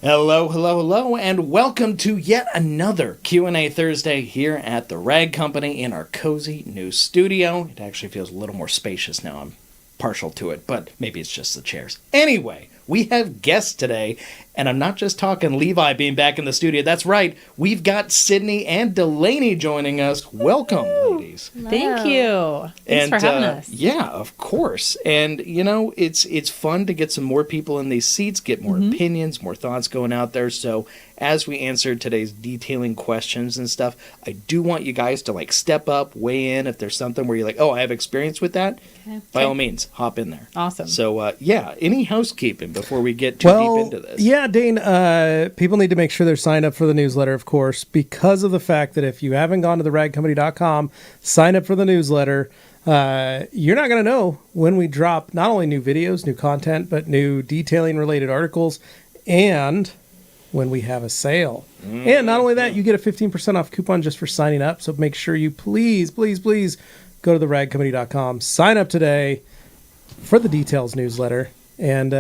Hello, hello, hello, and welcome to yet another Q&A Thursday here at the Rag Company in our cozy new studio. It actually feels a little more spacious now. I'm partial to it, but maybe it's just the chairs. Anyway, we have guests today, and I'm not just talking Levi being back in the studio. That's right. We've got Sydney and Delaney joining us. Welcome, ladies. Hello. Thank you. Thanks for having us. Yeah, of course. And, you know, it's fun to get some more people in these seats, get more opinions, more thoughts going out there. So as we answer today's detailing questions and stuff, I do want you guys to, like, step up, weigh in. If there's something where you're like, oh, I have experience with that, by all means, hop in there. Awesome. So, yeah, any housekeeping before we get too deep into this? Yeah, Dane, people need to make sure they're signed up for the newsletter, of course, because of the fact that if you haven't gone to theragcompany.com, sign up for the newsletter. You're not going to know when we drop not only new videos, new content, but new detailing-related articles, and when we have a sale. And not only that, you get a 15% off coupon just for signing up. So make sure you please go to theragcompany.com, sign up today for the details newsletter, and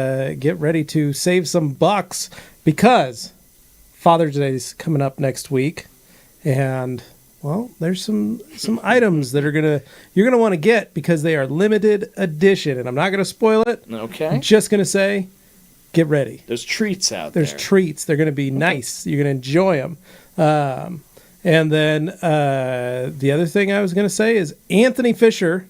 get ready to save some bucks because Father's Day is coming up next week. And, well, there's some items that you're gonna want to get because they are limited edition. And I'm not going to spoil it. Okay. I'm just going to say, get ready. There's treats out there. There's treats. They're going to be nice. You're going to enjoy them. And then the other thing I was going to say is Anthony Fisher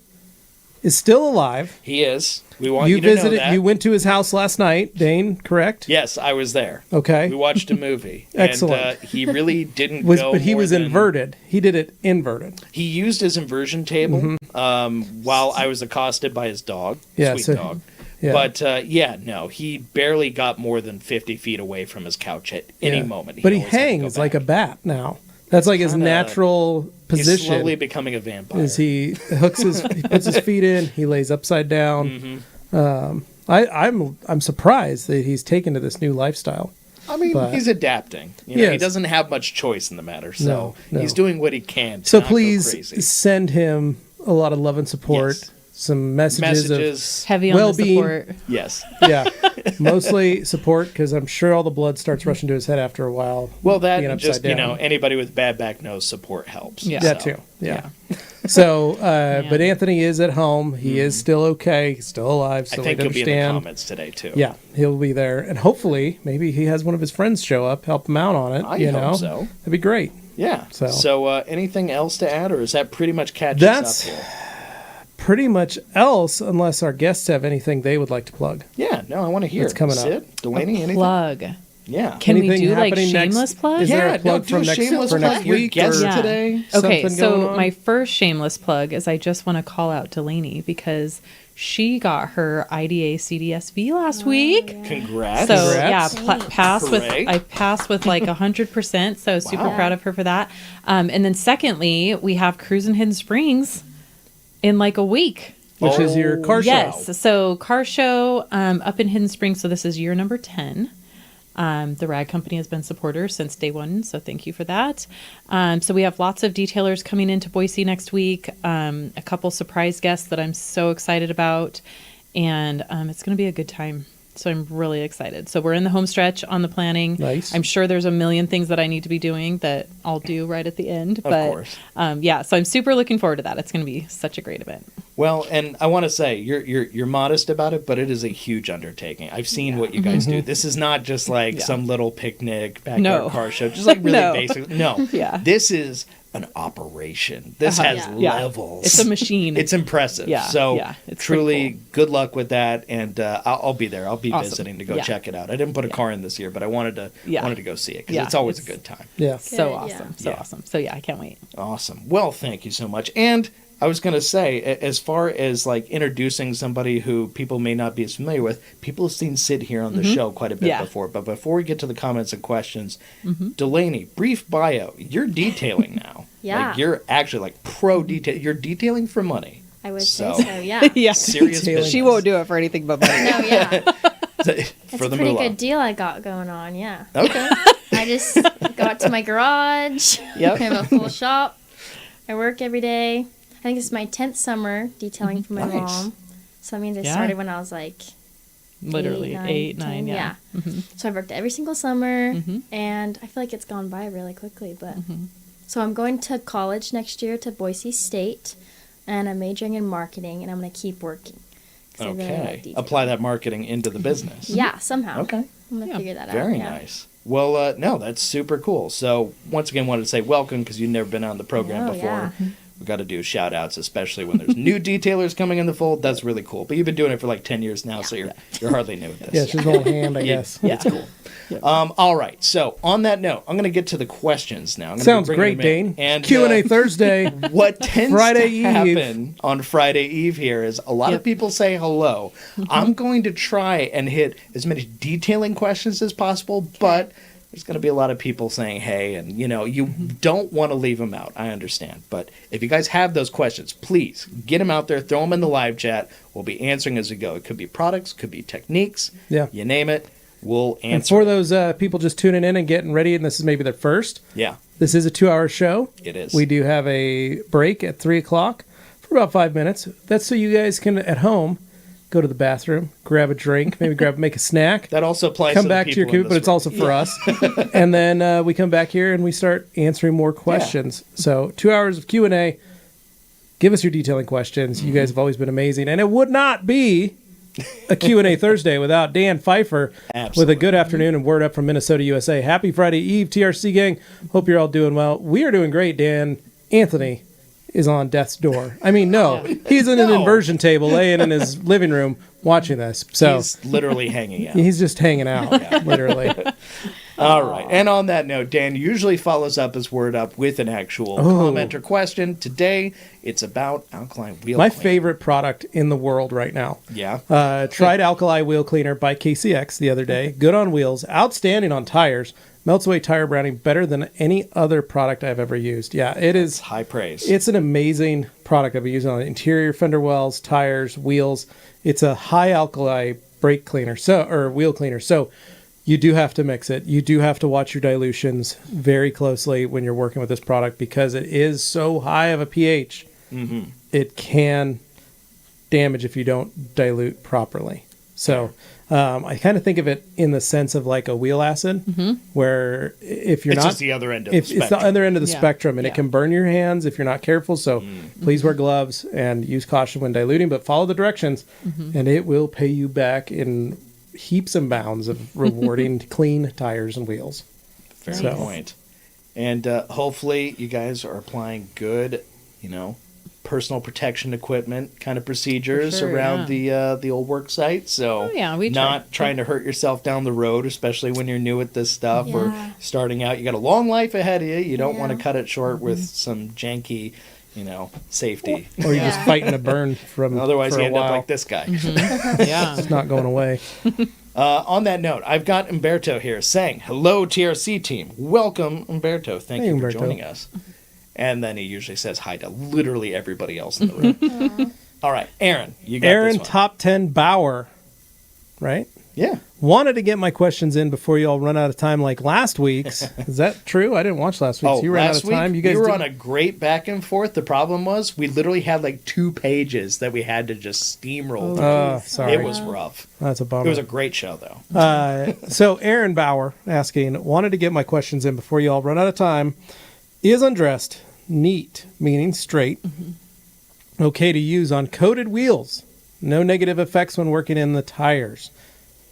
is still alive. He is. We want you to know that. You went to his house last night, Dane, correct? Yes, I was there. Okay. We watched a movie. Excellent. And he really didn't go But he more was than- inverted. He did it inverted. He used his inversion table while I was accosted by his dog. Yeah, Sweet so- dog. Yeah. But, no, he barely got more than 50 feet away from his couch at any moment. But he always had to go hangs like a back. bat now. That's like his natural position. He's slowly becoming a vampire. Is he puts his feet in, he lays upside down. I'm surprised that he's taken to this new lifestyle. I mean, he's adapting. He doesn't have much choice in the matter, so No. he's doing what he can to So not please go crazy. send him a lot of love and support. Yes. Some messages of Heavy on well-being. the support. Yes. Yeah, mostly support because I'm sure all the blood starts rushing to his head after a while. Well, that being and just, upside down. anybody with bad back knows support helps. Yeah. That too. Yeah. So, but Anthony is at home. He is still okay. He's still alive. So I think we he'll be in the understand. comments today, too. Yeah, he'll be there, and hopefully, maybe he has one of his friends show up, help him out on it. I hope so. That'd be great. Yeah. So anything else to add, or is that pretty much catches up here? Pretty much else, unless our guests have anything they would like to plug. Yeah, no, I want to hear. What's coming Sid, up? Delaney, anything? Plug. Yeah. Can we Anything do like happening shameless next- plug? Is there a plug do a for next shameless for plug. next Your week? guest or today. Okay, something going so on? my first shameless plug is I just want to call out Delaney because she got her IDA CDSV last week. Yeah. Congrats. So Congrats. I passed with like 100%. So super Wow. proud of her for that. And then secondly, we have Cruise in Hidden Springs in like a week. Which is your car show. Yes. So car show up in Hidden Springs. So this is year number 10. The Rag Company has been supporters since day one, so thank you for that. So we have lots of detailers coming into Boise next week, a couple surprise guests that I'm so excited about, and it's going to be a good time. So I'm really excited. So we're in the home stretch on the planning. Nice. I'm sure there's a million things that I need to be doing that I'll do right at the end. But, Of course. So I'm super looking forward to that. It's going to be such a great event. Well, and I want to say you're modest about it, but it is a huge undertaking. I've seen what you guys do. This is not just like some little picnic backyard car show, just like really basic. No, this is an operation. This has levels. It's a machine. It's impressive. Yeah, So it's truly, cool. good luck with that, and I'll be there. I'll be Awesome. visiting to go Yeah. check it out. I didn't put a car in this year, but I wanted to go see it because it's always a good time. Yeah. So Good, awesome. yeah. So Yeah. awesome. So I can't wait. Awesome. Well, thank you so much. And I was going to say, as far as like introducing somebody who people may not be as familiar with, people have seen Sid here on the show quite a bit before. But before we get to the comments and questions, Delaney, brief bio. You're detailing now. Yeah. Like you're actually like pro detail. You're detailing for money. I would So- say so, yeah. Yeah. Serious Detailing. business. She won't do it for anything but money. No, yeah. for It's the a pretty moolah. good deal I got going on, yeah. Okay. I just go out to my garage. Yep. I have a full shop. I work every day. I think this is my 10th summer detailing for my Nice. mom. So that means I Yeah. started when I was like Literally 8, 9, 10, yeah. So I've worked every single summer, and I feel like it's gone by really quickly. But so I'm going to college next year to Boise State, and I'm majoring in marketing, and I'm going to keep working. 'Cause I really like Okay. detailing. Apply that marketing into the business. Yeah, somehow. Okay. I'm going to figure that out. Very yeah. nice. Well, no, that's super cool. So, once again, wanted to say welcome because you've never been on the program Oh, before. yeah. We've got to do shout outs, especially when there's new detailers coming in the fold. That's really cool. But you've been doing it for like 10 years now, so you're hardly new at this. Yeah, it's just an old hand, I guess. It's cool. All right. So, on that note, I'm going to get to the questions now. I'm gonna be Sounds bringing great, them in. Dane. And Q&A Thursday. what tends Friday to Eve. happen on Friday Eve here is a lot of people say hello. I'm going to try and hit as many detailing questions as possible, but there's going to be a lot of people saying hey, and you don't want to leave them out. I understand. But if you guys have those questions, please get them out there, throw them in the live chat. We'll be answering as we go. It could be products, could be techniques, you name it. We'll answer. And for those people just tuning in and getting ready, and this is maybe their first, this is a 2-hour show. It is. We do have a break at 3 o'clock for about 5 minutes. That's so you guys can, at home, go to the bathroom, grab a drink, maybe make a snack. That also applies come to back the to your people in coop, but this it's also for us. And then we come back here and we start answering more questions. So 2 hours of Q&A. Give us your detailing questions. You guys have always been amazing. And it would not be a Q&A Thursday without Dan Pfeiffer with a good afternoon and word up from Minnesota, USA. Happy Friday Eve, TRC gang. Hope you're all doing well. We are doing great, Dan. Anthony is on death's door. I mean, no. He's in an inversion table laying in his living room watching this. So he's literally hanging out. He's just hanging out, literally. All right. And on that note, Dan usually follows up his word up with an actual comment or question. Today, it's about alkaline wheel My cleaner. favorite product in the world right now. Yeah. Tried Alkali Wheel Cleaner by KCX the other day. Good on wheels. Outstanding on tires. Melts away tire browning better than any other product I've ever used. Yeah, it is. High praise. It's an amazing product. I've been using on interior fender wells, tires, wheels. It's a high alkali brake cleaner, or wheel cleaner. So you do have to mix it. You do have to watch your dilutions very closely when you're working with this product because it is so high of a pH. Mm-hmm. It can damage if you don't dilute properly. So I kind of think of it in the sense of like a wheel acid, where if you're it's not, just the other end of the it's spectrum. the other end of the spectrum, and it can burn your hands if you're not careful. So please wear gloves and use caution when diluting, but follow the directions, and it will pay you back in heaps and bounds of rewarding clean tires and wheels. Fair point. And hopefully you guys are applying good, personal protection equipment kind of procedures around the old work site. So we not trying to hurt yourself down the road, especially when you're new at this stuff or starting out. You got a long life ahead of you. You don't want to cut it short with some janky, safety. Or you're just fighting a burn from Otherwise for you a end while. up like this guy. It's not going away. On that note, I've got Umberto here saying, hello, TRC team. Welcome, Umberto. Thank you for joining us. And then he usually says hi to literally everybody else in the room. All right, Aaron, you got Aaron this one. Top 10 Bauer, right? Yeah. Wanted to get my questions in before you all run out of time like last week's. Is that true? I didn't watch last week's. You ran out last of time. week, You guys we were didn't- on a great back and forth. The problem was we literally had like 2 pages that we had to just steamroll through. sorry. It was rough. That's a bummer. It was a great show, though. So Aaron Bauer asking, wanted to get my questions in before you all run out of time. Is undressed neat, meaning straight, okay to use on coated wheels? No negative effects when working in the tires.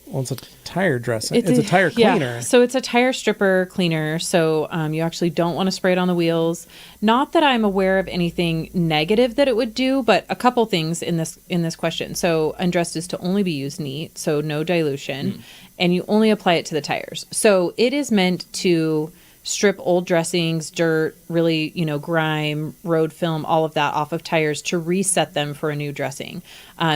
Well, it's a tire dressing. It's a tire cleaner. Yeah. So it's a tire stripper cleaner. So you actually don't want to spray it on the wheels. Not that I'm aware of anything negative that it would do, but a couple things in this question. So undressed is to only be used neat, so no dilution, and you only apply it to the tires. So it is meant to strip old dressings, dirt, really, grime, road film, all of that off of tires to reset them for a new dressing.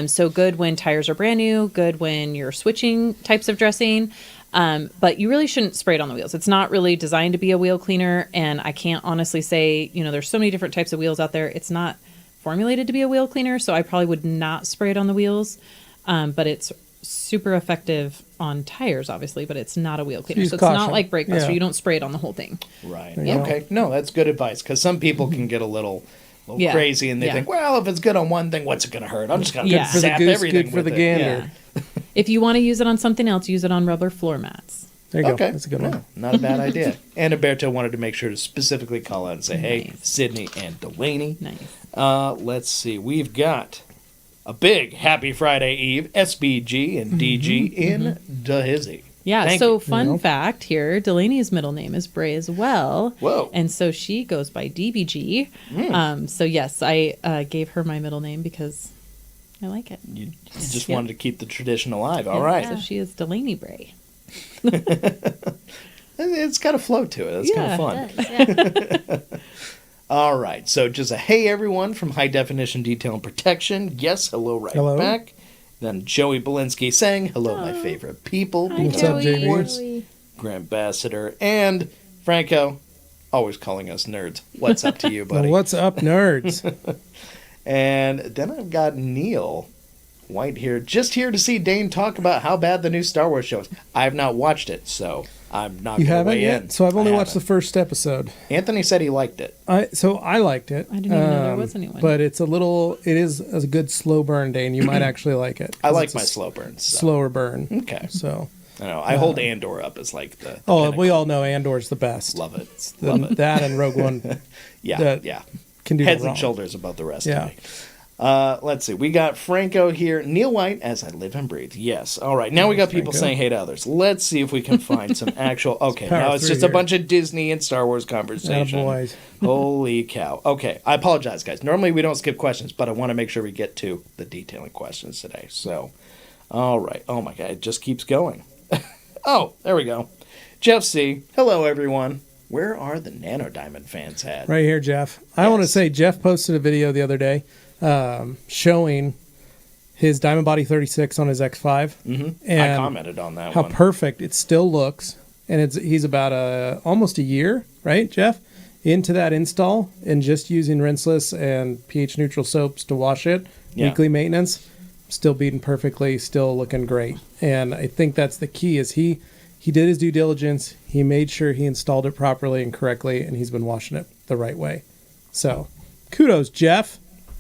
So good when tires are brand new, good when you're switching types of dressing. But you really shouldn't spray it on the wheels. It's not really designed to be a wheel cleaner. And I can't honestly say, there's so many different types of wheels out there. It's not formulated to be a wheel cleaner. So I probably would not spray it on the wheels. But it's super effective on tires, obviously, but it's not a wheel cleaner. Use So it's caution. not like brake buster. Yeah. You don't spray it on the whole thing. Right. you go. Okay. No, that's good advice because some people can get a little crazy and they think, well, if it's good on one thing, what's it going to hurt? I'm just going to Yeah. Good for the zap goose, everything good for with the it. gander. If you want to use it on something else, use it on rubber floor mats. There you go. Okay. That's a good No, one. not a bad idea. And Umberto wanted to make sure to specifically call out and say, hey, Nice. Sydney and Delaney. Nice. Let's see. We've got a big Happy Friday Eve, SBG and DG in the hizzy. Yeah, Thank so you. fun fact here, Delaney's middle name is Bray as well. Whoa. And so she goes by DBG. So yes, I gave her my middle name because I like it. You just Yeah. wanted to keep the tradition alive. All Yeah, right. So she is Delaney Bray. It's got a flow to it. That's kind Yeah. of fun. Yeah. All right. So just a hey, everyone from High Definition Detail and Protection. Yes, hello right Hello. back. Then Joey Belinsky saying, hello, my favorite people. Hi, What's up, Joey. JB? Grand Ambassador. And Franco, always calling us nerds. What's up to you, Well, buddy? what's up, nerds? And then I've got Neil White here, just here to see Dane talk about how bad the new Star Wars show is. I have not watched it, so I'm not You going to haven't weigh yet? in. So I've only I watched the haven't. first episode. Anthony said he liked it. I liked it. I didn't even know there was anyone. But it is a good slow burn, Dane. You might actually like it. I 'cause like it's a my slow burns. So. slower burn. Okay. So, I know. I hold Andor up as like the oh, pinnacle. we all know Andor's the best. Love it. The- Love it. That and Rogue One Yeah, that can do Heads no wrong. and shoulders above the rest Yeah. of me. Let's see. We got Franco here. Neil White, as I live and breathe. Yes. All right. Now we got people Franco. saying hey to others. Let's see if we can find some actual. Okay. Power Now it's through just a here. bunch of Disney and Star Wars conversation. Attaboys. Holy cow. Okay. I apologize, guys. Normally we don't skip questions, but I want to make sure we get to the detailing questions today. So, all right. Oh my God. It just keeps going. Oh, there we go. Jeff C. Hello, everyone. Where are the Nano Diamond fans at? Right here, Jeff. I want to Yes. say Jeff posted a video the other day showing his Diamond Body 36 on his X5. Mm-hmm. And I commented on that how one. perfect it still looks. And he's about almost a year, right, Jeff, into that install and just using rinseless and pH neutral soaps to wash it. Yeah. Weekly maintenance, still beating perfectly, still looking great. And I think that's the key is he did his due diligence. He made sure he installed it properly and correctly, and he's been washing it the right way. So kudos, Jeff.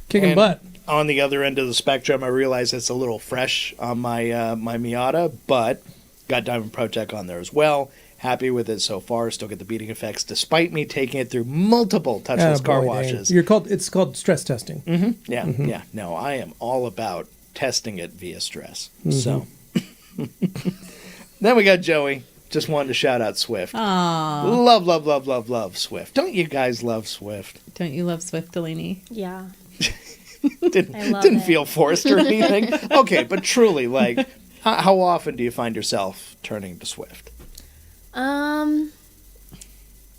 Kicking And butt. On the other end of the spectrum, I realize it's a little fresh on my my Miata, but got Diamond Protec on there as well. Happy with it so far. Still get the beating effects, despite me taking it through multiple touchless car Attaboy, Dane. washes. It's called stress testing. Yeah, yeah. No, I am all about testing it via stress. So then we got Joey. Just wanted to shout out Swift. Aww. Love, love, love, love, love Swift. Don't you guys love Swift? Don't you love Swift, Delaney? Yeah. Didn't I love didn't it. feel forced or anything. Okay, but truly, like, how often do you find yourself turning to Swift?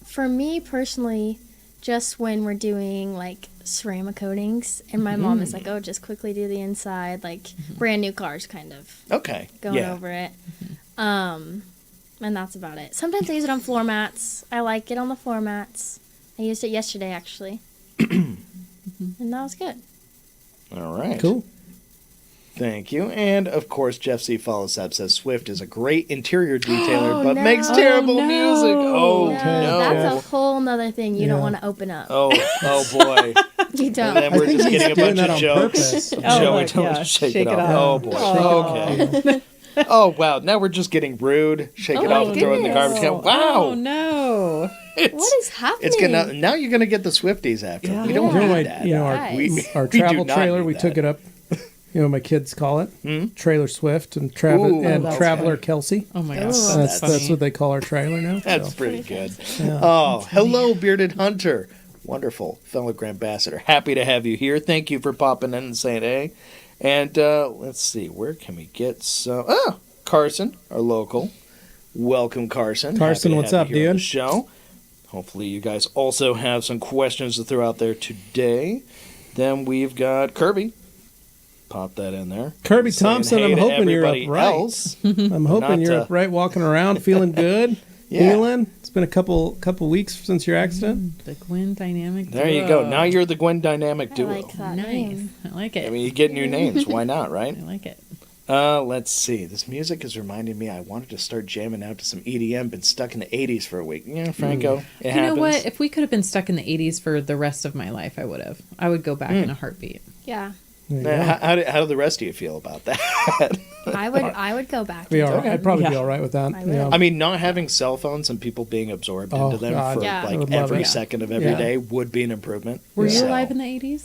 For me personally, just when we're doing like ceramic coatings, and my mom is like, "Oh, just quickly do the inside," like brand new cars, kind of Okay, going yeah. over it. And that's about it. Sometimes I use it on floor mats. I like it on the floor mats. I used it yesterday actually, and that was good. All right. Cool. Thank you. And, of course, Jeff C. follows up, says Swift is a great interior detailer, Oh, but no. makes terrible Oh, no. music. Oh, Okay, no. That's a whole nother thing you don't Yeah. want to open up. Oh boy. You And don't. then we're I think just he's getting a doing bunch that of on jokes. purpose. Oh, Joey, like, don't yeah, shake shake it it off. off. Oh, boy. Oh. Okay. Oh, wow. Now we're just getting rude. Shake it Oh, off and throw it in the goodness. garbage can. Wow. Oh, no. What is happening? It's gonna now you're gonna get the Swifties after. Yeah. We don't You know, need my, that. you know, Guys. our we do travel not trailer, need we that. took it up. You know, my kids call it Trailer Swift and Ooh, and that's Traveler good. Kelsey. Oh, my That's- gosh. That's funny. what they call our trailer now. That's so. pretty good. Yeah. Oh, hello, Bearded Hunter. Wonderful, fellow Grand Ambassador. Happy to have you here. Thank you for popping in and saying hey. And let's see, where can we get some... Oh, Carson, our local. Welcome, Carson. Carson, Happy to what's have up, you here on the dude? show. Hopefully you guys also have some questions to throw out there today. Then we've got Kirby. Pop that in there. Kirby Saying Thompson, hey I'm to hoping you're everybody upright. else. I'm hoping Not, you're upright, walking around, feeling good, Yeah. healing. It's been a couple weeks since your accident. The Gwinn dynamic There you go. duo. Now you're the Gwinn Dynamic I Duo. like that Nice. name. I like it. I mean, you get new names. Why not, right? I like it. Let's see. This music is reminding me I wanted to start jamming out to some EDM. Been stuck in the 80s for a week. Yeah, Franco, it You happens. know what? If we could have been stuck in the 80s for the rest of my life, I would have. I would go back in a heartbeat. Yeah. How do the rest of you feel about that? I would go back. Be all right. Okay. I'd probably be Yeah. all right with that. I would. Yeah. I mean, not having cell phones and people being absorbed Oh, into them God. for Yeah. I would like love every it. second of every Yeah. day would be an improvement. Were you So, alive in the 80s?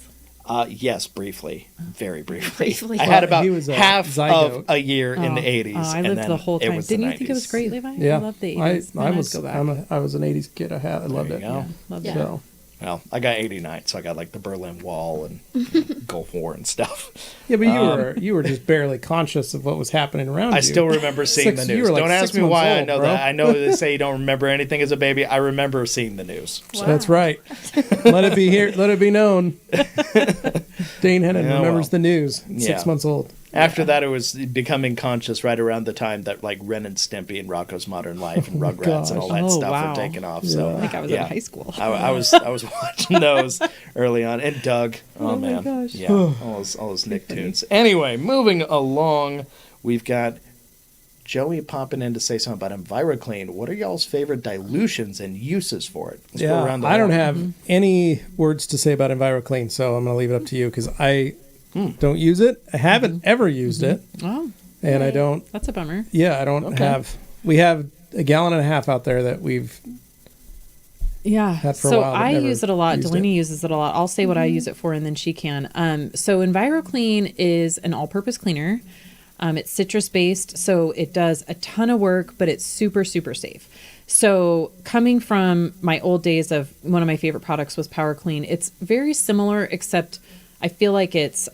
Yes, briefly, very briefly. Briefly. I had Well, about he was a half zygote. of a year in the 80s. Oh, I and lived then the whole it time. was the Didn't you think it was 90s. great, Levi? Yeah. I loved the 80s. I I'd was go back. I was an 80s kid. I loved There it. you go. Loved Yeah. it. So Well, I got 89, so I got like the Berlin Wall and Gulf War and stuff. yeah, but you were just barely conscious of what was happening around you. I still remember seeing the You news. were like Don't ask 6 me months why I old, know bro. that. I know they say you don't remember anything as a baby. I remember seeing the news. Wow. That's right. Let it be here. Let it be known. Dane Hennon Yeah, remembers well. the news. Yeah. 6 months old. After that, it was becoming conscious right around the time that like Ren and Stimpy and Rocko's Modern Life and Rugrats and all that gosh. Oh, stuff wow. were taking off. So I think I was yeah. in high school. I was watching those early on, and Doug. Oh, my man, gosh. yeah, all those Nicktoons. Anyway, moving along, we've got Joey popping in to say something about EnviroClean. What are y'all's favorite dilutions and uses for it? Let's go around the I don't horn. have any words to say about EnviroClean, so I'm going to leave it up to you because I don't use it. I haven't ever used it, Oh, and I don't. that's a bummer. Yeah, I don't Okay. have. We have a gallon and a half out there that we've. Yeah. Had for a So while, but I never use it a lot. used Delaney uses it a lot. I'll say what I use it for, and then she can. So EnviroClean is an all-purpose cleaner. It's citrus based, so it does a ton of work, but it's super, super safe. So coming from my old days of one of my favorite products was Power Clean, it's very similar, except I feel like it's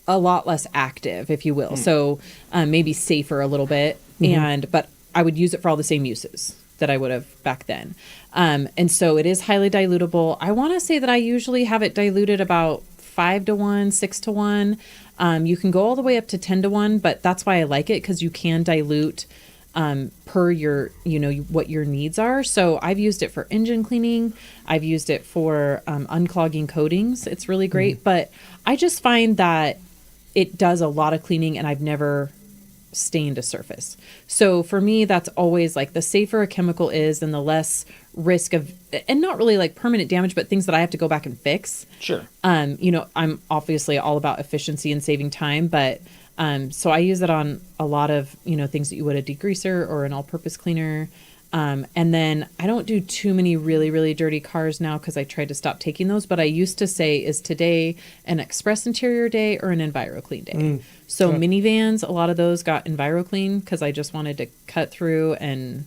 a lot less active, if you will. So maybe safer a little bit, but I would use it for all the same uses that I would have back then. And so it is highly dilutable. I want to say that I usually have it diluted about 5 to 1, 6 to 1. You can go all the way up to 10 to 1, but that's why I like it, because you can dilute per your, what your needs are. So I've used it for engine cleaning. I've used it for unclogging coatings. It's really great. But I just find that it does a lot of cleaning, and I've never stained a surface. So for me, that's always like the safer a chemical is and the less risk of, and not really like permanent damage, but things that I have to go back and fix. Sure. I'm obviously all about efficiency and saving time, but so I use it on a lot of, things that you would a degreaser or an all-purpose cleaner. And then I don't do too many really, really dirty cars now because I tried to stop taking those. But I used to say, is today an express interior day or an EnviroClean day? So minivans, a lot of those got EnviroClean because I just wanted to cut through and,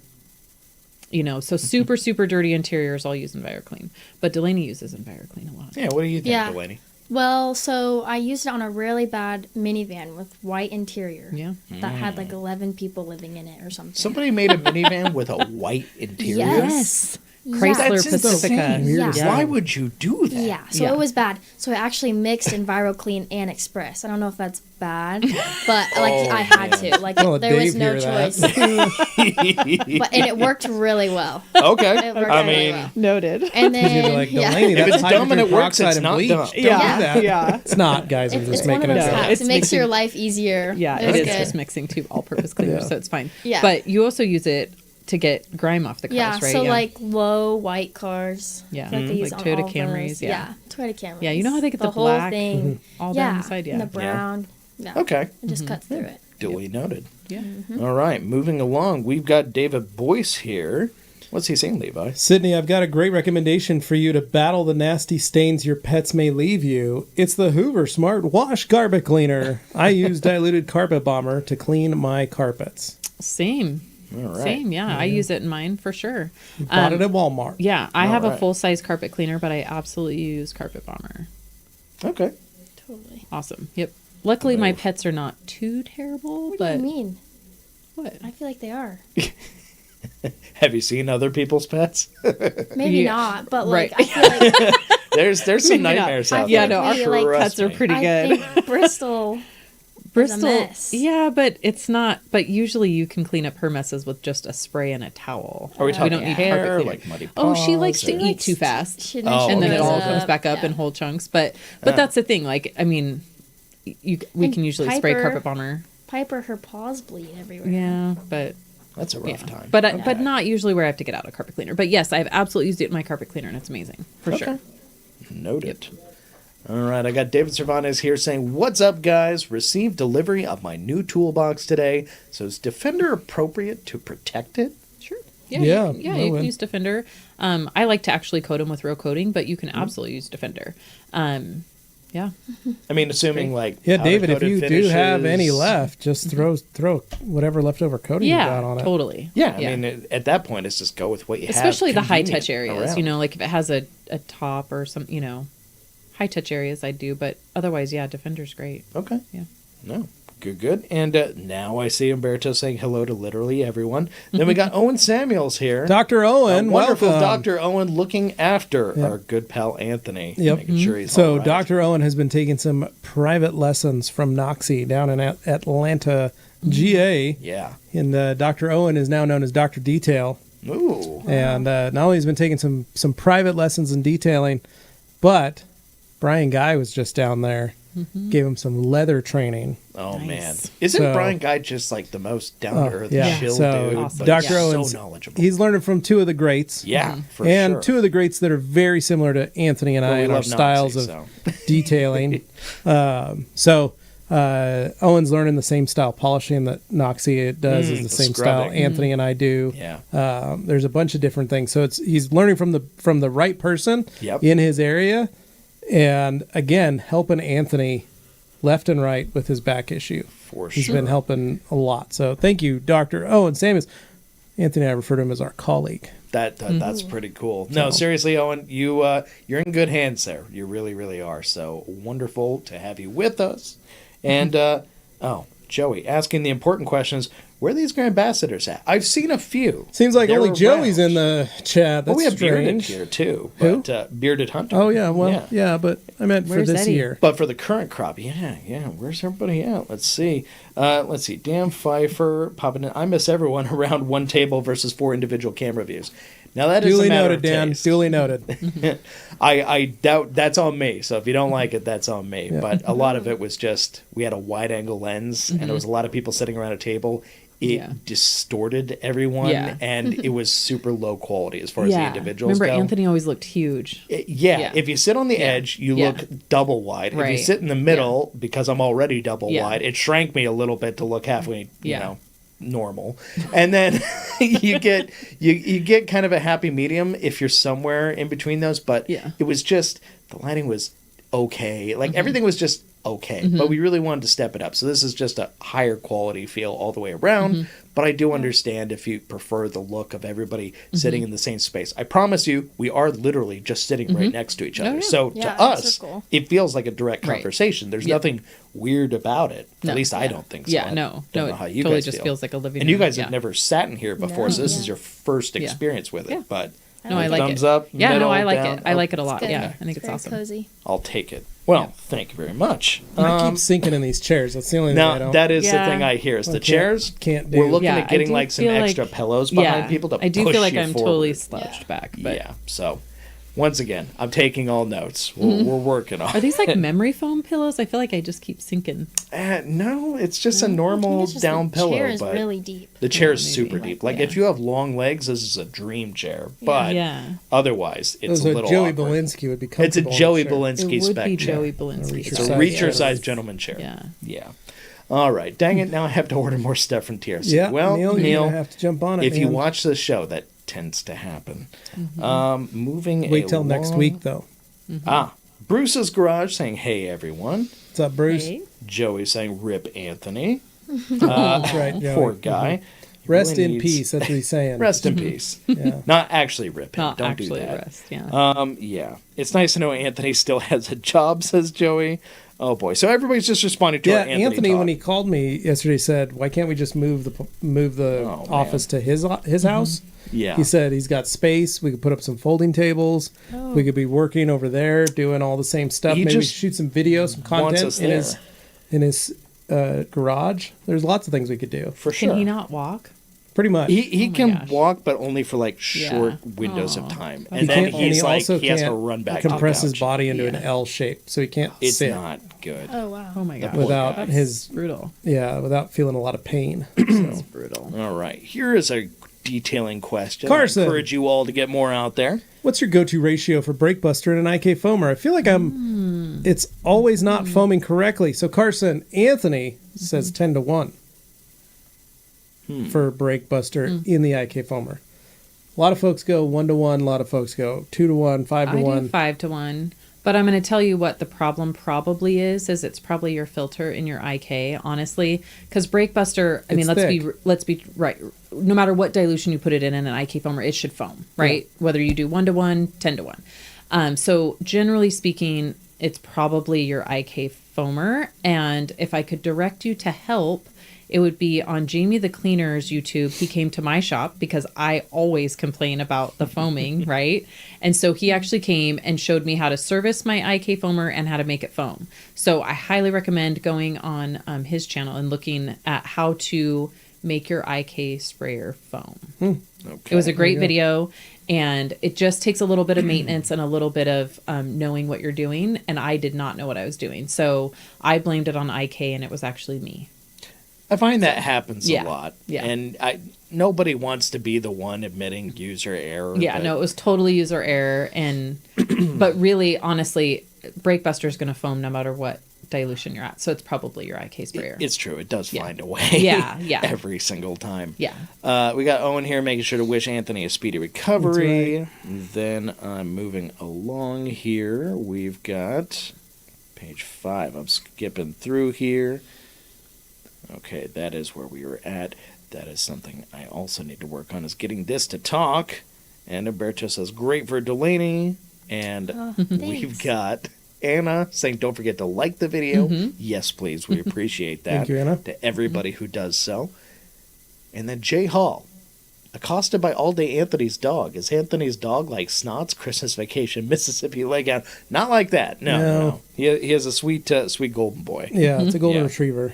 so super, super dirty interiors, I'll use EnviroClean. But Delaney uses EnviroClean a lot. Yeah, what do you think, Yeah. Delaney? Well, so I used it on a really bad minivan with white interior. Yeah. That had like 11 people living in it or something. Somebody made a minivan with a white interior? Yes. Chrysler That's Pacifica. insane. Yeah. Why would you do that? Yeah, so Yeah. it was bad. So I actually mixed EnviroClean and Express. I don't know if that's bad, but I had to. Like Well, there was Dave no hear that. choice. And it worked really well. Okay. It worked I really mean, well. Noted. And You'd be then like, Delaney, If that's it's dumb and it hydrogen works, peroxide it's and not bleach. dumb. Don't do Yeah. that. Yeah. It's not, guys. I'm it's just one making of it those up. No, hacks. it's It makes mixing- your life easier. Yeah, it it was is good. just mixing two all-purpose cleaners, Yeah. so it's fine. Yeah. But you also use it to get grime off the cars, Yeah, right? so like low white cars. Yeah. I feel like they use Like on Toyota all Camrys, those. yeah. Toyota Camrys. Yeah, you know how they get the whole black thing. all down the side, and yeah. the brown. Yeah. Okay. It just cuts through it. Duly noted. Yeah. All right, moving along. We've got David Boyce here. What's he saying, Levi? Sydney, I've got a great recommendation for you to battle the nasty stains your pets may leave you. It's the Hoover Smart Wash Carpet Cleaner. I use diluted carpet bomber to clean my carpets. Same. All right. Same, yeah. I use it in mine for sure. Bought it at Walmart. Yeah, I have All a right. full-size carpet cleaner, but I absolutely use Carpet Bomber. Okay. Totally. Awesome. Yep. Luckily, my Move. pets are not too terrible, What but do you mean? what? I feel like they are. Have you seen other people's pets? Maybe Yeah. not, but like Right. I feel like There's some Maybe not. nightmares out Yeah, there. no, our Maybe, like, pets are me. pretty I good. think Bristol. Bristol, mess. yeah, but it's not. But usually you can clean up her messes with just a spray and a towel. Are we We talking don't need hair, carpet cleaner. like muddy Oh, she paws, likes to or- eat too fast, She, Oh, and then okay. it all goes comes back up yeah. in whole chunks. But that's the thing. Like, I mean, we And can usually spray Piper- Carpet Bomber. Piper, her paws bleed everywhere. Yeah, but That's a rough time. but Okay. not usually where I have to get out a carpet cleaner. But yes, I've absolutely used it in my carpet cleaner, and it's amazing for sure. Noted. All right, I got David Cervantes here saying, "What's up, guys? Received delivery of my new toolbox today. So is Defender appropriate to protect it?" Sure. Yeah, You I can would. use Defender. I like to actually coat them with real coating, but you can absolutely use Defender. Yeah. I mean, assuming like Yeah, David, if you powder-coated do have any finishes- left, just throw whatever leftover coating you got on Yeah, it. totally. Yeah, I mean, at that point, it's just go with what you have. Especially the high convenient touch areas, around. you know, like if it has a top or some, high touch areas I do, but otherwise, yeah, Defender's great. Okay. Yeah. No. Good. And now I see Umberto saying hello to literally everyone. Then we got Owen Samuels here. Dr. Owen, wonderful welcome. Dr. Owen looking after our good pal Anthony. Yep. Making sure he's So all right. Dr. Owen has been taking some private lessons from Noxie down in Atlanta, GA. Yeah. And Dr. Owen is now known as Dr. Detail. Ooh. And not only has he been taking some private lessons in detailing, but Brian Guy was just down there, gave him some leather training. Oh, Nice. man. Isn't So- Brian Guy just like the most down-to-earth, yeah. chill So dude? Awesome. But Dr. he's Owen's so knowledgeable. He's learning from two of the greats. Yeah, for and sure. two of the greats that are very similar to Anthony and Well, I we in our love styles Nazi, of so. detailing. Owen's learning the same style polishing that Noxie does is the the same style scrubbing. Anthony and I do. Yeah. There's a bunch of different things. So he's learning from the right person Yep. in his area, and again helping Anthony left and right with his back issue. For He's sure. been helping a lot. So thank you, Dr. Owen Samuels. Anthony and I refer to him as our colleague. That's pretty cool. No, seriously, Owen, you're in good hands there. You really, really are. So wonderful to have you with us. And Joey asking the important questions: where are these Grand Ambassadors at? I've seen a few. Seems like They're only Joey's around. in the chat. That's Well, we have Bearded strange. here too. Who? But, Bearded Hunter. Oh yeah, well yeah, but I meant for Where's this Eddie? year. But for the current crop, yeah. Where's everybody at? Let's see. Dan Pfeiffer popping in. I miss everyone around one table versus 4 individual camera views. Now that is Duly a matter noted, of Dan. taste. Duly noted. I doubt that's on me. So if you don't like it, that's on me. But a lot of it was just we had a wide angle lens, and there was a lot of people sitting around a table. It Yeah. distorted everyone, Yeah. and it was super low quality as far as the individuals Remember, go. Anthony always looked huge. Yeah, if you sit on the edge, you Yeah. look double wide. If Right. you sit in the middle, because I'm already double Yeah. wide, it shrank me a little bit to look halfway, Yeah. normal. And then you get kind of a happy medium if you're somewhere in between those. But Yeah. it was just the lighting was okay. Like everything was just okay, but we really wanted to step it up. So this is just a higher quality feel all the way around. But I do understand if you prefer the look of everybody sitting in the same space. I promise you, we are literally just sitting right next to each other. yeah. So Yeah, to in a us, circle. it feels like a direct Right. conversation. There's Yeah. nothing weird about it. No, At least I yeah. don't think so. Yeah, I no, don't it know how you totally guys just feel. feels like a living And you room, guys have yeah. never sat in here before, No, so this yeah. is your first Yeah. experience with it. Yeah. But No, I like thumbs it. up. Yeah, no, middle, I like down. it. I like it a lot. good. Yeah, I think it's very awesome. cozy. I'll take it. Well, thank you very much. I keep sinking in these chairs. That's the only thing I Now don't. that is Yeah. the thing I hear is the can't- chairs. can't do. We're looking Yeah, at getting I do like some feel extra like- pillows behind people to I do push feel like you I'm forward. totally slouched back. But Yeah. So once again, I'm taking all notes. We're working on. are these like memory foam pillows? I feel like I just keep sinking. No, it's just a I think normal it's just down the pillow, chair is but really deep. the chair is maybe. super deep. Like Yeah. if you have long legs, this is a dream chair. But Yeah. otherwise, it's so a little Joey awkward. Belinsky would be It's a comfortable. Joey in the chair. It Belinsky would spec be chair. Joey Belinsky. It's It's a Size, reacher-sized gentleman chair. Yeah. Yeah. All right. Dang it. Now I have to order more stuff from TRC. Yeah, Well, Neil, you're Neil, gonna have to jump on it. if you man. watch the show, that tends to happen. Moving wait till next along- week though. Bruce's Garage saying, "Hey everyone." What's up, Bruce? Hey. Joey saying, "Rip Anthony." That's right, Joey. Poor guy. He Rest really in needs- peace. That's what he's saying. Rest in peace. Yeah. Not actually rip him. Not Don't actually do that. rest. Yeah. Yeah. It's nice to know Anthony still has a job, says Joey. Oh boy. So everybody's just responding to Yeah, our Anthony Anthony, talk. when he called me yesterday, said, "Why can't we just move the Oh, office to his house?" Yeah. He said he's got space. We could put up some folding tables. Oh. We could be working over there, doing all the same stuff. He Maybe just shoot some video, some wants content us in his garage. There's lots of things we could do. For sure. Can he not walk? Pretty much. He Oh my can gosh. walk, but only for like short Yeah. windows of Aw. time, He and then can't- and he's he like also he has to can't run back. to the compress his couch. body into an Yeah. L shape, so he can't It's sit not good. Oh wow. Oh my god. without That's his brutal. without feeling a lot of pain. That's brutal. All right, here is a detailing question. Carson. I encourage you all to get more out there. What's your go-to ratio for brake buster and an IK foamer? I feel like I'm it's always not foaming correctly. So Carson, Anthony says 10 to 1 for Brake Buster in the IK foamer. A lot of folks go 1 to 1. A lot of folks go 2 to 1, 5 to 1. I do 5 to 1. But I'm going to tell you what the problem probably is it's probably your filter in your IK, honestly. Because Brake Buster, I mean, let's be right. No matter what dilution you put it in an IK foamer, it should foam, right? Yeah. Whether you do 1 to 1, 10 to 1. So generally speaking, it's probably your IK foamer. And if I could direct you to help, it would be on Jamie the Cleaner's YouTube. He came to my shop because I always complain about the foaming, right? And so he actually came and showed me how to service my IK foamer and how to make it foam. So I highly recommend going on his channel and looking at how to make your IK sprayer foam. Okay. It was a great video, and it just takes a little bit of maintenance and a little bit of knowing what you're doing. And I did not know what I was doing. So I blamed it on IK, and it was actually me. I find that happens a lot. Yeah. And nobody wants to be the one admitting user error. Yeah, no, it was totally user error. But really, honestly, Brake Buster is going to foam no matter what dilution you're at. So it's probably your IK sprayer. It's true. It does find a way. Yeah. Every single time. Yeah. We got Owen here making sure to wish Anthony a speedy recovery. Right. Then I'm moving along here. We've got page 5. I'm skipping through here. Okay, that is where we were at. That is something I also need to work on, is getting this to talk. And Alberto says, great for Delaney. And we've got Anna saying, don't forget to like the video. Yes, please. We appreciate that. Thank you, Anna. To everybody who does so. And then Jay Hall, accosted by All Day Anthony's dog. Is Anthony's dog like Snot's Christmas Vacation, Mississippi Laygown? Not like that. No. He has a sweet golden boy. Yeah, it's a golden retriever.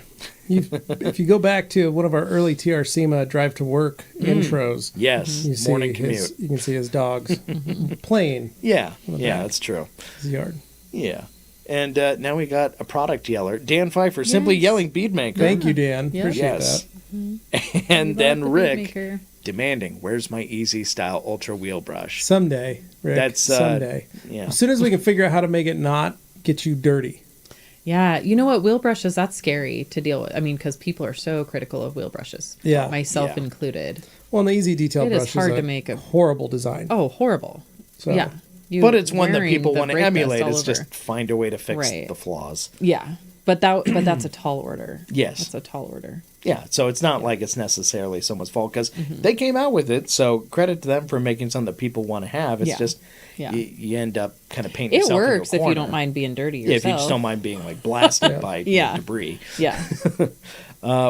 If you go back to one of our early TR SEMA Drive to Work intros, yes, morning commute, you can see his dogs playing. Yeah, that's true. His yard. Yeah. And now we got a product yeller, Dan Pfeiffer, simply yelling Beadmaker. Thank you, Dan. Appreciate that. And then Rick demanding, where's my Easy Style Ultra Wheel Brush? Someday, Rick. That's someday. Yeah. As soon as we can figure out how to make it not get you dirty. Yeah, you know what? Wheel brushes, that's scary to deal with. I mean, because people are so critical of wheel brushes. Yeah. Myself included. Well, and the Easy Detail brush is hard to make a horrible design. Oh, horrible. So. Yeah. But it's one that people want to emulate. It's just find a way to fix the flaws. Yeah. But that's a tall order. Yes. That's a tall order. Yeah, so it's not like it's necessarily someone's fault, because they came out with it, so credit to them for making something that people want to have. It's just you end up kind of painting yourself into a works if you don't mind being dirty yourself. Yeah, if you just don't mind being like blasted by debris. Yeah.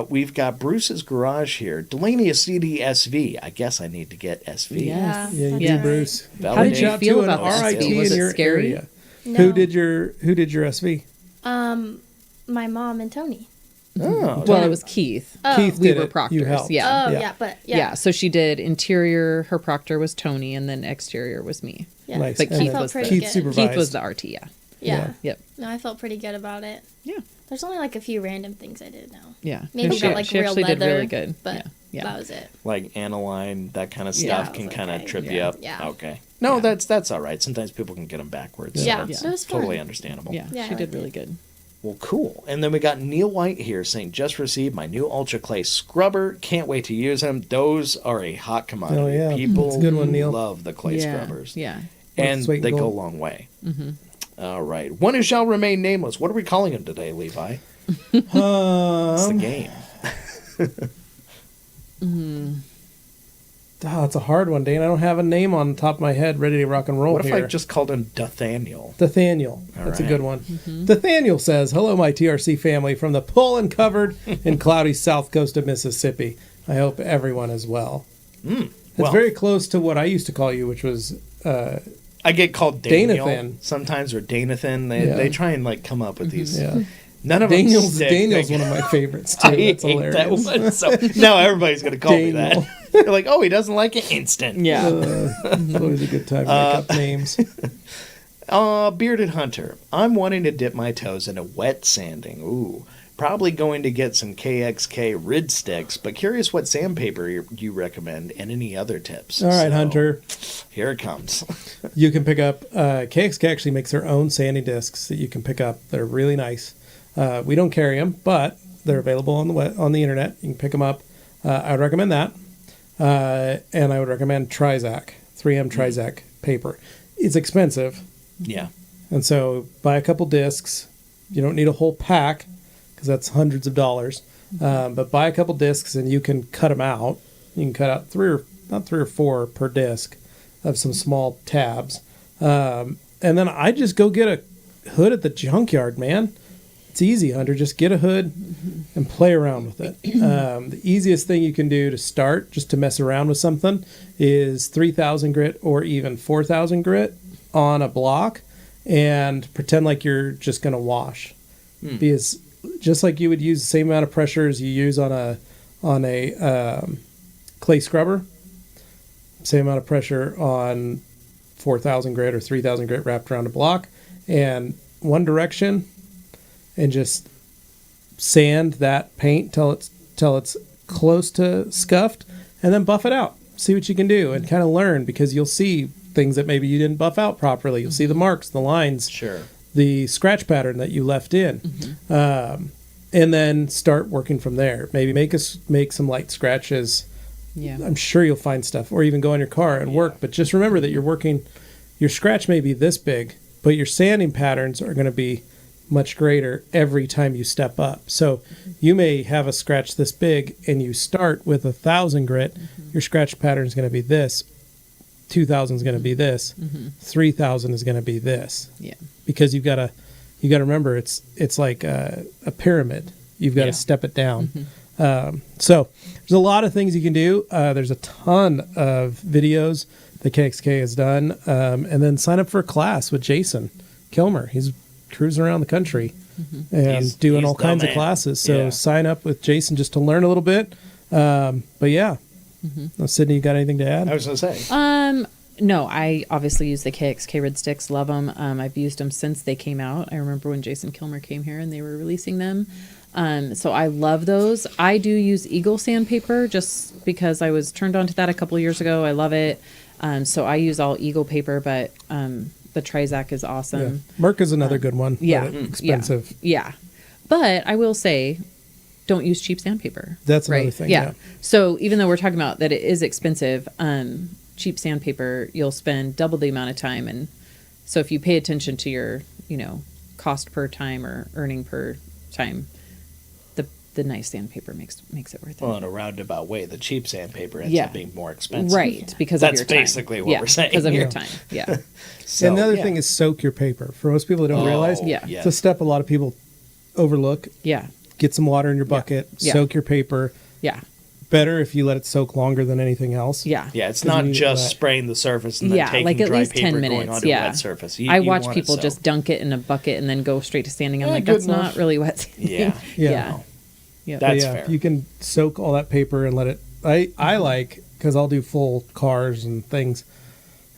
We've got Bruce's Garage here. Delaney a CD SV. I guess I need to get SV. Yeah, you do, Bruce. How did you feel about RIT SV? Was in it your scary? area? No. Who did your SV? My mom and Tony. Oh, well, it was Keith. Keith We did were it. proctors. You helped. Yeah. Yeah. So she did interior. Her proctor was Tony, and then exterior was me. Yeah. Nice. But And Keith then was Keith supervised. Keith was the RT. Yeah. Yep. No, I felt pretty good about it. Yeah. There's only like a few random things I did now. Yeah. Maybe she, not like she real actually leather, did really good. but Yeah. that was it. like aniline, that kind of stuff can was kind of okay. trip you up. Yeah. Okay. No, that's all right. Sometimes people can get them backwards. Yeah. That's It was fun. totally understandable. Yeah. Yeah, She I did liked really it. good. Well, cool. And then we got Neil White here saying, just received my new Ultra Clay scrubber. Can't wait to use them. Those are a hot commodity. Oh, yeah. People That's a good one, Neil. love the clay scrubbers. Yeah. And Sweet they go a gold. long way. All right. One who shall remain nameless. What are we calling him today, Levi? It's the game. Oh, it's a hard one, Dane. I don't have a name on the top of my head ready to rock and roll What if here. I just called him Nathaniel? Nathaniel. That's a good one. Nathaniel says, hello, my TRC family from the pull and covered and cloudy south coast of Mississippi. I hope everyone is well. It's very close to what I used to call you, which was... I get called Daniel Danathan. sometimes, or Danathan. They try and like come up with these. Yeah. None of them Daniel's stick. one of my favorites, too. I That's hate hilarious. that one. So now everybody's going to call me Daniel. that. They're like, oh, he doesn't like it. Instant. Yeah. It's always a good time to make up names. Bearded Hunter. I'm wanting to dip my toes into wet sanding. Ooh. probably going to get some KXK rid sticks, but curious what sandpaper you recommend and any other tips. All right, So, Hunter. Here it comes. You can pick up, KXK actually makes their own sanding discs that you can pick up. They're really nice. We don't carry them, but they're available on the internet. You can pick them up. I would recommend that. And I would recommend Trizac, 3M Trizac paper. It's expensive. Yeah. And so buy a couple discs. You don't need a whole pack because that's hundreds of dollars. But buy a couple discs and you can cut them out. You can cut out about three or four per disc of some small tabs. And then I just go get a hood at the junkyard, man. It's easy, Hunter. Just get a hood and play around with it. The easiest thing you can do to start, just to mess around with something, is 3,000 grit or even 4,000 grit on a block and pretend like you're just going to wash. Because just like you would use the same amount of pressure as you use on a clay scrubber, same amount of pressure on 4,000 grit or 3,000 grit wrapped around a block, and one direction, and just sand that paint till it's close to scuffed, and then buff it out. See what you can do and kind of learn, because you'll see things that maybe you didn't buff out properly. You'll see the marks, the lines, Sure. the scratch pattern that you left in, and then start working from there. Maybe make some light scratches. Yeah. I'm sure you'll find stuff, or even go in your car and work. But just remember that your scratch may be this big, but your sanding patterns are going to be much greater every time you step up. So you may have a scratch this big and you start with 1,000 grit. Your scratch pattern is going to be this. 2,000 is going to be this. 3,000 is going to be this. Yeah. Because you got to remember it's like a pyramid. You've got to step it down. So there's a lot of things you can do. There's a ton of videos that KXK has done. And then sign up for a class with Jason Kilmer. He's cruising around the country and He's doing all the kinds of man. classes. So Yeah. sign up with Jason just to learn a little bit. But yeah. Sydney, you got anything to add? I was going to say. No, I obviously use the KXK Rid Sticks. Love them. I've used them since they came out. I remember when Jason Kilmer came here and they were releasing them. So I love those. I do use Eagle sandpaper just because I was turned on to that a couple of years ago. I love it. So I use all Eagle paper, but the Trizac is awesome. Merck is another good one. Yeah. but expensive. Yeah. But I will say, don't use cheap sandpaper. That's another thing, yeah. So even though we're talking about that it is expensive, cheap sandpaper, you'll spend double the amount of time. And so if you pay attention to your, cost per time or earning per time, the nice sandpaper makes it worth it. Well, in a roundabout way, the cheap sandpaper ends up being more expensive. Right, because of That's your time. basically what we're saying. Because of your Yeah. time. Yeah. So, and the other yeah. thing is soak your paper. For most people that don't realize, Yeah. it's a step a lot of people overlook. Yeah. Get some water in your bucket, Yeah. soak your paper. Yeah. Better if you let it soak longer than anything else. Yeah. Yeah, it's 'Cause you not need it just wet. spraying the surface and then taking like at dry least paper 10 going minutes. onto a Yeah. wet surface. I You watch want it people just soaked. dunk it in a bucket and then go straight to sanding. I'm Yeah, like, good that's enough. not really wet sanding. Yeah. Yeah. Yeah. Yeah. That's yeah, fair. you can soak all that paper and let it. I like, because I'll do full cars and things,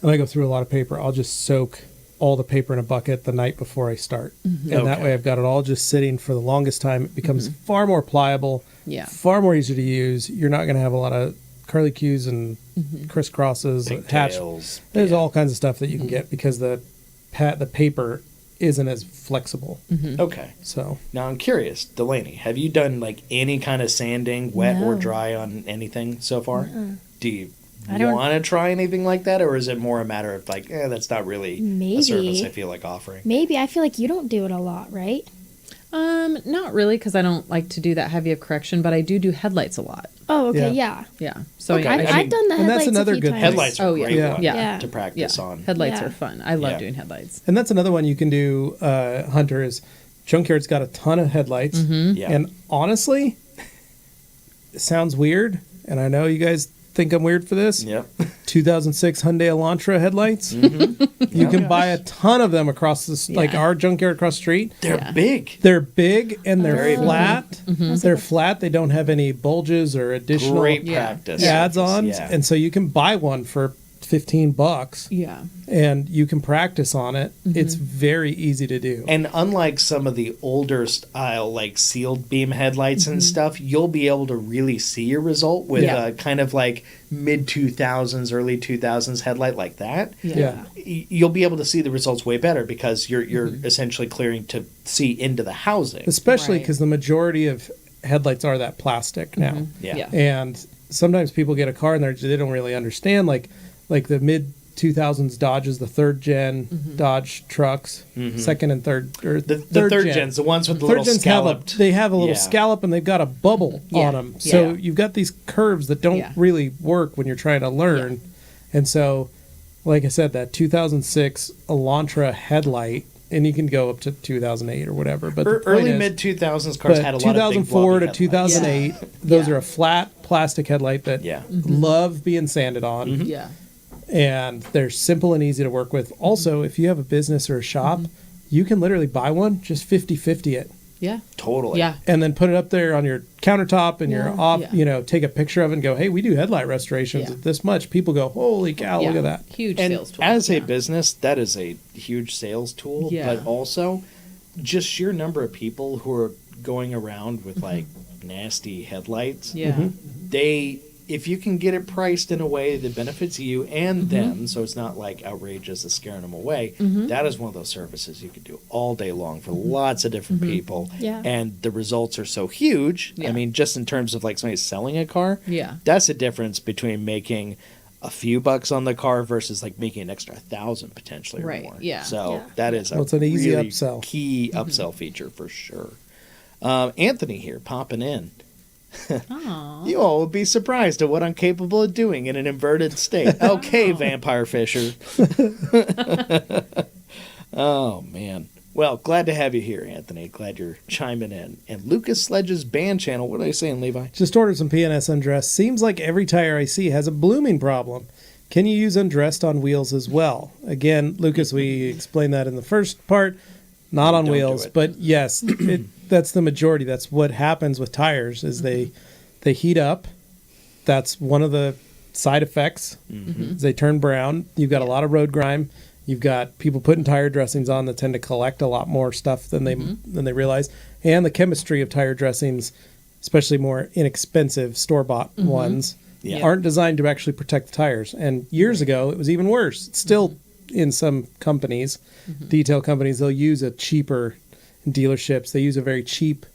and I go through a lot of paper. I'll just soak all the paper in a bucket the night before I start, and that Okay. way I've got it all just sitting for the longest time. It becomes far more pliable, Yeah. far more easy to use. You're not going to have a lot of curlicues and crisscrosses, hatch. Pigtails. There's Yeah. all kinds of stuff that you can get because the paper isn't as flexible. Okay. So Now I'm curious, Delaney, have you done like any kind of sanding, wet or No. dry, on anything so far? Do you I don't- want to try anything like that, or is it more a matter of like, that's not really a service Maybe. I feel like offering? Maybe. I feel like you don't do it a lot, right? Not really, because I don't like to do that heavy of correction, but I do headlights a lot. Oh, okay, Yeah. yeah. Yeah. So Okay. I I I've mean- done the And that's headlights another a few good times. thing. Headlights are Oh, great yeah. one Yeah. to practice on. Headlights Yeah. are fun. I love Yeah. doing headlights. And that's another one you can do, Hunter, is Junkyard's got a ton of headlights. Yeah. And honestly, it sounds weird, and I know you guys think I'm weird for this. Yep. 2006 Hyundai Elantra headlights. You can buy a ton of them across this, like Yeah. our junkyard across the street. They're big. They're big and they're Very flat. They're flat. They don't have any bulges or additional Great Yeah. practice. ads on. Yeah. And so you can buy one for $15, Yeah. and you can practice on it. It's very easy to do. And unlike some of the older style, like sealed beam headlights and stuff, you'll be able to really see your result with a kind of like mid 2000s, early 2000s headlight like that. Yeah. You'll be able to see the results way better because you're essentially clearing to see into the housing. Especially Right. because the majority of headlights are that plastic now. Yeah. And sometimes people get a car and they don't really understand, like the mid 2000s Dodges, the third gen Dodge trucks, second and third, or The third gens, the ones with the little gens scalloped. they have a little Yeah. scallop and they've got a bubble Yeah. on them. So Yeah. you've got these curves that don't really work when you're trying to learn. And so, like I said, that 2006 Elantra headlight, and you can go up to 2008 or whatever. But the point Early is, mid 2000s cars but had a lot of big 2004 to blobby 2008, those are a flat plastic headlight that Yeah. love being sanded on. Yeah. And they're simple and easy to work with. Also, if you have a business or a shop, you can literally buy one, just 50-50 it, Yeah. Totally. Yeah. and then put it up there on your countertop and you're off, Yeah. take a picture of it and go, hey, we do headlight restorations Yeah. at this much. People go, holy cow, look at that. Huge And sales tool. as a Yeah. business, that is a huge sales tool. Yeah. But also, just sheer number of people who are going around with like nasty headlights. Yeah. They, if you can get it priced in a way that benefits you and them, so it's not like outrageous and scaring them away, that is one of those services you could do all day long for lots of different people. Yeah. And the results are so huge. Yeah. I mean, just in terms of like somebody selling a car, Yeah. that's the difference between making a few bucks on the car versus like making an extra 1,000 potentially or Right, more. yeah. So Yeah. that is Well, it's an easy really upsell. key upsell feature for sure. Anthony here popping in. Aw. You all would be surprised at what I'm capable of doing in an inverted state. Okay, Vampire Fisher. Oh, man. Well, glad to have you here, Anthony. Glad you're chiming in. And Lucas Sledge's band channel, what are they saying, Levi? Just ordered some PNS undressed. Seems like every tire I see has a blooming problem. Can you use undressed on wheels as well? Again, Lucas, we explained that in the first part. Not on Don't do wheels, it. but yes, that's the majority. That's what happens with tires is they heat up. That's one of the side effects. Is they turn brown. You've got a lot of road grime. You've got people putting tire dressings on that tend to collect a lot more stuff than they realize. And the chemistry of tire dressings, especially more inexpensive store-bought ones, Yeah. aren't designed to actually protect the tires. And years ago, it was even worse. It's still in some companies, detail companies, they'll use a cheaper dealerships. They use a very cheap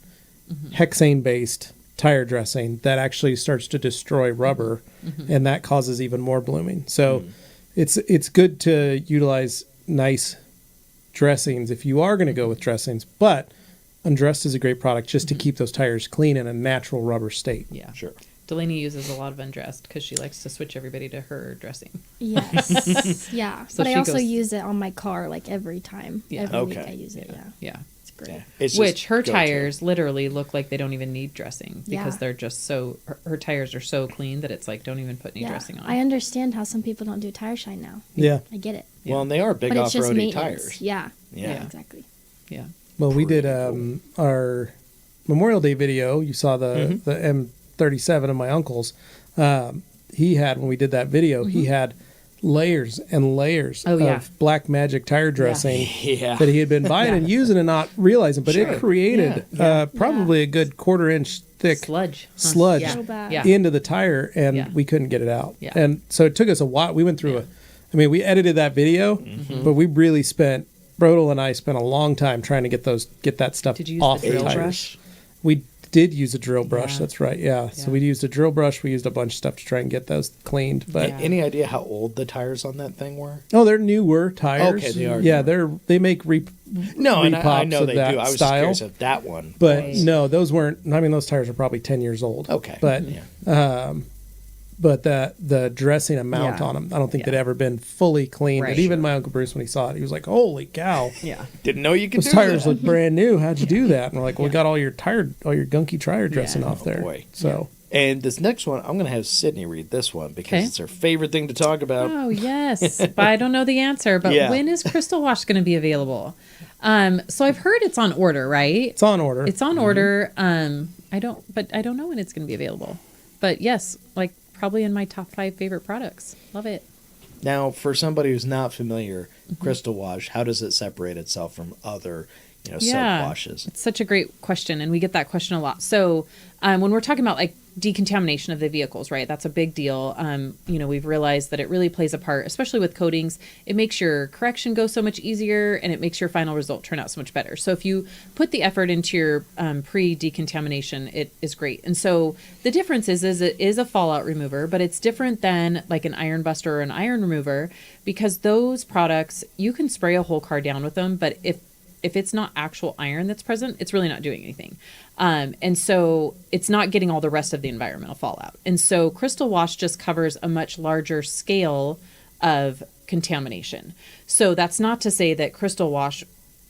hexane-based tire dressing that actually starts to destroy rubber, and that causes even more blooming. So it's good to utilize nice dressings if you are going to go with dressings, but undressed is a great product just to keep those tires clean in a natural rubber state. Yeah. Sure. Delaney uses a lot of undressed because she likes to switch everybody to her dressing. Yes. Yeah. So but I she also goes- use it on my car like every time. Yeah. Every week Okay. I use it. Yeah. Yeah. It's great. Yeah. It's just Which her go-to. tires literally look like they don't even need dressing because Yeah. they're just so, her tires are so clean that it's like, don't even put any Yeah. dressing on. I understand how some people don't do tire shine now. Yeah. I get it. Well, and they are big But it's just off-roady maintenance. tires. Yeah. Yeah. Exactly. Yeah. Well, we did Pretty our Memorial Day video. You saw the M37 of my uncle's. He had, when we did that video, he had layers and layers Oh, of yeah. Black Magic tire dressing Yeah. that he had been buying and using and not realizing. But Sure. it created probably a good 1/4-inch thick Sludge. Huh. sludge Yeah. So bad. Yeah. into the tire, and Yeah. we couldn't get it out. Yeah. And so it took us a while. We went through we edited that video, but we really spent, Brodel and I spent a long time trying to get that stuff Did you use off the the drill tires. brush? We did use a drill brush. Yeah. That's right. Yeah. So Yeah. we used a drill brush. We used a bunch of stuff to try and get those cleaned. But Yeah. Any idea how old the tires on that thing were? they're newer tires. Okay, they are Yeah, newer. they make No, and I repops know of they that do. I was just style. curious of that one. But Right. no, those weren't. I mean, those tires are probably 10 years old. Okay. But Yeah. but the dressing amount Yeah. on them, I don't think Yeah. they'd ever been fully cleaned. Right. But even my Uncle Bruce, when he saw it, he was like, "Holy cow, Yeah. Didn't know you could those do tires that. look brand new. How'd you do that?" And we're like, "We got all your gunky tire dressing Yeah. off Oh, there." boy. So And this next one, I'm going to have Sydney read this one because Okay. it's her favorite thing to talk about. Oh, yes. But I don't know the answer. But Yeah. when is Crystal Wash going to be available? So I've heard it's on order, right? it's on order. It's on order. I don't know when it's going to be available. But yes, like probably in my top 5 favorite products. Love it. Now, for somebody who's not familiar, Crystal Wash, how does it separate itself from other, soap washes? It's such a great question, and we get that question a lot. So when we're talking about like decontamination of the vehicles, right, that's a big deal. We've realized that it really plays a part, especially with coatings. It makes your correction go so much easier, and it makes your final result turn out so much better. So if you put the effort into your pre-decontamination, it is great. And so the difference is it is a fallout remover, but it's different than like an iron buster or an iron remover, because those products, you can spray a whole car down with them, but if it's not actual iron that's present, it's really not doing anything. And so it's not getting all the rest of the environmental fallout. And so Crystal Wash just covers a much larger scale of contamination. So that's not to say that Crystal Wash,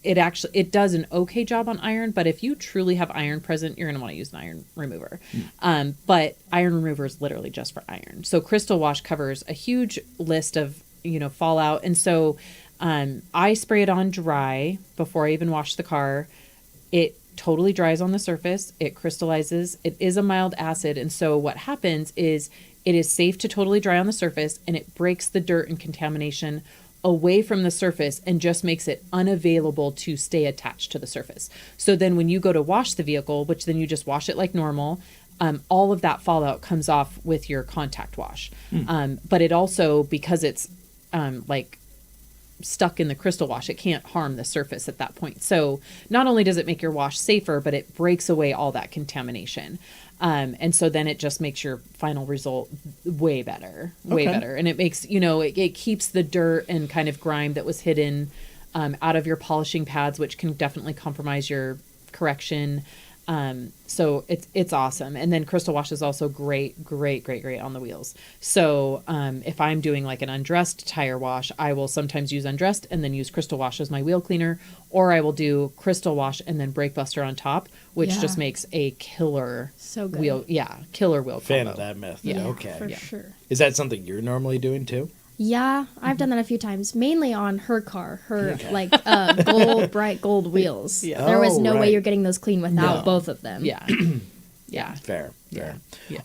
it does an okay job on iron, but if you truly have iron present, you're going to want to use an iron remover. But iron remover is literally just for iron. So Crystal Wash covers a huge list of, fallout. And so I spray it on dry before I even wash the car. It totally dries on the surface. It crystallizes. It is a mild acid. And so what happens is it is safe to totally dry on the surface, and it breaks the dirt and contamination away from the surface and just makes it unavailable to stay attached to the surface. So then when you go to wash the vehicle, which then you just wash it like normal, all of that fallout comes off with your contact wash. But it also, because it's like stuck in the Crystal Wash, it can't harm the surface at that point. So not only does it make your wash safer, but it breaks away all that contamination. And so then it just makes your final result way better. And it makes, it keeps the dirt and kind of grime that was hidden out of your polishing pads, which can definitely compromise your correction. So it's awesome. And then Crystal Wash is also great on the wheels. So if I'm doing like an undressed tire wash, I will sometimes use undressed and then use Crystal Wash as my wheel cleaner, or I will do Crystal Wash and then brake buster on top, which just makes a killer wheel. Yeah, killer wheel combo. Fan of that method. Yeah, okay. For sure. Is that something you're normally doing too? Yeah, I've done that a few times, mainly on her car, bright gold wheels. Yeah. There was no right. way you're getting those clean without both of them. Yeah. Yeah. Fair. Yeah.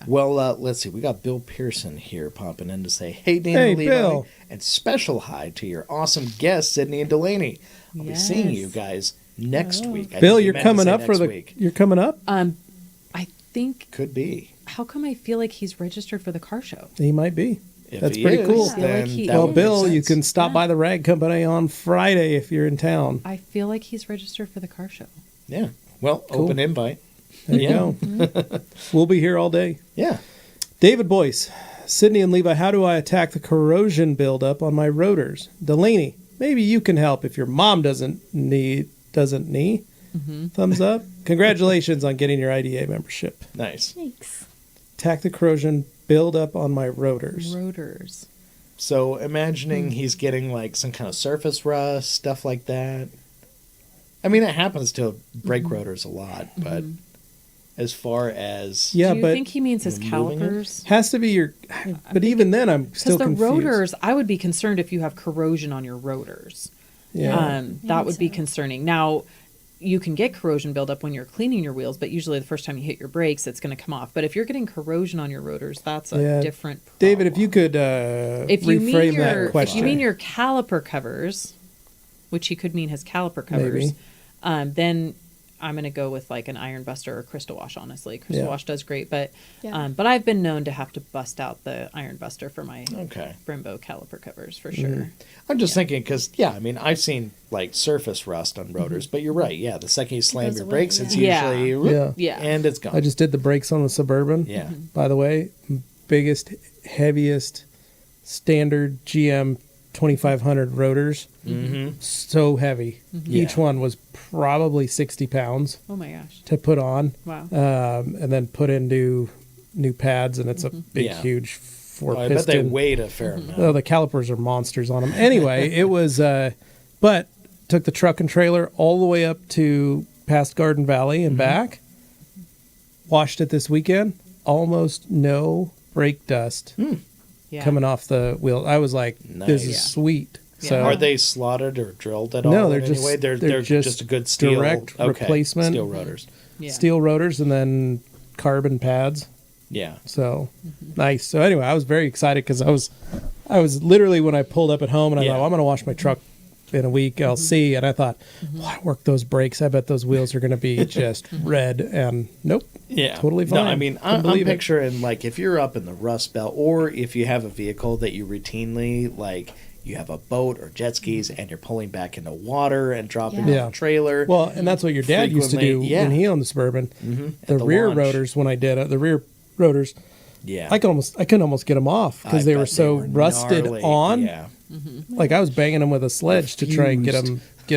Well, let's see. We got Bill Pearson here popping in to say, hey, Dane Hey, Levi, Bill. and special hi to your awesome guests, Sydney and Delaney. I'll be seeing you guys next week. I Bill, think you you're meant to coming say up for next the. week. You're coming up. I think, Could be. how come I feel like he's registered for the car show? He might be. If That's he pretty is, cool. I feel like then he that Well, would make Bill, you sense. can stop by the Rag Company on Friday if you're in town. I feel like he's registered for the car show. Yeah. Well, Cool. open invite. There you go. We'll be here all day. Yeah. David Boyce, Sydney and Levi, how do I attack the corrosion buildup on my rotors? Delaney, maybe you can help if your mom doesn't knee. Thumbs up. Congratulations on getting your IDA membership. Nice. Thanks. Attack the corrosion buildup on my rotors. So imagining he's getting like some kind of surface rust, stuff like that. I mean, it happens to brake rotors a lot, but as far as Yeah, Do you but think he means his removing it? calipers? has to be your. But even then, I'm still Because the confused. rotors, I would be concerned if you have corrosion on your rotors. Yeah. That would be concerning. Now, you can get corrosion buildup when you're cleaning your wheels, but usually the first time you hit your brakes, it's going to come off. But if you're getting corrosion on your rotors, that's a Yeah. different problem. David, if you could if you mean reframe your, that question. If you mean your caliper covers, which he could mean his caliper covers, Maybe. then I'm going to go with like an iron buster or Crystal Wash, honestly. Crystal Yeah. Wash does great, but Yeah. but I've been known to have to bust out the iron buster for my Okay. Brembo caliper covers for sure. I'm just thinking because, I mean, I've seen like surface rust on rotors, but you're right. Yeah, the second you slam goes your away, brakes, it's yeah. usually Yeah. Yeah. and it's gone. I just did the brakes on the Suburban. Yeah. By the way, biggest, heaviest, standard GM 2500 rotors. Mm-hmm. So heavy. Each Yeah. one was probably 60 pounds Oh my gosh. to put on. Wow. And then put into new pads, and it's a big, Yeah. huge four I bet they piston. weighed a fair amount. Oh, the calipers are monsters on them. Anyway, it was, but took the truck and trailer all the way up to past Garden Valley and back. Washed it this weekend. Almost no brake dust Yeah. coming off the wheel. I was like, this Nice. is Yeah. sweet. Yeah. So Are they slotted or drilled at all? No, they're in just- any way? they're just just a good steel direct okay, replacement. steel rotors. Yeah. steel rotors and then carbon pads. Yeah. So nice. So anyway, I was very excited because I I was literally when I pulled up at home and I Yeah. thought, well, I'm going to wash my truck in a week. I'll see. And I thought, well, I work those brakes. I bet those wheels are going to be just red. And nope. Yeah, Totally fine. No, I mean, Couldn't I'm believe it. picturing like if you're up in the Rust Belt, or if you have a vehicle that you routinely like, you have a boat or jet skis, and you're pulling back into water and dropping Yeah. off a trailer. Well, and that's what your dad used to do Frequently, yeah. when he owned the Suburban. At The rear launch. rotors, when I did it, the rear rotors, Yeah, I couldn't almost get them off because they were so rusted gnarly. on. Yeah, Like I was banging them with a sledge to try and get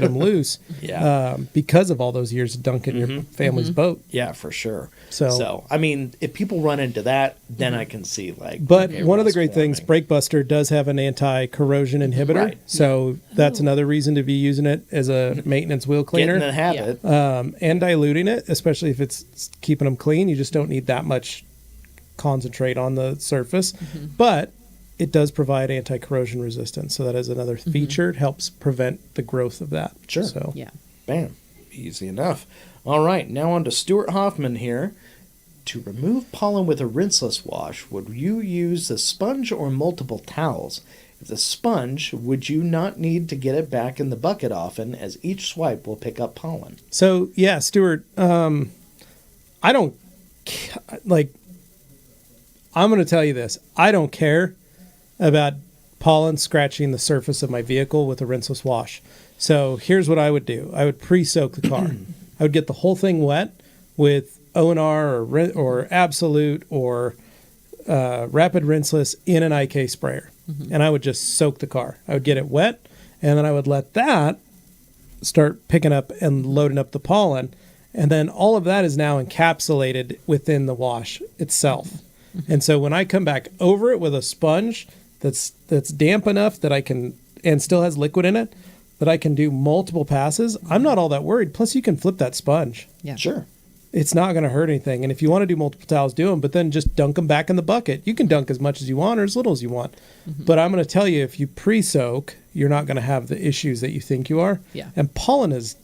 them loose. Yeah. Because of all those years of dunking your family's boat. yeah, for sure. So- I mean, if people run into that, then I can see like. But okay, one of the rust great things, forming. BrakeBuster does have an anti-corrosion inhibitor. Right. So that's another reason to be using it as a maintenance wheel Get in cleaner. the habit. And diluting it, especially if it's keeping them clean. You just don't need that much concentrate on the surface. But it does provide anti-corrosion resistance. So that is another feature. It helps prevent the growth of that. Sure. So Yeah. Bam. Easy enough. All right, now on to Stuart Hoffman here. To remove pollen with a rinseless wash, would you use a sponge or multiple towels? If the sponge, would you not need to get it back in the bucket often, as each swipe will pick up pollen? So yeah, Stuart, I don't like. I'm going to tell you this. I don't care about pollen scratching the surface of my vehicle with a rinseless wash. So here's what I would do. I would pre-soak the car. I would get the whole thing wet with O&R or Absolute or Rapid Rinseless in an IK sprayer. And I would just soak the car. I would get it wet, and then I would let that start picking up and loading up the pollen. And then all of that is now encapsulated within the wash itself. And so when I come back over it with a sponge that's damp enough that I can, and still has liquid in it, that I can do multiple passes, I'm not all that worried. Plus, you can flip that sponge. Yeah. Sure. It's not going to hurt anything. And if you want to do multiple towels, do them, but then just dunk them back in the bucket. You can dunk as much as you want or as little as you want. But I'm going to tell you, if you pre-soak, you're not going to have the issues that you think you are. Yeah. And pollen is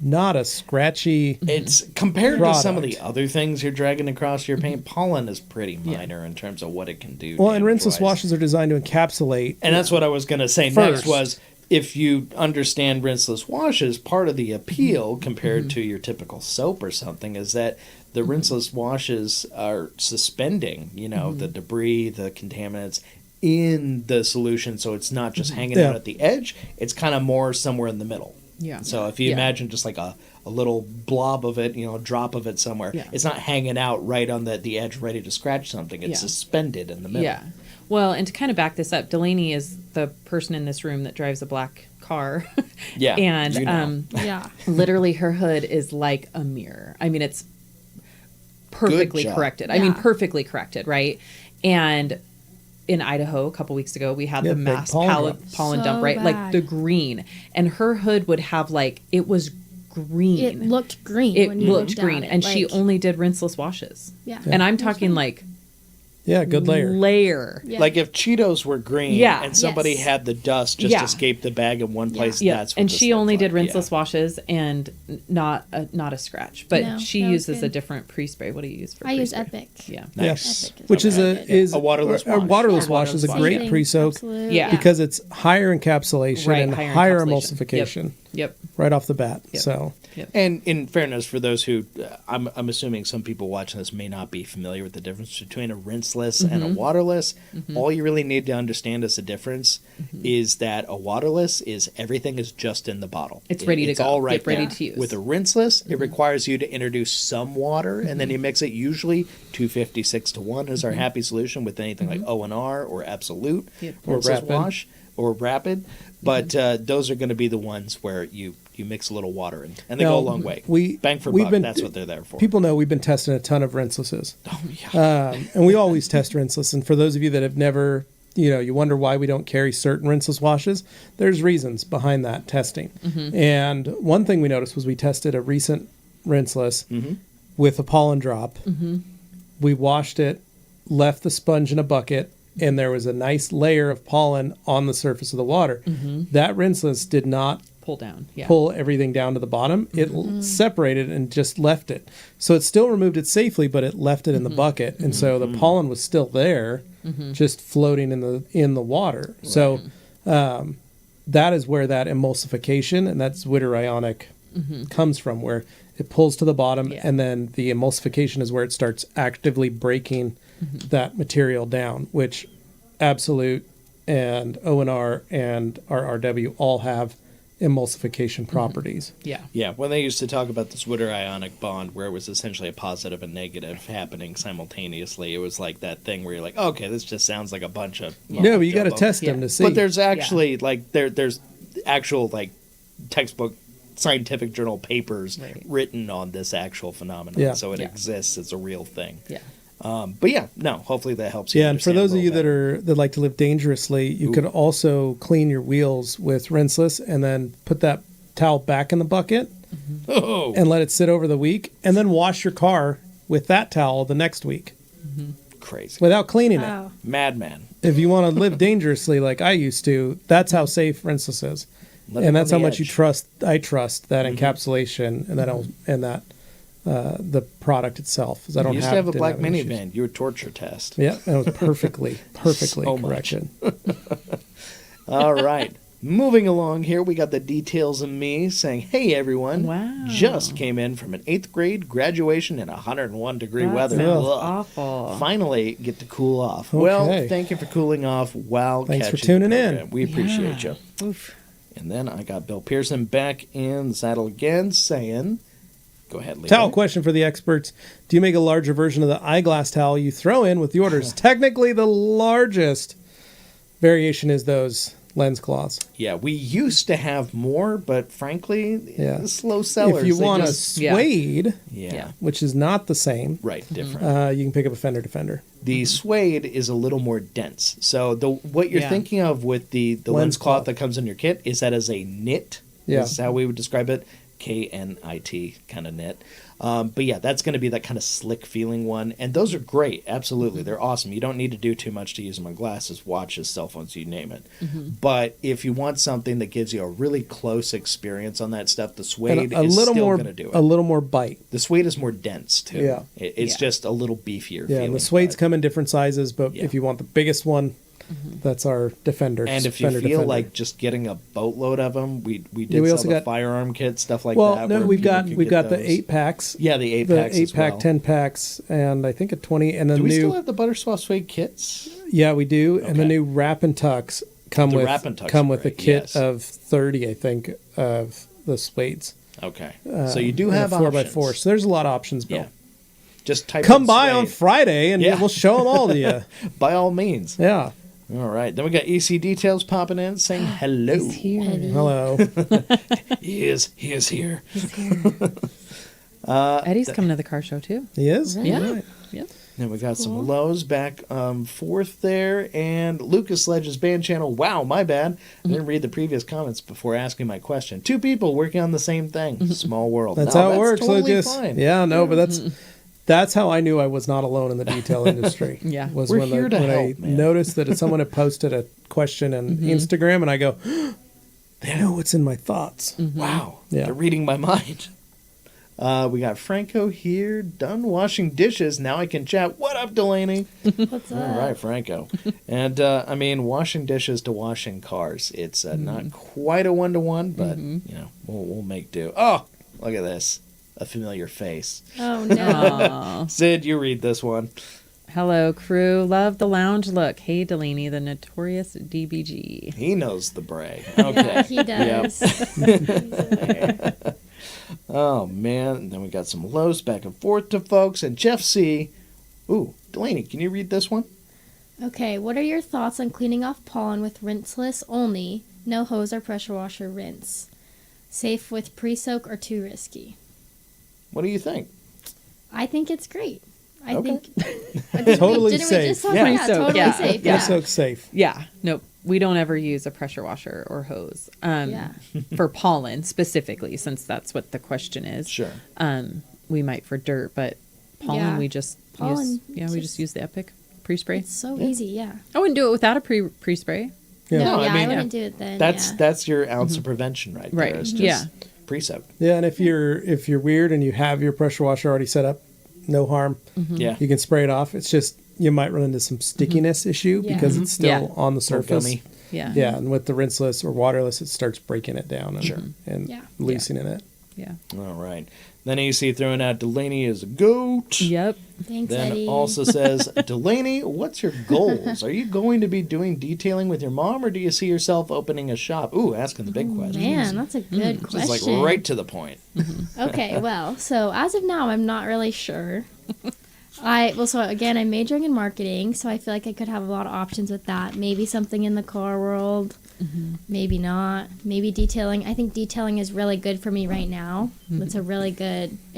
not a scratchy. It's compared to some of Product. the other things you're dragging across your paint, pollen is pretty minor in terms of what it can do. Well, and rinseless damage-wise. washes are designed to encapsulate. And that's what I was going to say next First. was, if you understand rinseless washes, part of the appeal compared to your typical soap or something is that the rinseless washes are suspending, the debris, the contaminants in the solution, so it's not just hanging out at the edge. It's kind of more somewhere in the middle. Yeah. So if you imagine just like a little blob of it, a drop of it somewhere, Yeah. it's not hanging out right on the edge ready to scratch something. It's Yeah. suspended in the middle. Yeah. Well, and to kind of back this up, Delaney is the person in this room that drives a black car. Yeah, And you know. Yeah. literally her hood is like a mirror. I mean, it's perfectly job. corrected. I mean, Yeah. perfectly corrected, right? And in Idaho a couple weeks ago, we had Yeah, the big mass pollen pollen, dump. pollen So dump, right? Like bad. the green. And her hood would have it was green. It looked green. It when you looked looked green. at it, And she like- only did rinseless washes. Yeah. And I'm It was talking fine. like Yeah, good layer. layer. Yeah. Like if Cheetos were green Yeah. and somebody Yes. had the dust just Yeah. escape the bag in one place, Yeah, that's what and this she only looked did like. rinseless washes and not a scratch. But No, she that was uses a good. different pre-spray. What do you use for? I use pre-spray? Epic. Yeah. Nice. Epic is Which is really good. A waterless a wash. waterless Yeah, wash is a waterless great Same, pre-soak absolute. Yeah. because it's higher encapsulation Right, and higher higher encapsulation. emulsification Yep. right off the bat. Yep. So Yep. And in fairness, for those who, I'm assuming some people watching this may not be familiar with the difference between a rinseless and Mm-hmm. a waterless. All you really need to understand as a difference Mm-hmm. is that a waterless is everything is just in the bottle. It's ready to It's go. all right Get ready there. to use. Mm-hmm. With a rinseless, it requires you to introduce some water, and then you mix it usually 256 to 1 is our happy solution with anything like O&R or Absolute Mm-hmm. Yep. or Or Rapid. wash or Rapid. But Mm-hmm. those are going to be the ones where you mix a little water in, and they Now, go a long way. Bang for we've buck, been- that's what they're there for. people know we've been testing a ton of rinselesses. Oh, yeah. And we always test rinseless. And for those of you that have never, you wonder why we don't carry certain rinseless washes, there's reasons behind that testing. And one thing we noticed was we tested a recent rinseless with a pollen drop. We washed it, left the sponge in a bucket, and there was a nice layer of pollen on the surface of the water. That rinseless did not pull down. Yeah. pull everything down to the bottom. It separated and just left it. So it still removed it safely, but it left it in the bucket, and so the pollen was still there, just floating in the water. Right. So that is where that emulsification and that zwitterionic comes from, where it pulls to the bottom, and then the emulsification is where it starts actively breaking that material down, which Absolute and ONR and RRW all have emulsification properties. Yeah. Yeah, when they used to talk about the zwitterionic bond, where it was essentially a positive and negative happening simultaneously, it was like that thing where you're like, okay, this just sounds like a bunch of... No, but you got to test them to see. But there's actually, like, there's actual, like, textbook scientific journal papers written on this actual phenomenon. Yeah. So it exists. It's a real thing. Yeah. But yeah, no, hopefully that helps you. Yeah, and for those of you that like to live dangerously, you could also clean your wheels with Rinseless and then put that towel back in the bucket and let it sit over the week, and then wash your car with that towel the next week. Crazy. Without cleaning it. Madman. If you want to live dangerously like I used to, that's how safe Rinseless is. And that's how much I trust that encapsulation and that the product itself. I don't you used to have a black minivan. You would torture test. Yeah, and it was perfectly so correction. All right. Moving along here, we got the details of me saying, hey, everyone. Wow. Just came in from an 8th grade graduation in 101-degree weather. Sounds awful. Finally get to cool off. Okay. Well, thank you for cooling off while Thanks for catching tuning the in. program. We appreciate you. Oof. And then I got Bill Pearson back in the saddle again saying... Go ahead, Levi. Towel question for the experts. Do you make a larger version of the eyeglass towel you throw in with the orders? Technically, the largest variation is those lens cloths. Yeah, we used to have more, but frankly, slow sellers. If you want a suede, which is not the same. Right, different. You can pick up a Fender Defender. The suede is a little more dense. So what you're thinking of with the lens cloth that comes in your kit is that as a knit. Yeah. Is how we would describe it. KNIT kind of knit. But yeah, that's going to be that kind of slick feeling one. And those are great. Absolutely. They're awesome. You don't need to do too much to use them on glasses, watches, cell phones, you name it. But if you want something that gives you a really close experience on that stuff, the suede is still going to do it. A little more bite. The suede is more dense too. Yeah. It's just a little beefier. Yeah, and the suedes come in different sizes, but if you want the biggest one, that's our Defender. And if you feel like just getting a boatload of them, we did sell the firearm kit, stuff like that. Well, no, we've got the 8-packs. Yeah, the 8-packs. The 8-pack, 10-packs, and I think a 20. And then do we still have the Butter Swath suede kits? Yeah, we do. Okay. And the new Wrap and Tucks come with a kit of 30, I think, of the suedes. Okay, so you do have 4x4. So there's a lot of options, Bill. Yeah. Just come by on Friday, and we'll show them all to you. By all means. Yeah. All right. Then we got EC Details popping in saying hello. He's here. Hello. He is here. He's here. Eddie's coming to the car show too. He is? Yeah. Right. Yep. Then we got some lows back fourth there. And Lucas Ledge's band channel. Wow, my bad. I didn't read the previous comments before asking my question. 2 people working on the same thing. Small world. That's how it works, totally Lucas. Fine. Yeah, no, but that's how I knew I was not alone in the detail industry. Yeah. Was We're when here to help, I man. noticed that someone had posted a question on Instagram, and I go, they know what's in my thoughts. Wow. Yeah. They're reading my mind. We got Franco here, done washing dishes. Now I can chat. What up, Delaney? What's up? All right, Franco. And, washing dishes to washing cars. It's not quite a 1-to-1, but, we'll make do. Oh, look at this. A familiar face. Oh, no. Sid, you read this one. Hello, crew. Love the lounge look. Hey, Delaney, the notorious DBG. He knows the bray. Okay. Yeah, he does. Oh, man. And then we got some lows back and forth to folks. And Jeff C. Ooh, Delaney, can you read this one? Okay, what are your thoughts on cleaning off pollen with rinseless only, no hose or pressure washer rinse? Safe with pre-soak or too risky? What do you think? I think it's great. I Okay. think Totally didn't safe. We just talk Yeah. about totally Yeah. safe. Yeah. Pre-soak safe. Yeah. Nope. We don't ever use a pressure washer or hose for pollen specifically, since that's what the question is. Sure. We might for dirt, but pollen we just use. Yeah, we just use the Epic pre-spray. It's so easy, yeah. I wouldn't do it without a pre-spray. Yeah. No, No, I yeah, I, mean, wouldn't do it then. That's your ounce of prevention right there. Right. It's just Yeah. pre-soak. Yeah, and if you're weird and you have your pressure washer already set up, no harm. Yeah. You can spray it off. It's just you might run into some stickiness issue Yeah. because it's still Yeah. on the surface. gummy. Yeah. Yeah, and with the rinseless or waterless, it starts breaking it down and Yeah. loosening it. Yeah. All right. Then you see throwing out Delaney as a goat. Yep. Thanks, Then Eddie. also says, Delaney, what's your goals? Are you going to be doing detailing with your mom, or do you see yourself opening a shop? Ooh, asking the big questions. Man, that's a good Just question. like right to the point. Okay, well, so as of now, I'm not really sure. So again, I'm majoring in marketing, so I feel like I could have a lot of options with that. Maybe something in the car world, maybe not. Maybe detailing. I think detailing is really good for me right now. It's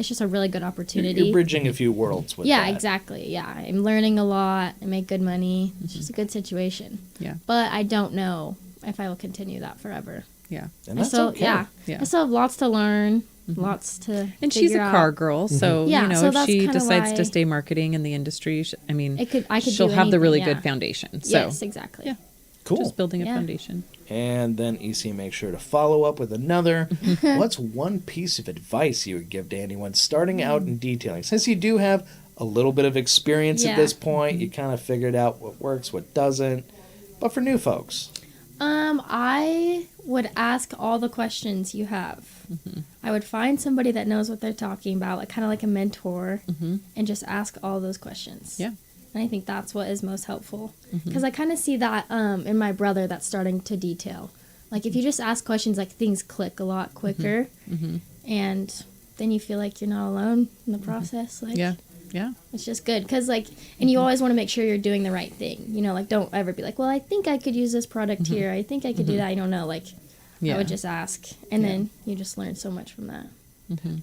just a really good opportunity. You're bridging a few worlds with Yeah, that. exactly. Yeah, I'm learning a lot. I make good money. It's just a good situation. Yeah. But I don't know if I will continue that forever. Yeah. And I that's still, okay. yeah. Yeah. I still have lots to learn, lots to And she's a figure car out. girl, so Yeah, you know so if that's she kinda decides why- to stay marketing in the industry, I mean, I could she'll do have the really anything, good yeah. foundation. So Yes, exactly. Yeah. Cool. just building a Yeah. foundation. And then EC makes sure to follow up with another. What's one piece of advice you would give to anyone starting out in detailing? Since you do have a little bit of experience at Yeah. this point, you kind of figured out what works, what doesn't. But for new folks, I would ask all the questions you have. I would find somebody that knows what they're talking about, like kind of like a mentor, and just ask all those questions. Yeah. And I think that's what is most helpful. Because I kind of see that in my brother that's starting to detail. Like, if you just ask questions, like, things click a lot quicker. And then you feel like you're not alone in the process. Like, Yeah. Yeah. it's just good. Because, like, and you always want to make sure you're doing the right thing. You know, like, don't ever be like, well, I think I could use this product here. I think I could do that. I don't know. Like, Yeah. I would just ask. And then you just learn so much from that.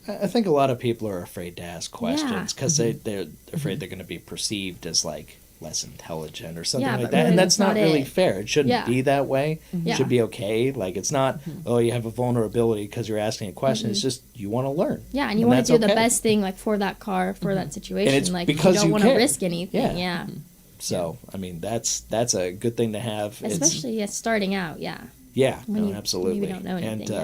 I think a lot of people are afraid to ask questions Yeah. because they're afraid they're going to be perceived as like less intelligent or something Yeah, like but that. really And that's that's not not really it. fair. It shouldn't Yeah. be that way. It Yeah. should be okay. Like, it's not, oh, you have a vulnerability because you're asking a question. It's just you want to learn. Yeah, and you want that's to do the okay. best thing, like, for that car, for that situation. it's Like, because you don't you want to care. risk anything. Yeah. Yeah. So, I mean, that's a good thing to have. Especially starting out, yeah. Yeah, when no, you absolutely. maybe don't know anything,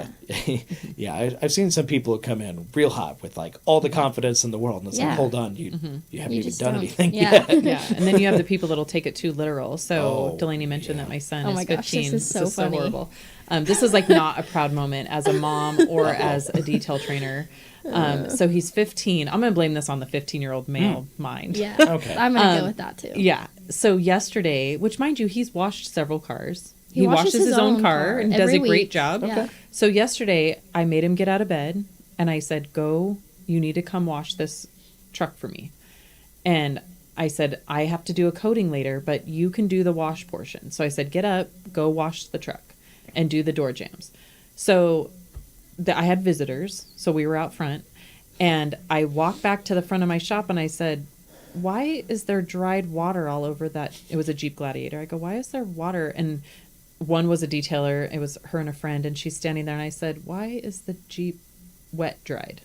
and yeah, I've seen some people who come in real hot with like all the confidence in the world, and it's Yeah. like, hold on, you haven't You even just done don't. anything Yeah. yet. Yeah, and then you have the people that'll take it too literal. So Oh, Delaney mentioned that my son Oh is my 15. gosh, this is so funny. horrible. This is like not a proud moment as a mom or as a detail trainer. So he's 15. I'm going to blame this on the 15-year-old male mind. Yeah. Okay. I'm going to go with that, too. Yeah. So yesterday, which mind you, he's washed several cars. He washes his own own car car and does every a great week. job. Yeah. Okay. So yesterday, I made him get out of bed and I said, go, you need to come wash this truck for me. And I said, I have to do a coating later, but you can do the wash portion. So I said, get up, go wash the truck and do the door jambs. So I had visitors, so we were out front. And I walked back to the front of my shop and I said, why is there dried water all over that? It was a Jeep Gladiator. I go, why is there water? And one was a detailer. It was her and a friend. And she's standing there and I said, why is the Jeep wet dried?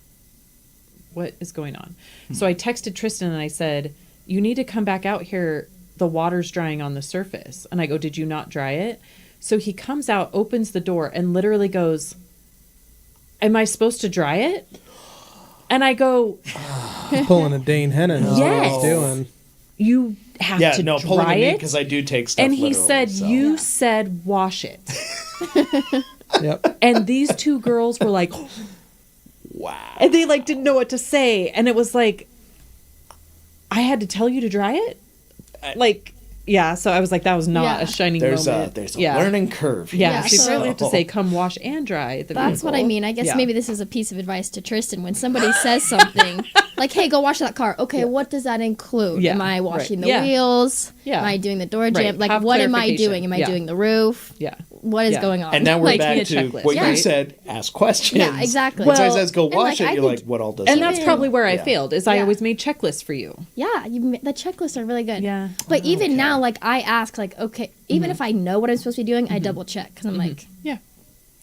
What is going on? So I texted Tristan and I said, you need to come back out here. The water's drying on the surface. And I go, did you not dry it? So he comes out, opens the door and literally goes, am I supposed to dry it? And I go, He's pulling a Dane Hennon. Is Yes. what he's doing. you have Yeah, to no, pulling dry at me it. because I do take stuff. And he literally, said, so. you said wash it. Yep. And these two girls were like, Wow. and they like didn't know what to say. And it was like, I had to tell you to dry it? Like, yeah. So I was like, that was not Yeah. a shining There's moment. a yeah. learning curve. Yeah, Yeah, she so- probably have to say, come wash and dry the That's what I vehicle. mean. I guess Yeah. maybe this is a piece of advice to Tristan. When somebody says something, like, hey, go wash that car. Okay, what does that include? Yeah, Am I washing right. the Yeah. wheels? Yeah. Am I doing the door jam? Right. Like, Have what am I clarification. doing? Am I Yeah. doing the roof? Yeah. What is Yeah. going on? And now we're Like, back need a to checklist, what you right? said, ask questions. Yeah, exactly. When somebody Well, says go and, wash like, I it, you're think- like, what all does And that that's mean? probably where I Yeah. failed, is I Yeah. always made checklists for you. Yeah, the checklists are really good. Yeah. But even now, like, I ask, like, okay, even if I know what I'm supposed to be doing, I double check because I'm like, Yeah.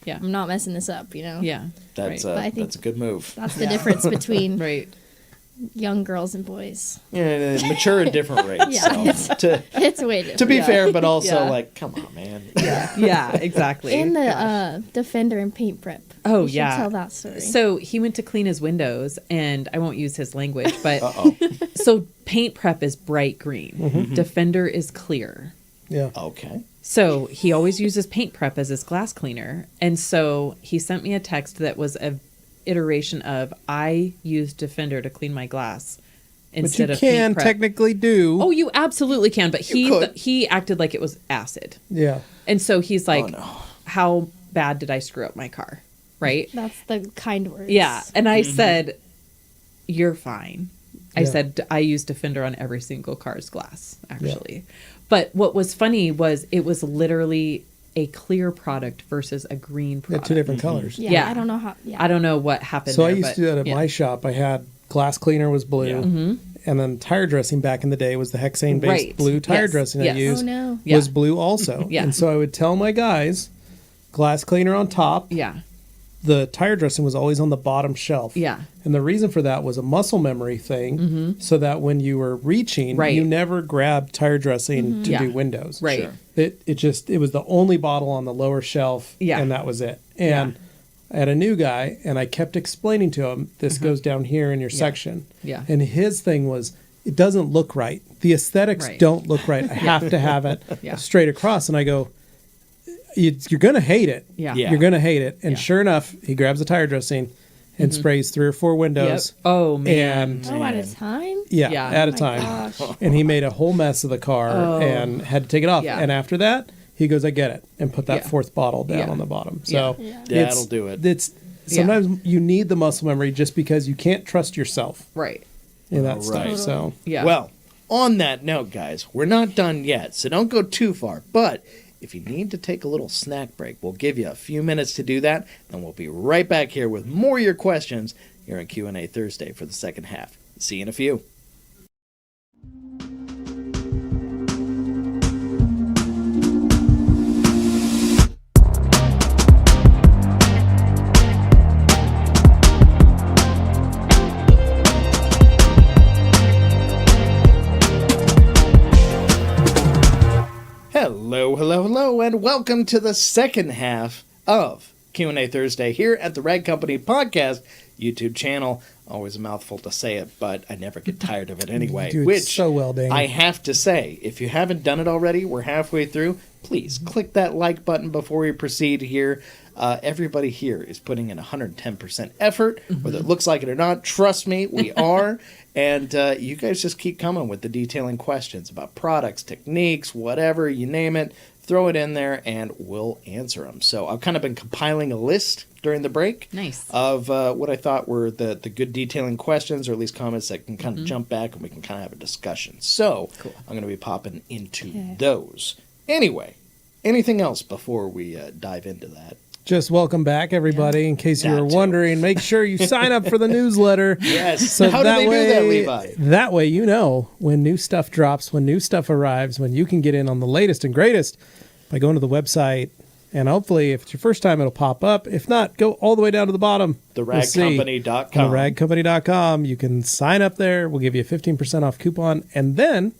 Yeah. I'm not messing this up, you know? Yeah. That's right. But I think that's a good move. That's the difference between Right. young girls and boys. Yeah, mature at different rates. Yeah, so, It's way different. to be fair, but also Yeah. like, come on, man. Yeah, exactly. And the Defender and paint prep. Oh, You should yeah. tell that story. So he went to clean his windows, and I won't use his language, but Uh-oh. so paint prep is bright green. Defender is clear. Yeah. Okay. So he always uses paint prep as his glass cleaner. And so he sent me a text that was a iteration of, I use Defender to clean my glass But instead you of paint can prep. technically do. Oh, you absolutely can. But could. he acted like it was acid. Yeah. And so he's like, Oh, no. how bad did I screw up my car? Right? That's the kind words. Yeah. And I said, you're fine. I Yeah. said, I use Defender on every single car's glass, actually. But what was funny was it was literally a clear product versus a green Yeah, product. two different colors. Yeah, Yeah. I don't know how. Yeah. I don't know what happened So there, I used but, to do that at yeah. my shop. I had glass cleaner was blue, Yeah. and then tire dressing back in the day was the hexane-based Right. blue tire Yes. dressing Yes. I used Oh, no. Yeah. was blue also. Yeah. And so I would tell my guys, glass cleaner on top. Yeah. The tire dressing was always on the bottom shelf. Yeah. And the reason for that was a muscle memory thing, so that when you were reaching, Right. you never grabbed tire dressing to Yeah. do windows. Right. Sure. It was the only bottle on the lower shelf, Yeah. and that was it. And I had a new guy, and I kept explaining to him, this goes down here in your section. Yeah. And his thing was, it doesn't look right. The aesthetics Right. don't look right. I have to have it Yeah. straight across. And I go, you're going to hate it. Yeah. Yeah. You're going to hate it. And Yeah. sure enough, he grabs the tire dressing and sprays 3 or 4 Yep. windows. Oh, man. And Oh, at a time? yeah, Yeah. at a Oh my time. gosh. And he made a whole mess of the car and had to take it off. Yeah. And after that, he goes, I get it. And put that Yeah. 4th bottle down Yeah. on the bottom. So Yeah. Yeah, it's- that'll do it. It's sometimes you need the muscle memory just because you can't trust yourself Right. in that Right. stuff. So Yeah. Well, on that note, guys, we're not done yet, so don't go too far. But if you need to take a little snack break, we'll give you a few minutes to do that, and we'll be right back here with more of your questions here on Q&A Thursday for the second half. See you in a few. Hello, hello, hello, and welcome to the second half of Q&A Thursday here at the Rag Company Podcast YouTube channel. Always a mouthful to say it, but I never get tired of it anyway. You do it Which so well, Dane. I have to say, if you haven't done it already, we're halfway through. Please click that like button before we proceed here. Everybody here is putting in 110% effort, whether it looks like it or not. Trust me, we are. And you guys just keep coming with the detailing questions about products, techniques, whatever, you name it. Throw it in there and we'll answer them. So I've kind of been compiling a list during the break Nice. of what I thought were the good detailing questions, or at least comments that can kind of jump back and we can kind of have a discussion. So I'm going to be popping into those. Anyway, anything else before we dive into that? just welcome back, everybody. In case you That were too. wondering, make sure you sign up for the newsletter. Yes. So How do they way, do that, Levi? That way you know when new stuff drops, when new stuff arrives, when you can get in on the latest and greatest by going to the website. And hopefully, if it's your first time, it'll pop up. If not, go all the way down to the bottom. You'll see. TheRagCompany.com. TheRagCompany.com. You can sign up there. We'll give you a 15% off coupon. And then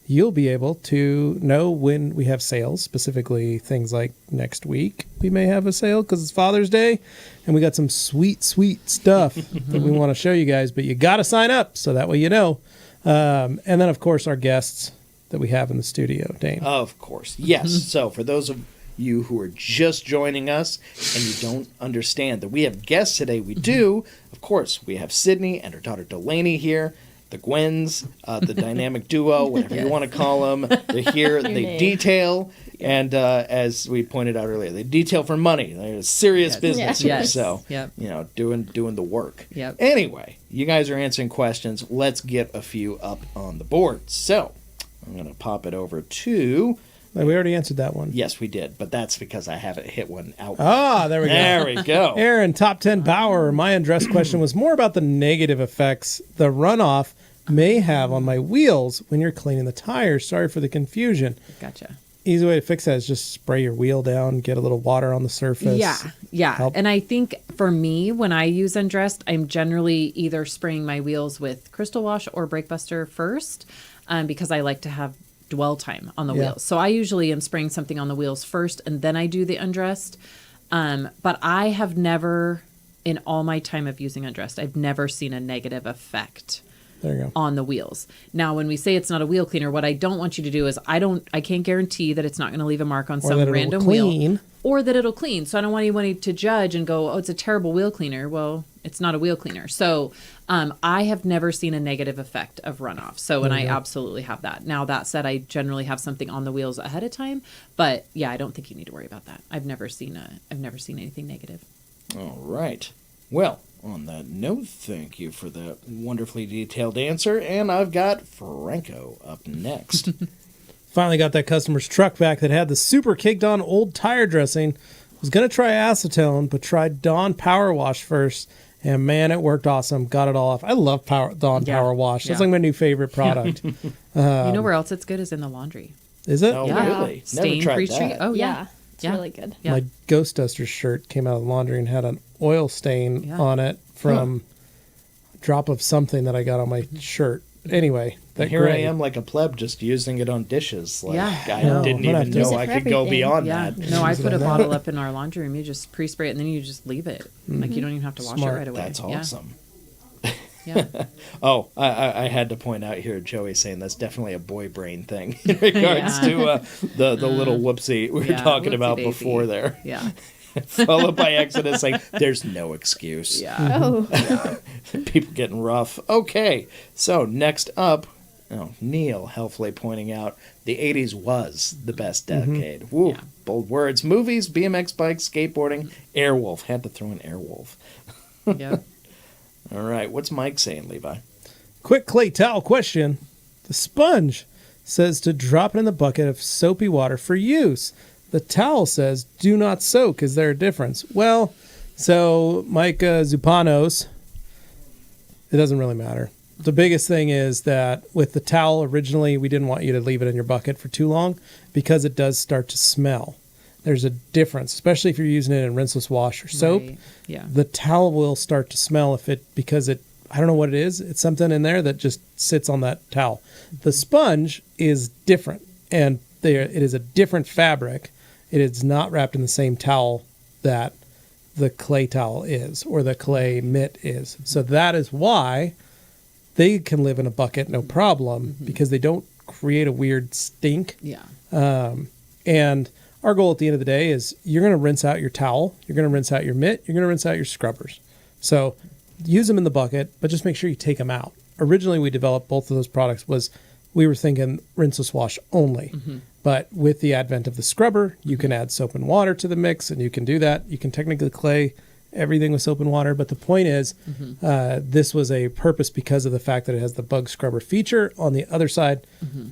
you'll be able to know when we have sales, specifically things like next week. We may have a sale because it's Father's Day. And we got some sweet, sweet stuff that we want to show you guys. But you got to sign up so that way you know. And then, of course, our guests that we have in the studio, Dane. Of course. Yes. So for those of you who are just joining us and you don't understand that we have guests today, we do. Of course, we have Sydney and her daughter Delaney here. The Gwinns, the dynamic duo, whatever you want to call them. They're here. They name. detail. And as we pointed out earlier, they detail for money. They're a serious Yes. business here. Yes. So, Yep. you know, doing the work. Yep. Anyway, you guys are answering questions. Let's get a few up on the board. So I'm going to pop it over to... We already answered that one. Yes, we did, but that's because I haven't hit one out. Ah, there we go. There we go. Aaron, top 10 power. My undress question was more about the negative effects the runoff may have on my wheels when you're cleaning the tires. Sorry for the confusion. Gotcha. easy way to fix that is just spray your wheel down, get a little water on the surface. Yeah. Help. And I think for me, when I use Undressed, I'm generally either spraying my wheels with Crystal Wash or Brake Buster first, because I like to have dwell time on the wheels. So I usually am spraying something on the wheels first, and then I do the Undressed. But I have never, in all my time of using Undressed, I've never seen a negative effect There you go. on the wheels. Now, when we say it's not a wheel cleaner, what I don't want you to do is I can't guarantee that it's not going to leave a mark on Or some that it'll random clean. wheel, or that it'll clean. So I don't want anyone to judge and go, oh, it's a terrible wheel cleaner. Well, it's not a wheel cleaner. So I have never seen a negative effect of runoff. So, and I absolutely have that. Now, that said, I generally have something on the wheels ahead of time, but yeah, I don't think you need to worry about that. I've never seen anything negative. All right. Well, on that note, thank you for that wonderfully detailed answer. And I've got Franco up next. Finally got that customer's truck back that had the super caked on old tire dressing. Was going to try acetone, but tried Dawn Power Wash first. And man, it worked awesome. Got it all off. I love Dawn Power Wash. That's like my new favorite product. You know where else it's good is in the laundry. Is it? Oh, Yeah. really? Never Stain-free tried treat. that. Oh, Yeah, yeah. it's really good. Yeah. My Ghost Duster shirt came out of the laundry and had an oil stain on it from a drop of something that I got on my shirt. Anyway, that Here gray. I am like a pleb just using it on dishes. Like, Yeah. I No, didn't I'm gonna even have to know use it I for could go everything. beyond Yeah. that. No, I Use it put a on that. bottle up in our laundry room. You just pre-spray it and then you just leave it. Like you don't even have to wash Smart. it right away. That's awesome. Yeah. Oh, I had to point out here, Joey saying that's definitely a boy brain thing in regards to the little whoopsie we were Yeah, talking whoopsie about daisy. before there. Yeah. Followed by Exodus saying, there's no excuse. Yeah. Oh, People getting rough. Okay, so next up, Neil helpfully pointing out the 80s was the best decade. Woo, Yeah. bold words. Movies, BMX bikes, skateboarding, Airwolf. Had to throw in Airwolf. Yep. All right, what's Mike saying, Levi? Quick clay towel question. The sponge says to drop it in the bucket of soapy water for use. The towel says do not soak. Is there a difference? Well, so Mike Zupanos, it doesn't really matter. The biggest thing is that with the towel, originally we didn't want you to leave it in your bucket for too long because it does start to smell. There's a difference, especially if you're using it in rinseless wash or soap. Right. Yeah. The towel will start to smell because I don't know what it is. It's something in there that just sits on that towel. The sponge is different, and it is a different fabric. It is not wrapped in the same towel that the clay towel is, or the clay mitt is. So that is why they can live in a bucket, no problem, because they don't create a weird stink. Yeah. And our goal at the end of the day is you're going to rinse out your towel, you're going to rinse out your mitt, you're going to rinse out your scrubbers. So use them in the bucket, but just make sure you take them out. Originally, we developed both of those products we were thinking rinseless wash only. But with the advent of the scrubber, you can add soap and water to the mix, and you can do that. You can technically clay everything with soap and water. But the point is, this was a purpose because of the fact that it has the bug scrubber feature on the other side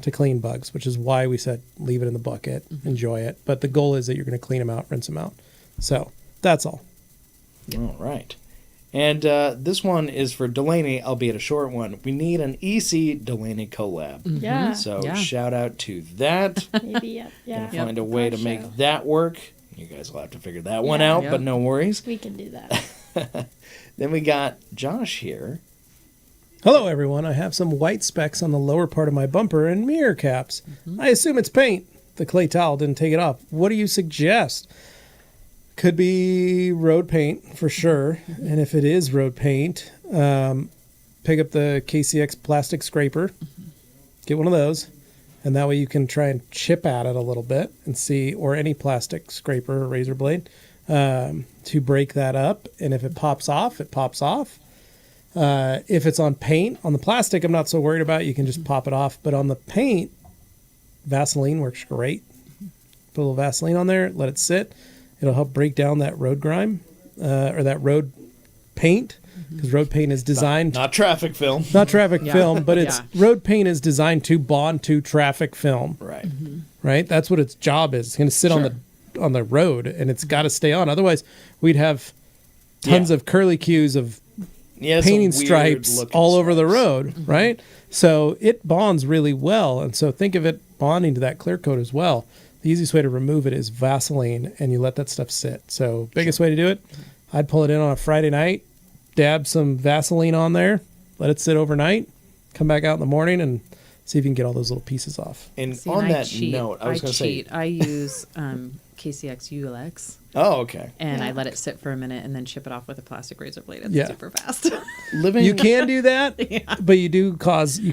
to clean bugs, which is why we said leave it in the bucket, enjoy it. But the goal is that you're going to clean them out, rinse them out. So that's all. All right. And this one is for Delaney, albeit a short one. We need an EC Delaney collab. yeah. So Yeah. shout out to that. Maybe, yeah. Gonna find a way to Show. make that work. You guys will have to figure that one Yeah. out, Yep. but no worries. We can do that. Then we got Josh here. Hello, everyone. I have some white specks on the lower part of my bumper and mirror caps. I assume it's paint. The clay towel didn't take it off. What do you suggest? Could be road paint for sure. And if it is road paint, pick up the KCX plastic scraper. Get one of those. And that way you can try and chip at it a little bit and see, or any plastic scraper or razor blade, to break that up. And if it pops off, it pops off. If it's on paint, on the plastic, I'm not so worried about it. You can just pop it off. But on the paint, Vaseline works great. Put a little Vaseline on there, let it sit. It'll help break down that road grime or that road paint, because road paint is designed Not traffic film. not traffic film, but it's Yeah. road paint is designed to bond to traffic film, Right. right? That's what its job is. It's going to sit on the road, and it's got to stay on. Otherwise, we'd have tons Yeah. of curly cues of Yeah, some painting weird stripes looking all over the stripes. road, right? So it bonds really well, and so think of it bonding to that clear coat as well. the easiest way to remove it is Vaseline, and you let that stuff sit. So biggest way to do it, I'd pull it in on a Friday night, dab some Vaseline on there, let it sit overnight, come back out in the morning and see if you can get all those little pieces off. And See, on and that note, I was going to say... I use KCX ULX. Oh, okay. And I let it sit for a minute and then chip it off with a plastic razor blade. It's Yeah. super fast. You can do that, but you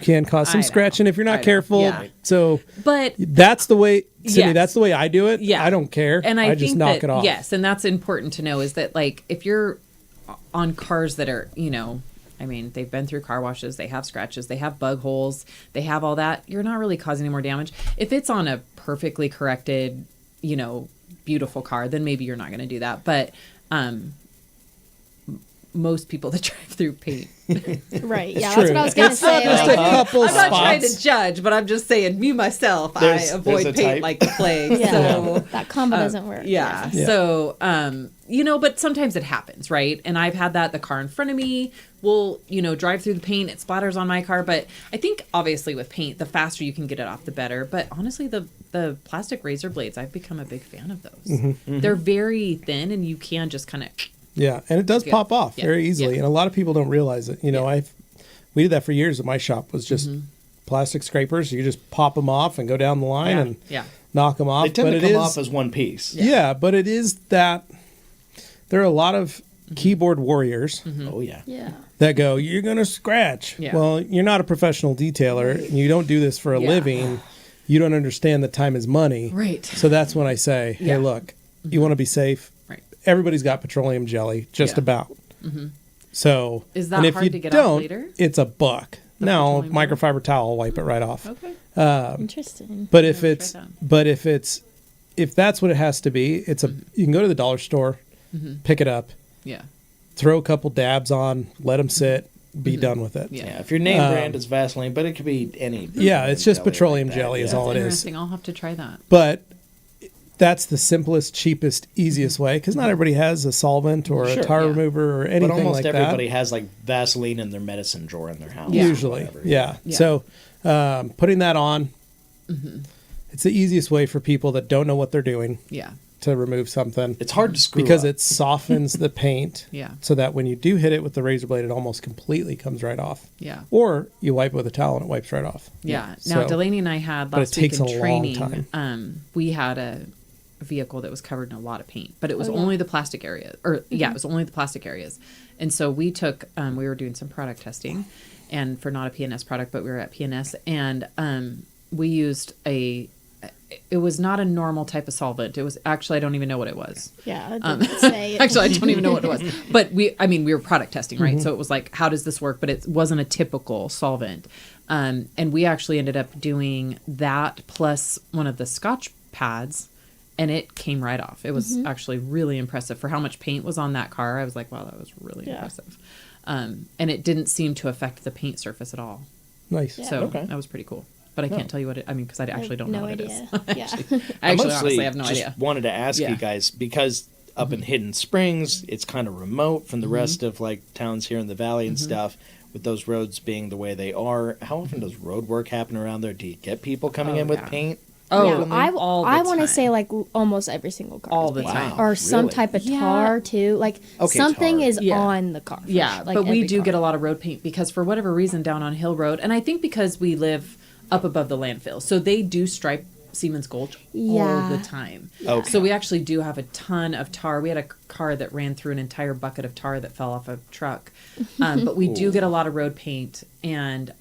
can cause some I know. scratching if you're I not know. careful. Yeah. So But that's the way, Sydney, Yes. that's the way I do it. yeah, I don't care. And I just think knock that, it off. Yes, and that's important to know is that like if you're on cars that are, you know, I mean, they've been through car washes, they have scratches, they have bug holes, they have all that. You're not really causing any more damage. If it's on a perfectly corrected, you know, beautiful car, then maybe you're not going to do that. But most people that drive through paint. Right. Yeah, true. that's what I was gonna It's not say. just like, a couple I'm not trying to spots. judge, but I'm just saying, me myself, There's I a avoid paint type. like the plague. yeah, So that combo doesn't work. yeah. Yeah. So, you know, but sometimes it happens, right? And I've had that. The car in front of me will, you know, drive through the paint. It splatters on my car. But I think obviously with paint, the faster you can get it off, the better. But honestly, the plastic razor blades, I've become a big fan of those. They're very thin and you can just kind of... Yeah, and it does Yeah. pop off Yeah. very easily, Yeah. and a lot of people don't realize it. You know, we did that for years at my shop. Was just Mm-hmm. plastic scrapers. You just pop them off and go down the line and Yeah. knock them off. They tend but to it come is, off as one piece. yeah, but it is that there are a lot of keyboard warriors Oh, yeah. Yeah. that go, "You're gonna scratch." Yeah. Well, you're not a professional detailer, and you don't do this for a Yeah. living. You don't understand that time is money. Right. So that's when I say, "Hey, Yeah. look, you want to be safe. Right. Everybody's got petroleum jelly, just Yeah. about." So Is that and if hard you to get off don't, later? it's a buck. No, petroleum jelly? microfiber towel will wipe it right off. Okay. Interesting. But if Never it's tried that. but if that's what it has to be, it's a you can go to the dollar store, pick it up, Yeah. throw a couple dabs on, let them sit, be done with it. Yeah. Yeah, if your name brand is Vaseline, but it could be any. Yeah, it's just jelly petroleum like that, jelly is yeah. all it is. Interesting. I'll have to try that. But that's the simplest, cheapest, easiest way because not everybody has a solvent or Sure, a tar yeah. remover or But anything almost like everybody that. has like Vaseline in their medicine drawer in their house. Yeah. or Usually, whatever. yeah. Yeah. So putting that on, it's the easiest way for people that don't know what they're doing Yeah. to remove something. It's hard to screw because up. it softens the paint Yeah. so that when you do hit it with the razor blade, it almost completely comes right off. Yeah. Or you wipe it with a towel and it wipes right off. Yeah. Now, So- Delaney and I had but it last week takes in a long training. time. We had a vehicle that was covered in a lot of paint, but it was Oh, yeah. only the plastic area, or yeah, it was only the plastic areas. And so we took, we were doing some product testing, and for not a PNS product, but we were at PNS, and we used it was not a normal type of solvent. It was actually, I don't even know what it was. Yeah, I didn't say it. Actually, I don't even know what it was. But we were product testing, right? So it was like, how does this work? But it wasn't a typical solvent. And we actually ended up doing that plus one of the Scotch pads, and it came right off. It was actually really impressive for how much paint was on that car. I was like, wow, that was really impressive. And it didn't seem to affect the paint surface at all. Nice. So Okay. that was pretty cool. But I can't tell you what it, because I actually don't know no what idea. it is. Yeah. I actually mostly honestly have no just idea. wanted to ask Yeah. you guys because up in Hidden Springs, it's kind of remote from the rest of like towns here in the valley and stuff. With those roads being the way they are, how often does road work happen around there? Do you get people coming Oh, in with yeah. paint? Oh, yeah, all the I want to time. say like almost every single car. All is the painted. time. Or some Really? type of Yeah. tar too. Like Okay, something tar. is Yeah. on the car. for Yeah, sure. Like but we every do car. get a lot of road paint because for whatever reason down on Hill Road, and I think because we live up above the landfill, so they do stripe Siemens Gulch all Yeah. the time. Okay. So we actually do have a ton of tar. We had a car that ran through an entire bucket of tar that fell off a truck. But we do get a lot of road paint, and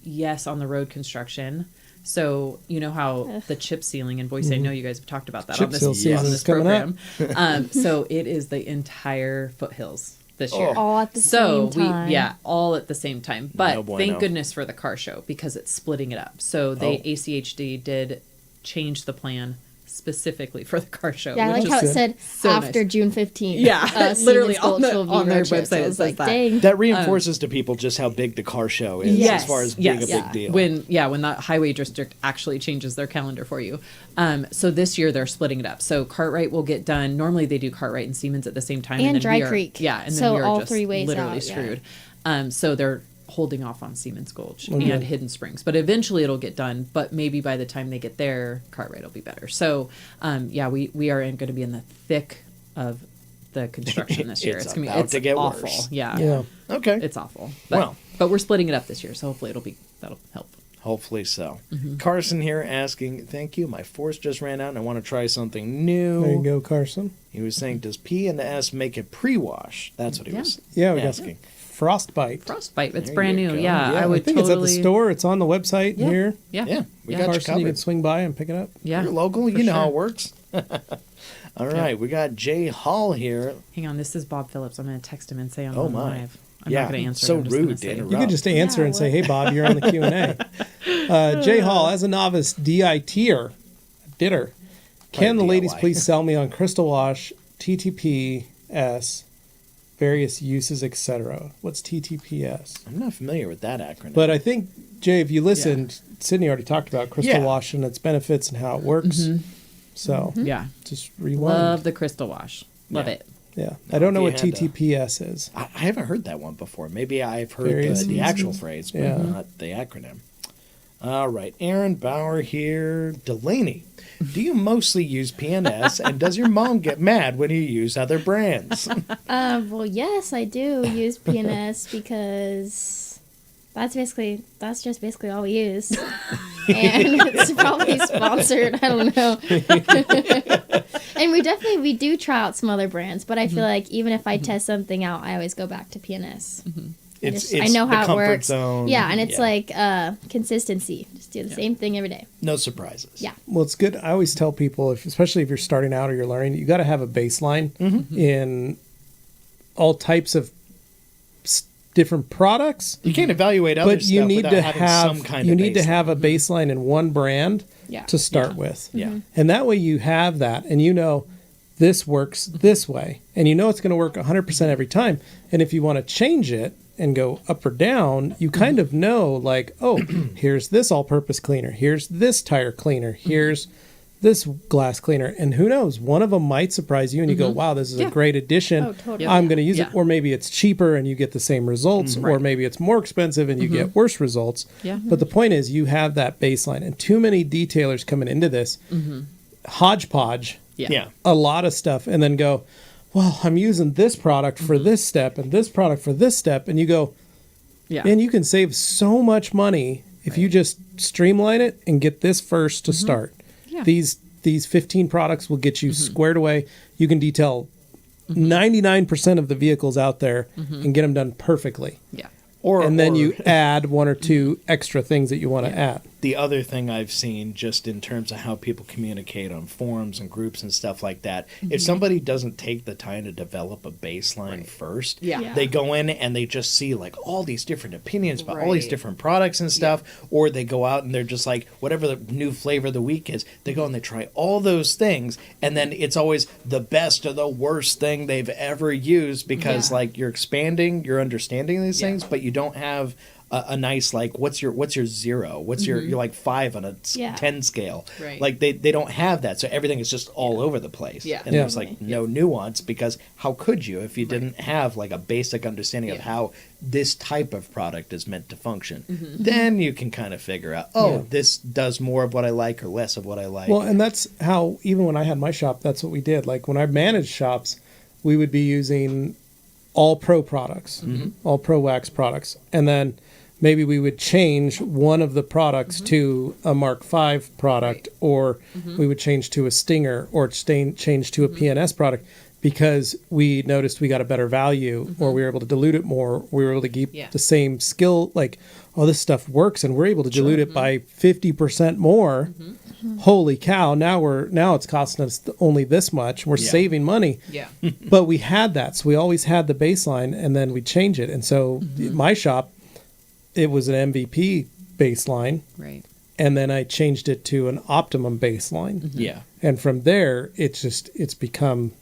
yes, on the road construction. So you know how the chip sealing in Boise. I know you guys have talked about that Chip on this, seal season on is this coming up. program. So it is the entire foothills this year. all at the So same time. all at the same time. But No bueno. thank goodness for the car show because it's splitting it up. So they Oh. ACHD did change the plan specifically for the car show. Yeah, I which like how is it said so after nice. June 15th. Yeah, literally Siemens on Gulch will be their road trip. So website I it was says like, that. dang. That reinforces to people just how big the car show is Yes, as far as yes. being a Yeah. big deal. When that highway district actually changes their calendar for you. So this year they're splitting it up. So Cartwright will get done. Normally they do Cartwright and Siemens at the same time. And then Dry we are, Creek. Yeah, and then So we are all just three ways literally out, yeah. screwed. So they're holding off on Siemens Gulch Okay. and Hidden Springs, but eventually it'll get done. But maybe by the time they get there, Cartwright will be better. So, we are going to be in the thick of the construction this year. It's gonna about to get awful. worse. Yeah. Okay. It's awful. But, we're splitting it up this year, so hopefully that'll help. Hopefully so. Mm-hmm. Carson here asking, thank you. My force just ran out and I want to try something new. There you go, Carson. He was saying, does P and S make a pre-wash? That's what he was Yeah, we got asking. Frostbite. Frostbite. It's There brand you new. go. Yeah, I I would think totally. it's at the store. It's on the website Yeah. here. Yeah. Yeah, we got you Carson, you covered. can swing by and pick it up. Yeah. You're local. for You know how sure. it works. All right. We got Jay Hall here. Hang on, this is Bob Phillips. I'm going to text him and say I'm Oh, on my. live. I'm Yeah, not going to answer. so I'm just gonna rude to say- interrupt. You could just answer Yeah, and say, what? "Hey, Bob, you're on the Q&A." Jay Hall, as a novice DITer, ditter, can the Probably ladies DIY. please sell me on Crystal Wash, TTPS, various uses, etc.? What's TTPS? I'm not familiar with that acronym. But I think, Jay, if you listened, Sydney already talked about Crystal Yeah. Wash and its benefits and how it works. So Yeah. just rewind. Love the crystal wash. Love Yeah. it. Yeah. No, I don't know if what you had to- TTPS is. I haven't heard that one before. Maybe I've heard Various the actual phrase, but Yeah. not the acronym. All right. Aaron Bauer here. Delaney, do you mostly use PNS, and does your mom get mad when you use other brands? Well, yes, I do use PNS because that's just basically all we use. And it's probably sponsored. I don't know. And we do try out some other brands, but I feel like even if I test something out, I always go back to PNS. I know the how it comfort works. zone. Yeah, and it's like consistency. Just do the same thing every day. no surprises. Yeah. Well, it's good. I always tell people, especially if you're starting out or you're learning, you got to have a baseline in all types of different products. You can't evaluate other But stuff you need without to having have some kind you of need to baseline. have a baseline in one brand Yeah. to start with. Yeah. And that way you have that and you know this works this way. And you know it's going to work 100% every time. And if you want to change it and go up or down, you kind of know like, oh, here's this all-purpose cleaner. Here's this tire cleaner. Here's this glass cleaner. And who knows, one of them might surprise you and you go, wow, this is a great addition. Oh, totally. I'm going to use Yeah. it. Or maybe it's cheaper and you get the same results. Or maybe it's more expensive and you get worse results. Yeah. But the point is you have that baseline. And too many detailers coming into this hodgepodge Yeah. a lot of stuff and then go, well, I'm using this product for this step and this product for this step. And you go, Yeah. man, you can save so much money if you just streamline it and get this first to start. Yeah. These 15 products will get you squared away. You can detail 99% of the vehicles out there and get them done perfectly. Yeah. And then or you add one or two extra things that you want to add. the other thing I've seen just in terms of how people communicate on forums and groups and stuff like that, if somebody doesn't take the time to develop a baseline first, Yeah. Yeah. they go in and they just see like all these different opinions about all these Right. different products and stuff, or they go out and they're just like, whatever the new flavor of the week is, they go and they try all those things, and then it's always the best or the worst thing they've ever used because Yeah. like you're expanding your understanding of these Yeah. things, but you don't have a nice like what's your zero, what's you're like 5 on a Yeah. 10 scale, Right. like they don't have that, so everything is just all over the place. Yeah. And Yeah. there's like no nuance, because how could you if you didn't have like a basic understanding of Yeah. how this type of product is meant to function? Then you can kind of figure out, this does more of what I like or less of what I like. Well, and that's how, even when I had my shop, that's what we did. Like when I managed shops, we would be using all pro products, all pro wax products. And then maybe we would change one of the products to a Mark V product, or we would change to a Stinger, or change to a PNS product, because we noticed we got a better value, or we were able to dilute it more. We were able to keep Yeah. the same skill, like, oh, this stuff works, and we're able to dilute it by 50% more. Holy cow! Now it's costing us only this much. We're Yeah. saving money, Yeah. but we had that, so we always had the baseline, and then we change it. And so my shop, it was an MVP baseline, Right. and then I changed it to an optimum baseline. yeah. And from there, it's become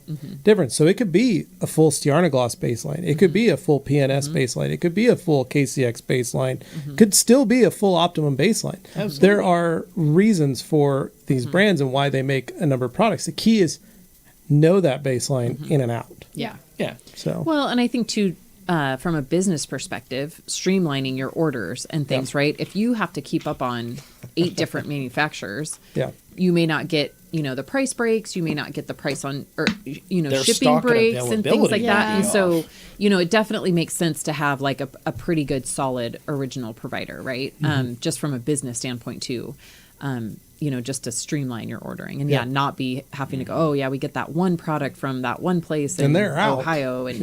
different. So it could be a full Stiarnagloss baseline. It could be a full PNS baseline. It could be a full KCX baseline. Could still be a full optimum baseline. There are reasons for these brands and why they make a number of products. The key is know that baseline in and out. Yeah. Yeah. So Well, and I think too, from a business perspective, streamlining your orders and things, right? If you have to keep up on 8 different manufacturers, you may not get, the price breaks, you may not get the price on, or, Their shipping stock and breaks and things like availability that. And will so, be off. it definitely makes sense to have like a pretty good, solid original provider, right? Just from a business standpoint too. Just to streamline your ordering and not be having to go, oh yeah, we get that one product from that one place in And they're out. Ohio. And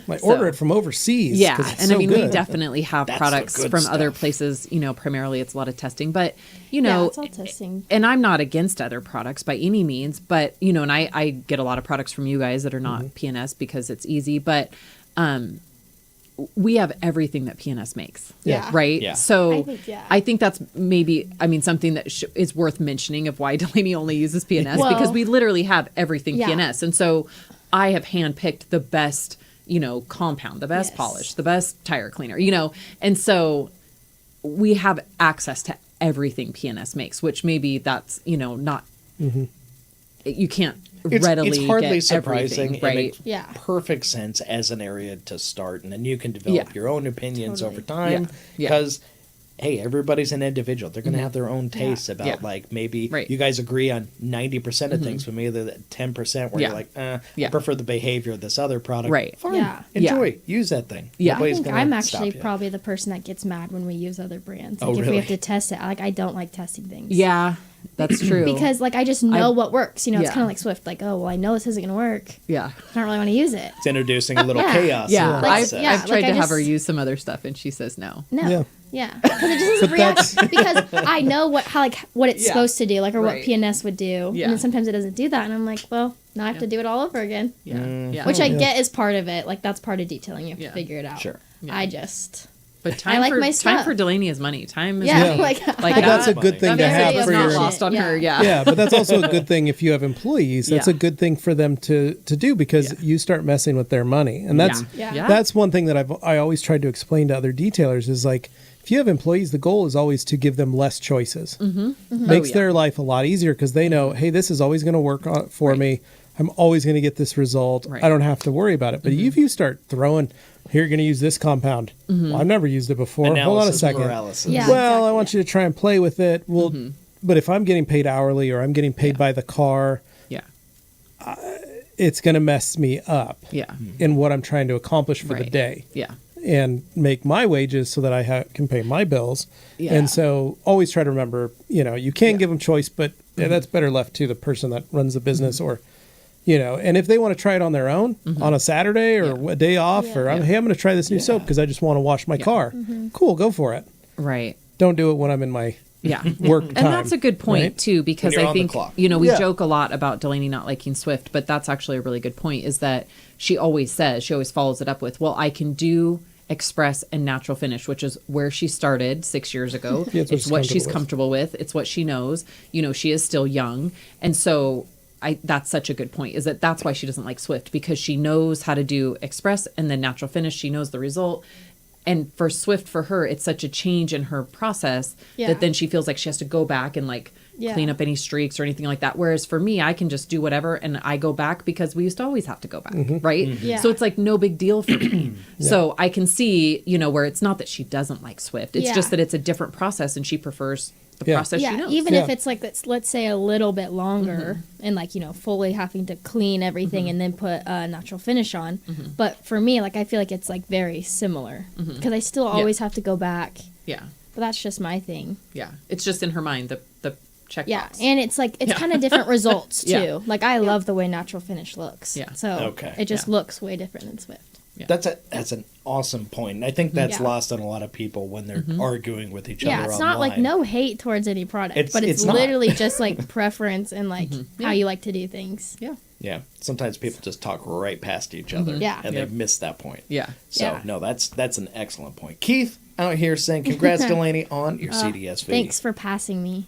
Might order it from overseas. Yeah. 'cause it's And so I mean, good. we definitely have That's products the good from other stuff. places, primarily it's a lot of testing, but Yeah, it's all testing. and I'm not against other products by any means, but and I get a lot of products from you guys that are not PNS because it's easy, but we have everything that PNS makes. Yeah. Right. Yeah. So I I think, think that's maybe, something that is worth mentioning of why Delaney only uses PNS Well, because we literally have everything yeah. PNS. And so I have handpicked the best, compound, the best Yes. polish, the best tire cleaner, and so we have access to everything PNS makes, which maybe that's, not, you can't readily it's hardly get surprising. everything, It right? makes Yeah. perfect sense as an area to start, and then you can develop Yeah. your own opinions Totally. over time. Yeah. Yeah. Because, hey, everybody's an individual. They're going to have their own tastes about, Yeah. like, maybe Right. you guys agree on 90% of things, but maybe the 10% where Yeah. you're like, I Yeah. prefer the behavior of this other product. Right. Fine. Yeah. Enjoy. Use that thing. Yeah. I Nobody's think gonna I'm stop actually you. probably the person that gets mad when we use other brands. Oh, Like if we really? have to test it, I don't like testing things. Yeah, that's true. Because I just know what works. It's Yeah. kind of like Swift. Like, oh, well, I know this isn't going to work. yeah. I don't really want to use it. It's introducing a little Yeah. chaos. Yeah, in the Like, process. yeah. I've tried I to have her just- use some other stuff, and she says no. No. Yeah. Yeah. Because it just doesn't react. Because I know what it's Yeah. supposed to do, or Right. what PNS would do. Yeah. And then sometimes it doesn't do that. And I'm like, well, now I have to do it all over again. Yeah, yeah. Which I get is part of it. Like, that's part of detailing. You have Yeah. to figure it out. Sure. Yeah. I just. But time like for my time stuff. for Delaney is money. Time is Yeah. money. Like, But that's a good thing to that have is for not your. lost on her. Yeah. Yeah, but that's also a good thing if you have employees. That's Yeah. a good thing for them to do because Yeah. you start messing with their money, and that's Yeah. that's one thing that I always tried to explain to other detailers is like if you have employees, the goal is always to give them less choices. Makes Oh, yeah. their life a lot easier because they know, hey, this is always going to work for me. I'm always going to get this result. Right. I don't have to worry about it. But if you start throwing, here you're going to use this compound. Well, I've never used it before. Hold on a Analysis second. paralysis. Yeah. Well, I exactly. want you to try and play with it. Well, but if I'm getting paid hourly or I'm getting paid Yeah. by the car, Yeah. it's going to mess me up Yeah. in what I'm trying to accomplish for the Right. day Yeah. and make my wages so that I can pay my bills. Yeah. And so always try to remember, you can give them choice, but that's better left to the person that runs the business or, and if they want to try it on their own on a Saturday or Yeah. a day off Yeah. or hey, I'm going to try this new soap because I just want to wash my car. Cool. Go for it. Right. Don't do it when I'm in my Yeah. work time. And that's a good point right? too, because When you're I on the think clock. we Yeah. joke a lot about Delaney not liking Swift, but that's actually a really good point. Is that she always follows it up with, "Well, I can do express and natural finish," which is where she started 6 years ago. Yeah, it's it's what what she's she's comfortable with. It's what she knows. She is still young, and so. That's such a good point. Is that's why she doesn't like Swift because she knows how to do express and then natural finish. She knows the result. And for Swift, for her, it's such a change in her process Yeah. that then she feels like she has to go back and Yeah. clean up any streaks or anything like that. Whereas for me, I can just do whatever and I go back because we used to always have to go back, right? Yeah. So it's like no big deal for me. So I can see, where it's not that she doesn't like Swift. It's Yeah. just that it's a different process and she prefers the Yeah. process she Yeah, knows. even if Yeah. it's like let's say a little bit longer and fully having to clean everything and then put a natural finish on. But for me, I feel like it's very similar because I still always have to go back. Yeah. But that's just my thing. Yeah. It's just in her mind, the checkbox. Yeah, and it's it's Yeah. kind of different results too. Yeah. I love the way natural finish looks. Yeah. So Okay. it just Yeah. looks way different than Swift. Yeah. That's an awesome point. And I think that's Yeah. lost on a lot of people when they're arguing with each Yeah, other it's online. not no hate towards any product, It's- but it's it's not. literally just preference and Yeah. how you like to do things. Yeah. Yeah, sometimes people just talk right past each other, Yeah. and Yep. they miss that point. Yeah. So Yeah. no, that's an excellent point. Keith, out here saying, congrats, Delaney, on your CDSV. Thanks for passing me.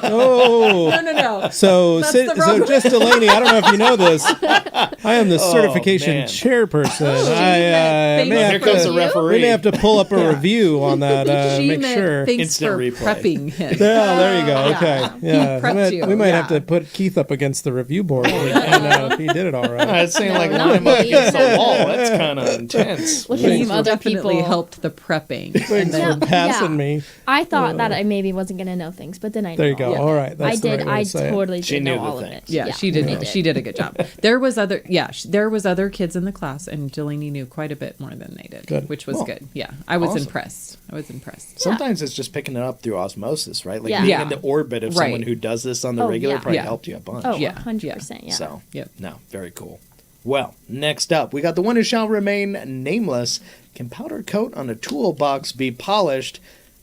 Oh. No. So, That's the wrong so just Delaney, I don't know if you know this. I am the certification man. chairperson. Thanks may Here have comes to, the referee. we may have to pull up a review on that. She make meant sure. thanks Instant for replay. prepping him. Yeah, there you go. Yeah. Okay. Yeah. prepped you. We might have Yeah. to put Keith up against the review board. And, if he did it all right. It seemed like No, line him not up me. against the wall. That's kind of intense. Look at These some other definitely people. helped the prepping. Thanks No, for passing yeah. me. I thought that I maybe wasn't going to know things, but then I There you know go. all All of right. it. That's I the did. right way I to say it. totally She did knew know the all of thing. it. Yeah, she did. She did a good job. There was other kids in the class, and Delaney knew quite a bit more than they did, Good. which was Well, good. Yeah, I was awesome. impressed. Sometimes it's just picking it up through osmosis, right? Like Yeah. being Yeah. in the orbit of Right. someone who does this on the Oh, regular yeah. probably Yeah. helped you a bunch. Oh, Yeah. 100%. Yeah. So, Yep. no, very cool. Well, next up, we got the one who shall remain nameless. Can powder coat on a toolbox be polished?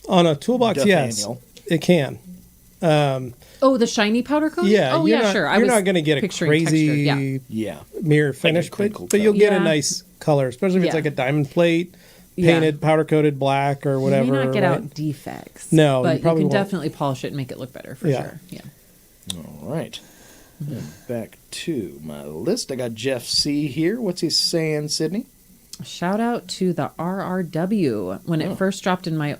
On a toolbox, yes. Nathaniel. It can. Oh, the shiny powder coating? Yeah. Oh, you're yeah, not, sure. I You're was not going to get a picturing crazy texture. Yeah. mirror finish, crinkle but you'll coat. get a Yeah. nice color, especially if it's Yeah. like a diamond plate, Yeah. painted, powder coated black or whatever. You may not get right? out defects. No, you but you probably can won't. definitely polish it and make it look better for Yeah. sure. Yeah. All right. And back to my list. I got Jeff C. here. What's he saying, Sydney? Shout out to the RRW when Oh. I first dropped in my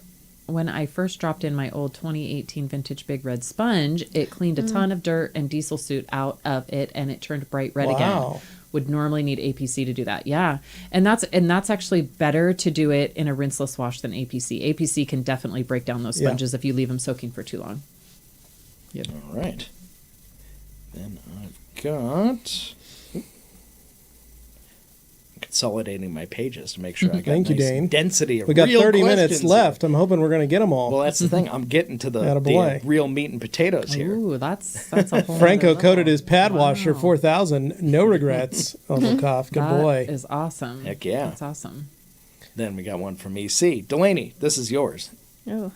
old 2018 vintage Big Red Sponge. It cleaned a ton of dirt and diesel soot out of it, and it turned bright red again. Wow. Would normally need APC to do that. Yeah, and that's actually better to do it in a rinseless wash than APC. APC can definitely break down those Yeah. sponges if you leave them soaking for too long. Yep. All right. Then I've got... consolidating my pages to make sure I got Thank you, nice Dane. density of We got real 30 minutes questions here. left. I'm hoping we're going to get them all. Well, that's the thing. I'm getting to the Attaboy. real meat and potatoes here. Ooh, that's a whole Franco nother coated level. his pad washer Wow. 4,000. No regrets. Uncle Cough. Good That boy. is awesome. Heck yeah. That's awesome. Then we got one from EC. Delaney, this is yours. Oh.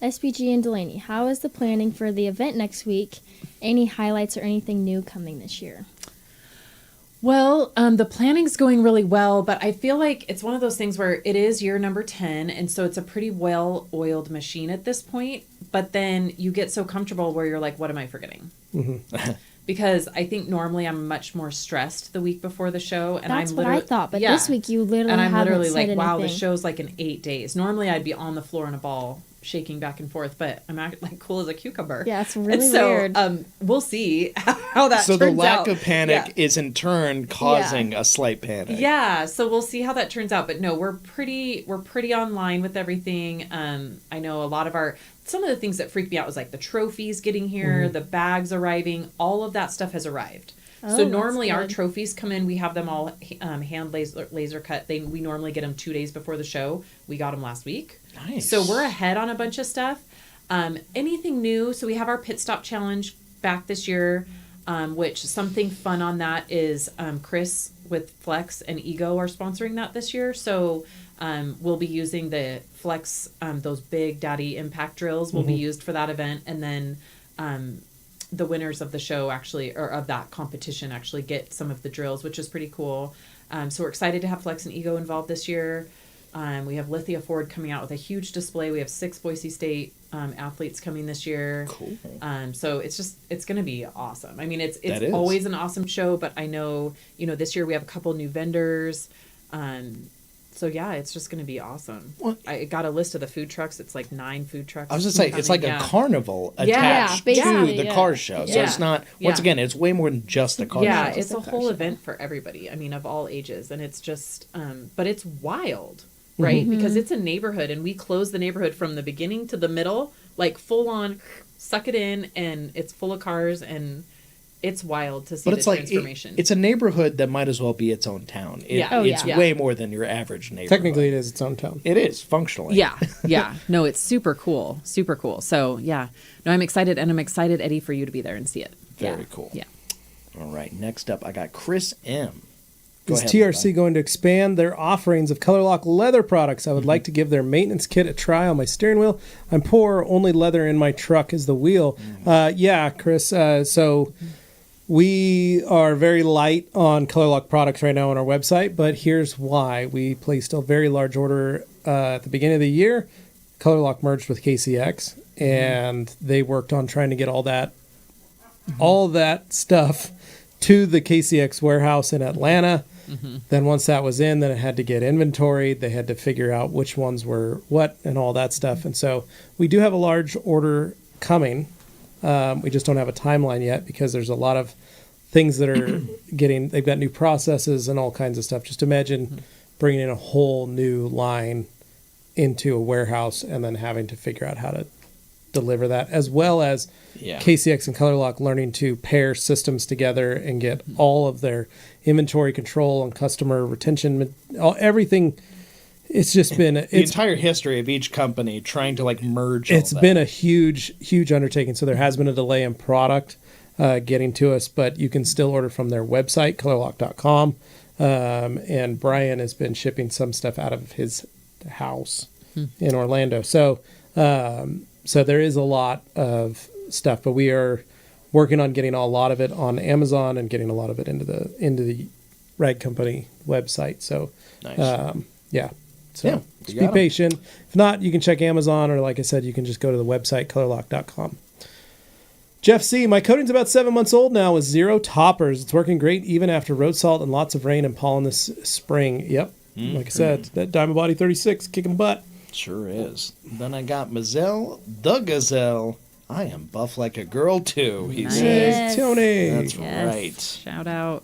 SBG and Delaney, how is the planning for the event next week? Any highlights or anything new coming this year? Well, the planning's going really well, but I feel like it's one of those things where it is year number 10, and so it's a pretty well-oiled machine at this point, but then you get so comfortable where you're like, what am I forgetting? Because I think normally I'm much more stressed the week before the show, and That's I'm what literally... I thought, but Yeah. this week you literally And I'm haven't literally said like, wow, the anything. show's like in 8 days. Normally I'd be on the floor in a ball, shaking back and forth, but I'm like cool as a cucumber. Yeah, it's really and so, weird. We'll see how that So turns the lack out. of panic Yeah. is in turn causing a slight panic. Yeah, so we'll see how that turns out. But no, we're pretty online with everything. I know some of the things that freaked me out was like the trophies getting here, the bags arriving, all of that stuff has arrived. Oh, So that's normally our good. trophies come in, we have them all hand laser cut. We normally get them 2 days before the show. We got them last week. Nice. So we're ahead on a bunch of stuff. Anything new? So we have our pit stop challenge back this year, which something fun on that is Chris with Flex and Ego are sponsoring that this year. So we'll be using the Flex, those big daddy impact drills will be used for that event. And then the winners of the show actually, or of that competition actually get some of the drills, which is pretty cool. So we're excited to have Flex and Ego involved this year. We have Lithia Ford coming out with a huge display. We have 6 Boise State athletes coming this year. Cool. So it's going to be awesome. I mean, it's That is. always an awesome show, but I know, this year we have a couple new vendors. So yeah, it's just going to be awesome. Well- I got a list of the food trucks. It's like 9 food trucks. I was just saying, it's like coming, a yeah. carnival Yeah. attached Yeah, to basically, the yeah. car show. So Yeah. it's not, Yeah. once again, it's way more than just a car Yeah, show. it's a Just a whole car show. event for everybody. I mean, of all ages, and it's just, but it's wild, right? Because it's a neighborhood, and we close the neighborhood from the beginning to the middle, like full on, suck it in, and it's full of cars, and it's wild to see But the it's like, transformation. it's a neighborhood that might as well be its own town. Yeah. Oh, It's yeah. way more than your average neighborhood. Technically, it is its own town. It is, functionally. yeah. No, it's super cool, super cool. So yeah, no, I'm excited, and I'm excited, Eddie, for you to be there and see it. Very Yeah. cool. Yeah. All right, next up, I got Chris M. Go Is ahead, TRC Levi. going to expand their offerings of Color Lock leather products? I would like to give their maintenance kit a try on my steering wheel. I'm poor, only leather in my truck is the wheel. Yeah, Chris. So We are very light on ColorLock products right now on our website, but here's why. We placed a very large order at the beginning of the year. ColorLock merged with KCX, and they worked on trying to get all that stuff to the KCX warehouse in Atlanta. Then once that was in, then it had to get inventoried. They had to figure out which ones were what and all that stuff. And so we do have a large order coming. We just don't have a timeline yet because there's a lot of things that are they've got new processes and all kinds of stuff. Just imagine bringing in a whole new line into a warehouse and then having to figure out how to deliver that, as well as KCX and ColorLock learning to pair systems together and get all of their inventory control and customer retention, everything. It's just been the entire history of each company trying to merge. It's been a huge undertaking. So there has been a delay in product getting to us, but you can still order from their website, colorlock.com. And Brian has been shipping some stuff out of his house in Orlando. So there is a lot of stuff, but we are working on getting a lot of it on Amazon and getting a lot of it into the Rag Company website. So, nice. So just be patient. If not, you can check Amazon, or like I said, you can just go to the website, colorlock.com. Jeff C., my coating's about 7 months old now with 0 toppers. It's working great even after road salt and lots of rain and pollen this spring. Yep. Like I said, that Diamond Body 36 kicking butt. Sure is. Then I got Mazel the Gazelle. I am buff like a girl too, he says. Yes, Tony. That's Yes. right. Shout out.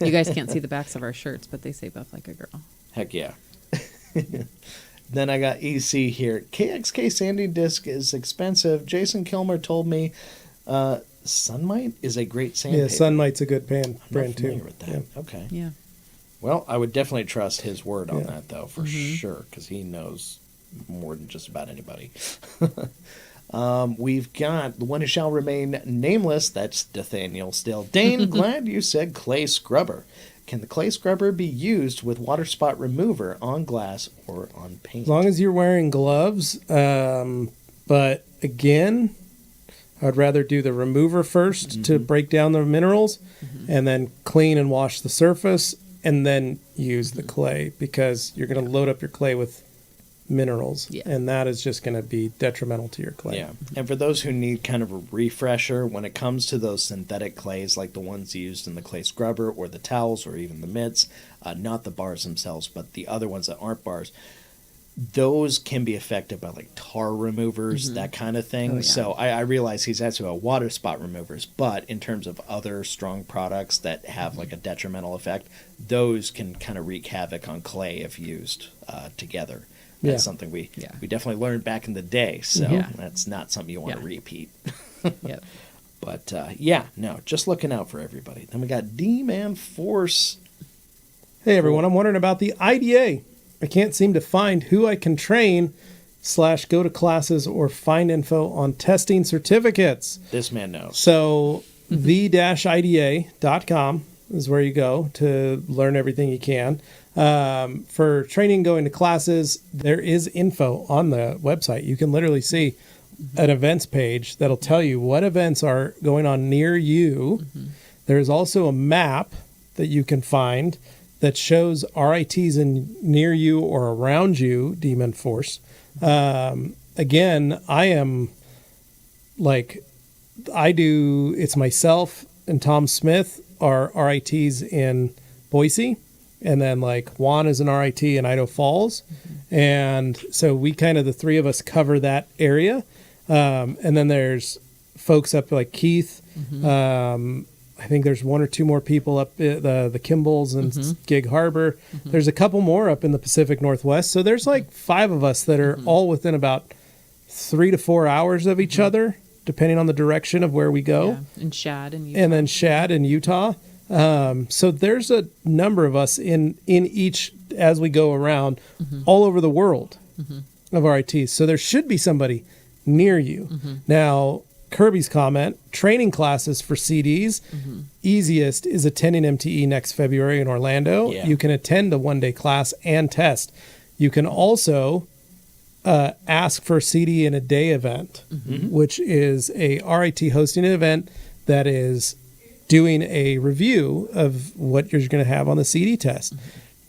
You guys can't see the backs of our shirts, but they say buff like a girl. Heck yeah. Then I got EC here. KXK sanding disc is expensive. Jason Kilmer told me Sunmite is a great sandpaper. Yeah, Sunmite's a good brand I'm too. with that. Yeah. Okay. Yeah. Well, I would definitely trust his word on that, though, for sure, because he knows more than just about anybody. We've got the one who shall remain nameless. That's Nathaniel still. Dane, glad you said clay scrubber. Can the clay scrubber be used with water spot remover on glass or on paint? As long as you're wearing gloves. But again, I'd rather do the remover first to break down the minerals and then clean and wash the surface and then use the clay, because you're going to load up your clay with minerals, and that is just going to be detrimental to your clay. Yeah, and for those who need kind of a refresher, when it comes to those synthetic clays like the ones used in the clay scrubber or the towels or even the mitts, not the bars themselves, but the other ones that aren't bars, those can be affected by tar removers, that kind of thing. So I realize he's asking about water spot removers, but in terms of other strong products that have a detrimental effect, those can kind of wreak havoc on clay if used together. That's something we definitely learned back in the day, so that's not something you want to repeat. But just looking out for everybody. Then we got D-Man Force. Hey everyone, I'm wondering about the IDA. I can't seem to find who I can train / go to classes or find info on testing certificates. This man knows. So the-ida.com is where you go to learn everything you can. For training, going to classes, there is info on the website. You can literally see an events page that'll tell you what events are going on near you. There's also a map that you can find that shows RITs near you or around you, Demon Force. Again, it's myself and Tom Smith are RITs in Boise. And then Juan is an RIT in Idaho Falls. And so we the three of us cover that area. And then there's folks up Keith. I think there's one or two more people up at the Kimballs and Gig Harbor. There's a couple more up in the Pacific Northwest. So there's 5 of us that are all within about 3 to 4 hours of each other, depending on the direction of where we go. Yeah. And Shad in Utah. And then Shad in Utah. So there's a number of us in each as we go around all over the world of RITs. So there should be somebody near you. Now, Kirby's comment, training classes for CDs, easiest is attending MTE next February in Orlando. Yeah. You can attend a one-day class and test. You can also ask for a CD in a day event, which is a RIT hosting an event that is doing a review of what you're going to have on the CD test.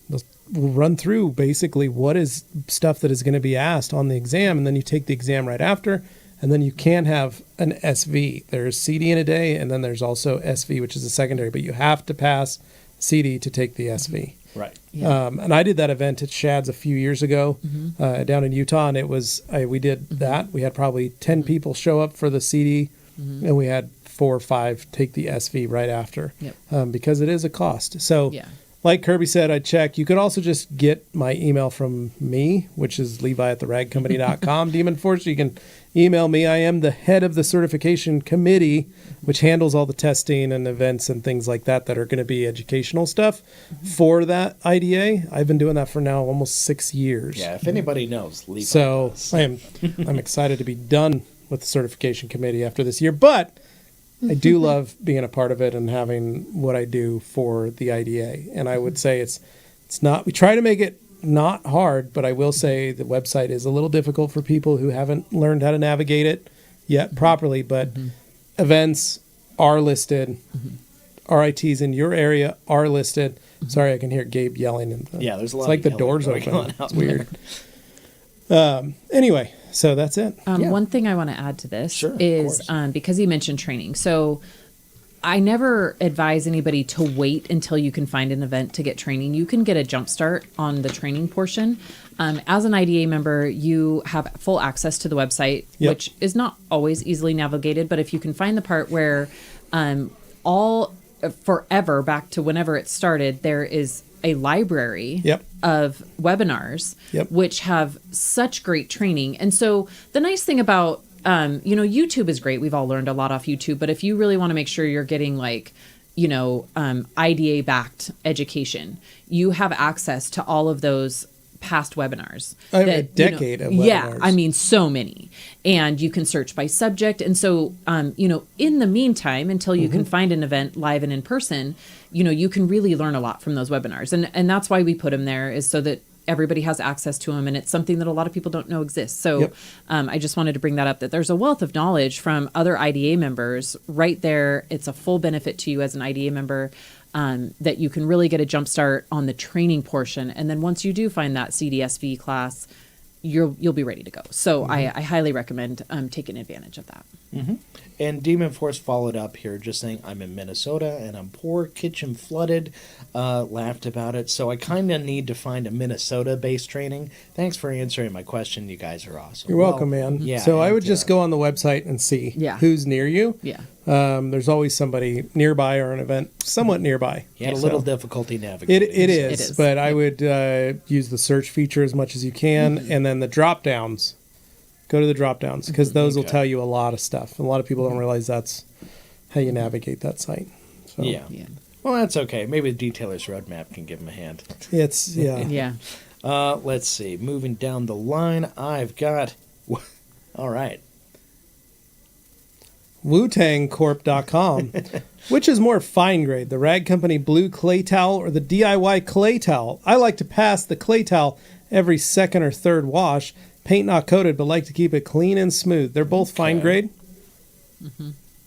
We'll run through basically what is stuff that is going to be asked on the exam, and then you take the exam right after, and then you can have an SV. There's CD in a day, and then there's also SV, which is a secondary, but you have to pass CD to take the SV. Right. Yeah. And I did that event at Shad's a few years ago down in Utah, and it was we did that. We had probably 10 people show up for the CD, and we had 4 or 5 take the SV right after, because it is a cost. So, like Kirby said, I check. You could also just get my email from me, which is levi@theragcompany.com. Demon Force, you can email me. I am the head of the certification committee, which handles all the testing and events and things like that are going to be educational stuff for that IDA. I've been doing that for now almost 6 years. Yeah, if anybody knows, Levi So does. I'm excited to be done with the certification committee after this year, but I do love being a part of it and having what I do for the IDA. And I would say it's not, we try to make it not hard, but I will say the website is a little difficult for people who haven't learned how to navigate it yet properly, but events are listed. RITs in your area are listed. Sorry, I can hear Gabe yelling. There's a lot It's like of the yelling doors going open. on out It's weird. Anyway, so that's it. One thing I want to add to this Sure, of is course. because he mentioned training. So I never advise anybody to wait until you can find an event to get training. You can get a jump start on the training portion. As an IDA member, you have full access to the website, which is not always easily navigated. But if you can find the part where forever back to whenever it started, there is a library of webinars, which have such great training. And so the nice thing about, YouTube is great. We've all learned a lot off YouTube, but if you really want to make sure you're getting IDA backed education, you have access to all of those past webinars. I have a decade of webinars. Yeah, I mean, so many. And you can search by subject. And so, in the meantime, until you can find an event live and in person, you can really learn a lot from those webinars. And that's why we put them there, is so that everybody has access to them. And it's something that a lot of people don't know exists. So I just wanted to bring that up, that there's a wealth of knowledge from other IDA members right there. It's a full benefit to you as an IDA member. That you can really get a jump start on the training portion. And then once you do find that CDSV class, you'll be ready to go. So I highly recommend taking advantage of that. And Demon Force followed up here just saying, I'm in Minnesota and I'm poor, kitchen flooded, laughed about it. So I kind of need to find a Minnesota-based training. Thanks for answering my question. You guys are awesome. You're welcome, man. Yeah, so I would just go on the website and see who's near you. Yeah. There's always somebody nearby or an event somewhat nearby. You had a little difficulty navigating. It is, but I would use the search feature as much as you can, and then the drop downs. Go to the drop downs, because those will tell you a lot of stuff. A lot of people don't realize that's how you navigate that site. So, Yeah. Well, that's okay. Maybe the Detailer's Roadmap can give them a hand. It's Yeah. Let's see. Moving down the line, I've got... All right. WutangCorp.com. Which is more fine grade, the Rag Company blue clay towel or the DIY clay towel? I like to pass the clay towel every second or third wash. Paint not coated, but like to keep it clean and smooth. They're both fine grade.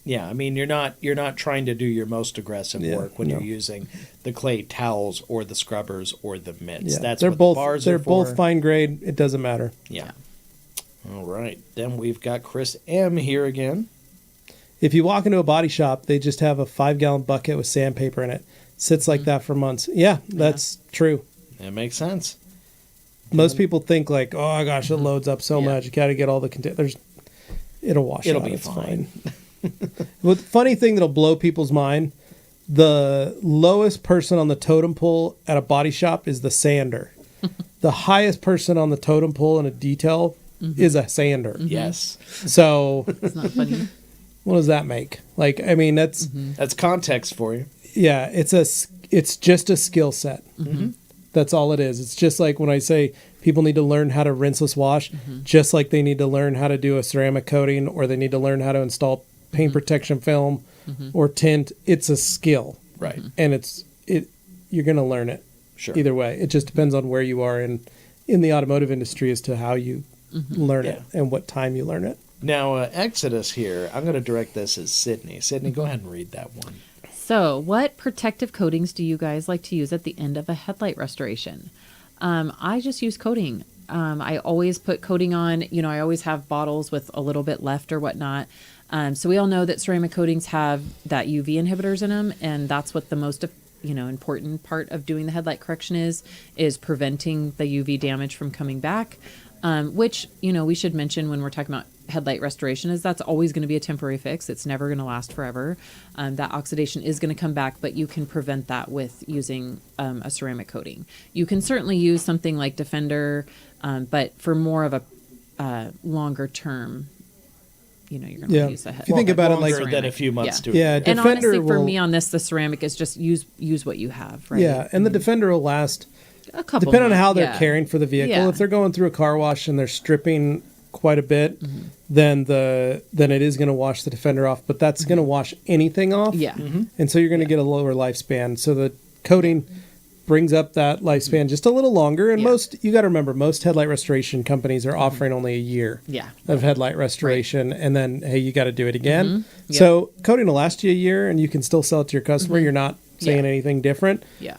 Yeah, I mean, you're not trying to do your most aggressive work when you're using the clay towels or the scrubbers or the mitts. Yeah, That's they're what both, the bars they're are for. both fine grade. It doesn't matter. Yeah. All right. Then we've got Chris M here again. If you walk into a body shop, they just have a 5-gallon bucket with sandpaper in it. Sits like that for months. Yeah, that's true. That makes sense. Most people think like, oh gosh, it loads up so much. You got to get all the containers. It'll wash It'll out. be It's fine. The funny thing that'll blow people's mind, the lowest person on the totem pole at a body shop is the sander. The highest person on the totem pole in a detail is a sander. Yes. So It's not funny. what does that make? Like, I mean, that's That's context for you. yeah, it's just a skill set. That's all it is. It's just like when I say people need to learn how to rinseless wash, just like they need to learn how to do a ceramic coating, or they need to learn how to install paint protection film or tint. It's a skill, Right. and you're going to learn it. Sure. Either way, it just depends on where you are in the automotive industry as to how you learn it and what time you learn it. Now, Exodus here, I'm going to direct this as Sydney. Sydney, go ahead and read that one. So, what protective coatings do you guys like to use at the end of a headlight restoration? I just use coating. I always put coating on. I always have bottles with a little bit left or whatnot. So we all know that ceramic coatings have that UV inhibitors in them, and that's what the most important part of doing the headlight correction is preventing the UV damage from coming back. Which we should mention when we're talking about headlight restoration is that's always going to be a temporary fix. It's never going to last forever. That oxidation is going to come back, but you can prevent that with using a ceramic coating. You can certainly use something like Defender, but for more of a longer term, you're going to use a If you think about it like longer than a few months to yeah, and Defender honestly, for will, me on this, the ceramic is just use what you have, right? Yeah, and the Defender will last A couple depending on months, how they're yeah. caring for the vehicle. Yeah. If they're going through a car wash and they're stripping quite a bit, then it is going to wash the Defender off, but that's going to wash anything off. Yeah. And so you're going to get a lower lifespan. So the coating brings up that lifespan just a little longer. And Yeah. you got to remember, most headlight restoration companies are offering only a year Yeah. of headlight restoration. And then, hey, you got to do it again. Yep. So coating will last you a year and you can still sell it to your customer. You're not saying Yeah. anything different. Yeah.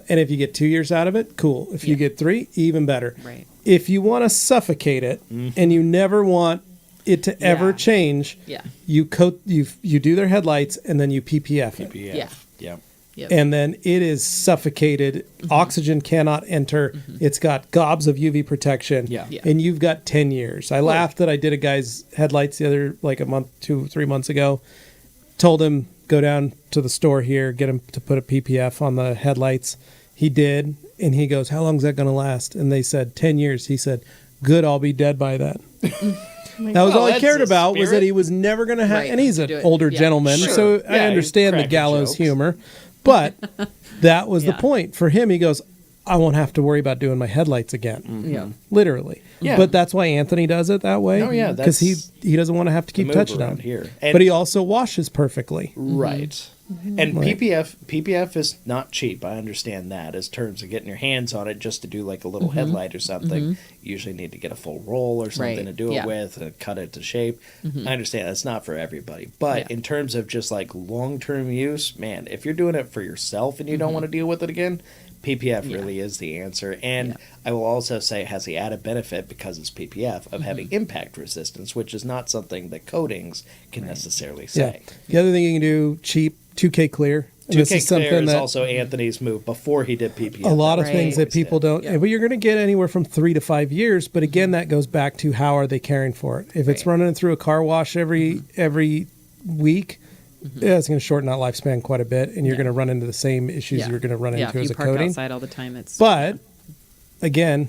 And if you get 2 years out of it, cool. If you Yeah. get 3, even better. Right. If you want to suffocate it and you never want it to ever Yeah. change, Yeah. you do their headlights and then you PPF it. Yeah. Yep. And then it is suffocated. Oxygen cannot enter. It's got gobs of UV protection. Yeah. Yeah. And you've got 10 years. I laughed that I did a guy's headlights a month, 2-3 months ago. Told him, go down to the store here, get him to put a PPF on the headlights. He did. And he goes, how long is that going to last? And they said 10 years. He said, good, I'll be dead by then. That was all he that's cared a about was that spirit. he was never going to have, Right. and he's an Do it. older Yeah. gentleman, Sure. so I Yeah, understand the cracking gallows jokes. humor. But that was the Yeah. point for him. He goes, I won't have to worry about doing my headlights again. Yeah. Literally. Yeah. But that's why Anthony does it that way. Oh, yeah, Because that's he doesn't want to have to The keep move touching around them. here. And- But he also washes perfectly. Right. And Right. PPF is not cheap. I understand that. As terms of getting your hands on it just to do like a little headlight or something, you usually need to get a full roll or something Right. to do Yeah. it with and cut it to shape. I understand that's not for everybody. But Yeah. in terms of just like long-term use, man, if you're doing it for yourself and you don't want to deal with it again, PPF Yeah. really is the answer. And Yeah. I will also say it has the added benefit, because it's PPF, of having impact resistance, which is not something that coatings can necessarily Yeah. say. The other thing you can do, cheap, 2K clear. And 2K this is something Clear is that also Anthony's move before he did PPF. a lot of Right. things that Always people did. don't. Yeah. But you're going to get anywhere from 3 to 5 years. But again, that goes back to how are they caring for it? If it's Right. running through a car wash every week, yeah, it's going to shorten that lifespan quite a bit, and you're Yeah. going to run into the same issues Yeah. you're going to run Yeah, into if as you a park coating. outside all the time, it's But again,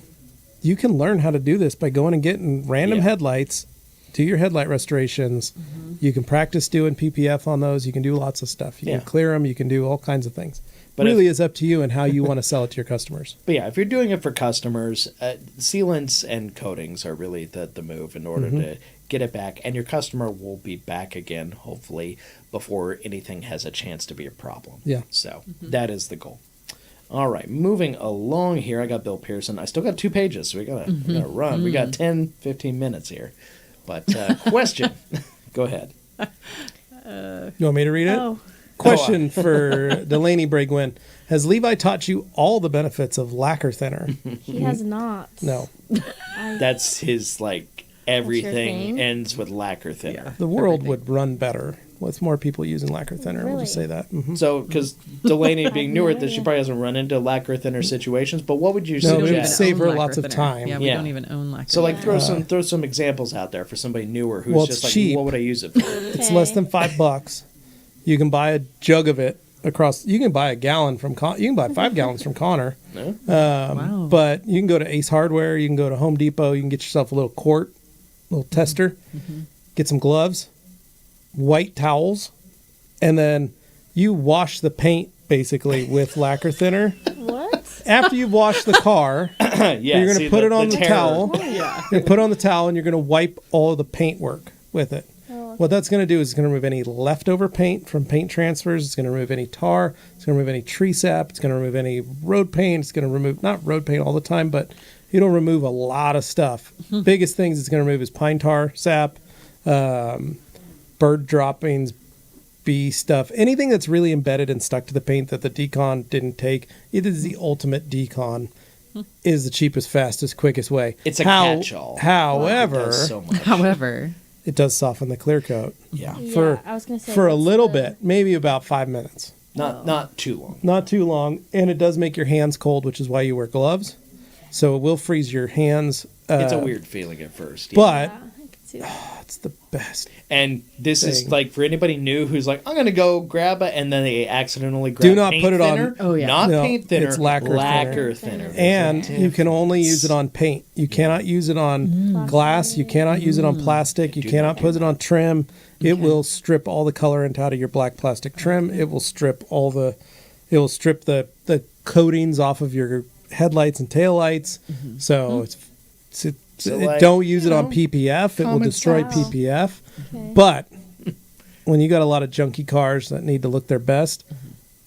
you can learn how to do this by going and getting random Yeah. headlights, do your headlight restorations. You can practice doing PPF on those. You can do lots of stuff. You Yeah. can clear them. You can do all kinds of things. But Really is up to you and how you want to sell it to your customers. But yeah, if you're doing it for customers, sealants and coatings are really the move in order to get it back. And your customer will be back again, hopefully, before anything has a chance to be a problem. Yeah. So that is the goal. All right, moving along here. I got Bill Pearson. I still got 2 pages, so we gotta run. We got 10, 15 minutes here. But question. Go ahead. You want me to read it? Oh, Question for Delaney Gwinn. Has Levi taught you all the benefits of lacquer thinner? he has not. No. That's his, like, everything thing? ends with lacquer thinner. The world would run better with more people using lacquer thinner. We'll just say Really? that. Mhm. So, because Delaney being have newer no at this, she idea. probably hasn't run into lacquer thinner situations. But what would you No, it would suggest? save her own lots lacquer of thinner. time. Yeah, we Yeah. don't even own lacquer. So, like, thinner. throw some examples out there for somebody newer who's Well, it's just like, cheap. what would I use it for? It's less than $5. You can buy a jug of it across. You can buy a gallon from. You can buy 5 gallons from Connor. No? Wow. But you can go to Ace Hardware. You can go to Home Depot. You can get yourself a little quart, little tester. Get some gloves, white towels, and then you wash the paint basically with lacquer thinner. What? After you've washed the car, Yeah, you're going see, to put it on the terror. towel. yeah. You're going to put it on the towel, and you're going to wipe all the paint work with it. Oh, What that's going to do is it's going to remove any leftover paint from paint transfers. It's going to remove any tar. It's going to remove any tree sap. It's going to remove any road paint. It's going to remove, not road paint all the time, but it'll remove a lot of stuff. Biggest things it's going to remove is pine tar, sap, bird droppings, HB stuff, anything that's really embedded and stuck to the paint that the Decon didn't take, it is the ultimate Decon. Is the cheapest, fastest, quickest way. It's a catch-all. However, It does so much. However, it does soften the clear coat. Yeah. Yeah, I was gonna say for a what's little the- bit, maybe about 5 minutes. Not too long. Not too long, and it does make your hands cold, which is why you wear gloves. So it will freeze your hands. It's a weird feeling at first. But Yeah, I can see that. it's the best. And this is thing. like for anybody new who's like, I'm gonna go grab it, and then they accidentally grab. Do not paint put it on- thinner. Oh, yeah. Not No, paint thinner. it's lacquer thinner. And you can only use it on paint. You cannot use it on glass. You cannot use it on plastic. You Do cannot not do put it on trim. It will strip all the colorant out of your black plastic trim. It will strip the coatings off of your headlights and taillights. So don't use it on PPF. It will common destroy sense. PPF. Okay. But when you got a lot of junky cars that need to look their best,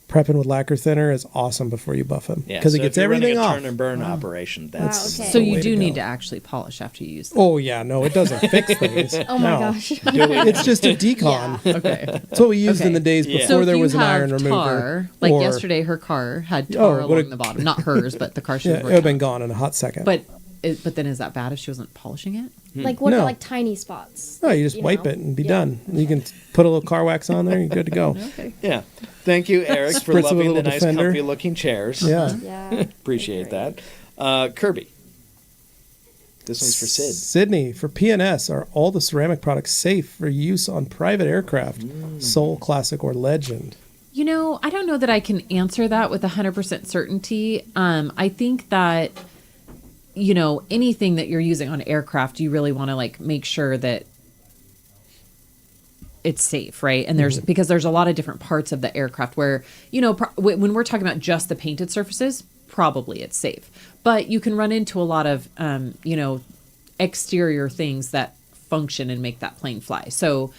prepping with lacquer thinner is awesome before you buff them Yeah, because so it gets if you're everything running a off. turn and burn operation. That's okay. so the you way do to need go. to actually polish after you use them. Oh yeah, no, it doesn't fix things. Oh my No. gosh. It's just a decon. Okay. That's what we used in the days Yeah. before So if there you was an have iron remover. tar, like or- yesterday, her car had Oh, tar it would've- along the bottom. Not hers, but the car she Yeah, was it would working have been on. gone in a hot second. But then is that bad if she wasn't polishing it? Like what No. about like tiny spots? no, you just You wipe know? it and be Yeah. done. You can put a little car wax on there. You're good to go. Okay. Yeah. Thank you, Eric, for Spritz with a loving the little nice, Defender. comfy-looking chairs. Yeah. Yeah. Appreciate that. Kirby. This one's for Sid. Sydney, for PNS, are all the ceramic products safe for use on private aircraft? Soul, Classic, or Legend? You know, I don't know that I can answer that with 100% certainty. I think that, you know, anything that you're using on aircraft, you really want to like make sure that it's safe, right? And there's because there's a lot of different parts of the aircraft where, you know, when we're talking about just the painted surfaces, probably it's safe. But you can run into a lot of, you know, exterior things that function and make that plane fly. So,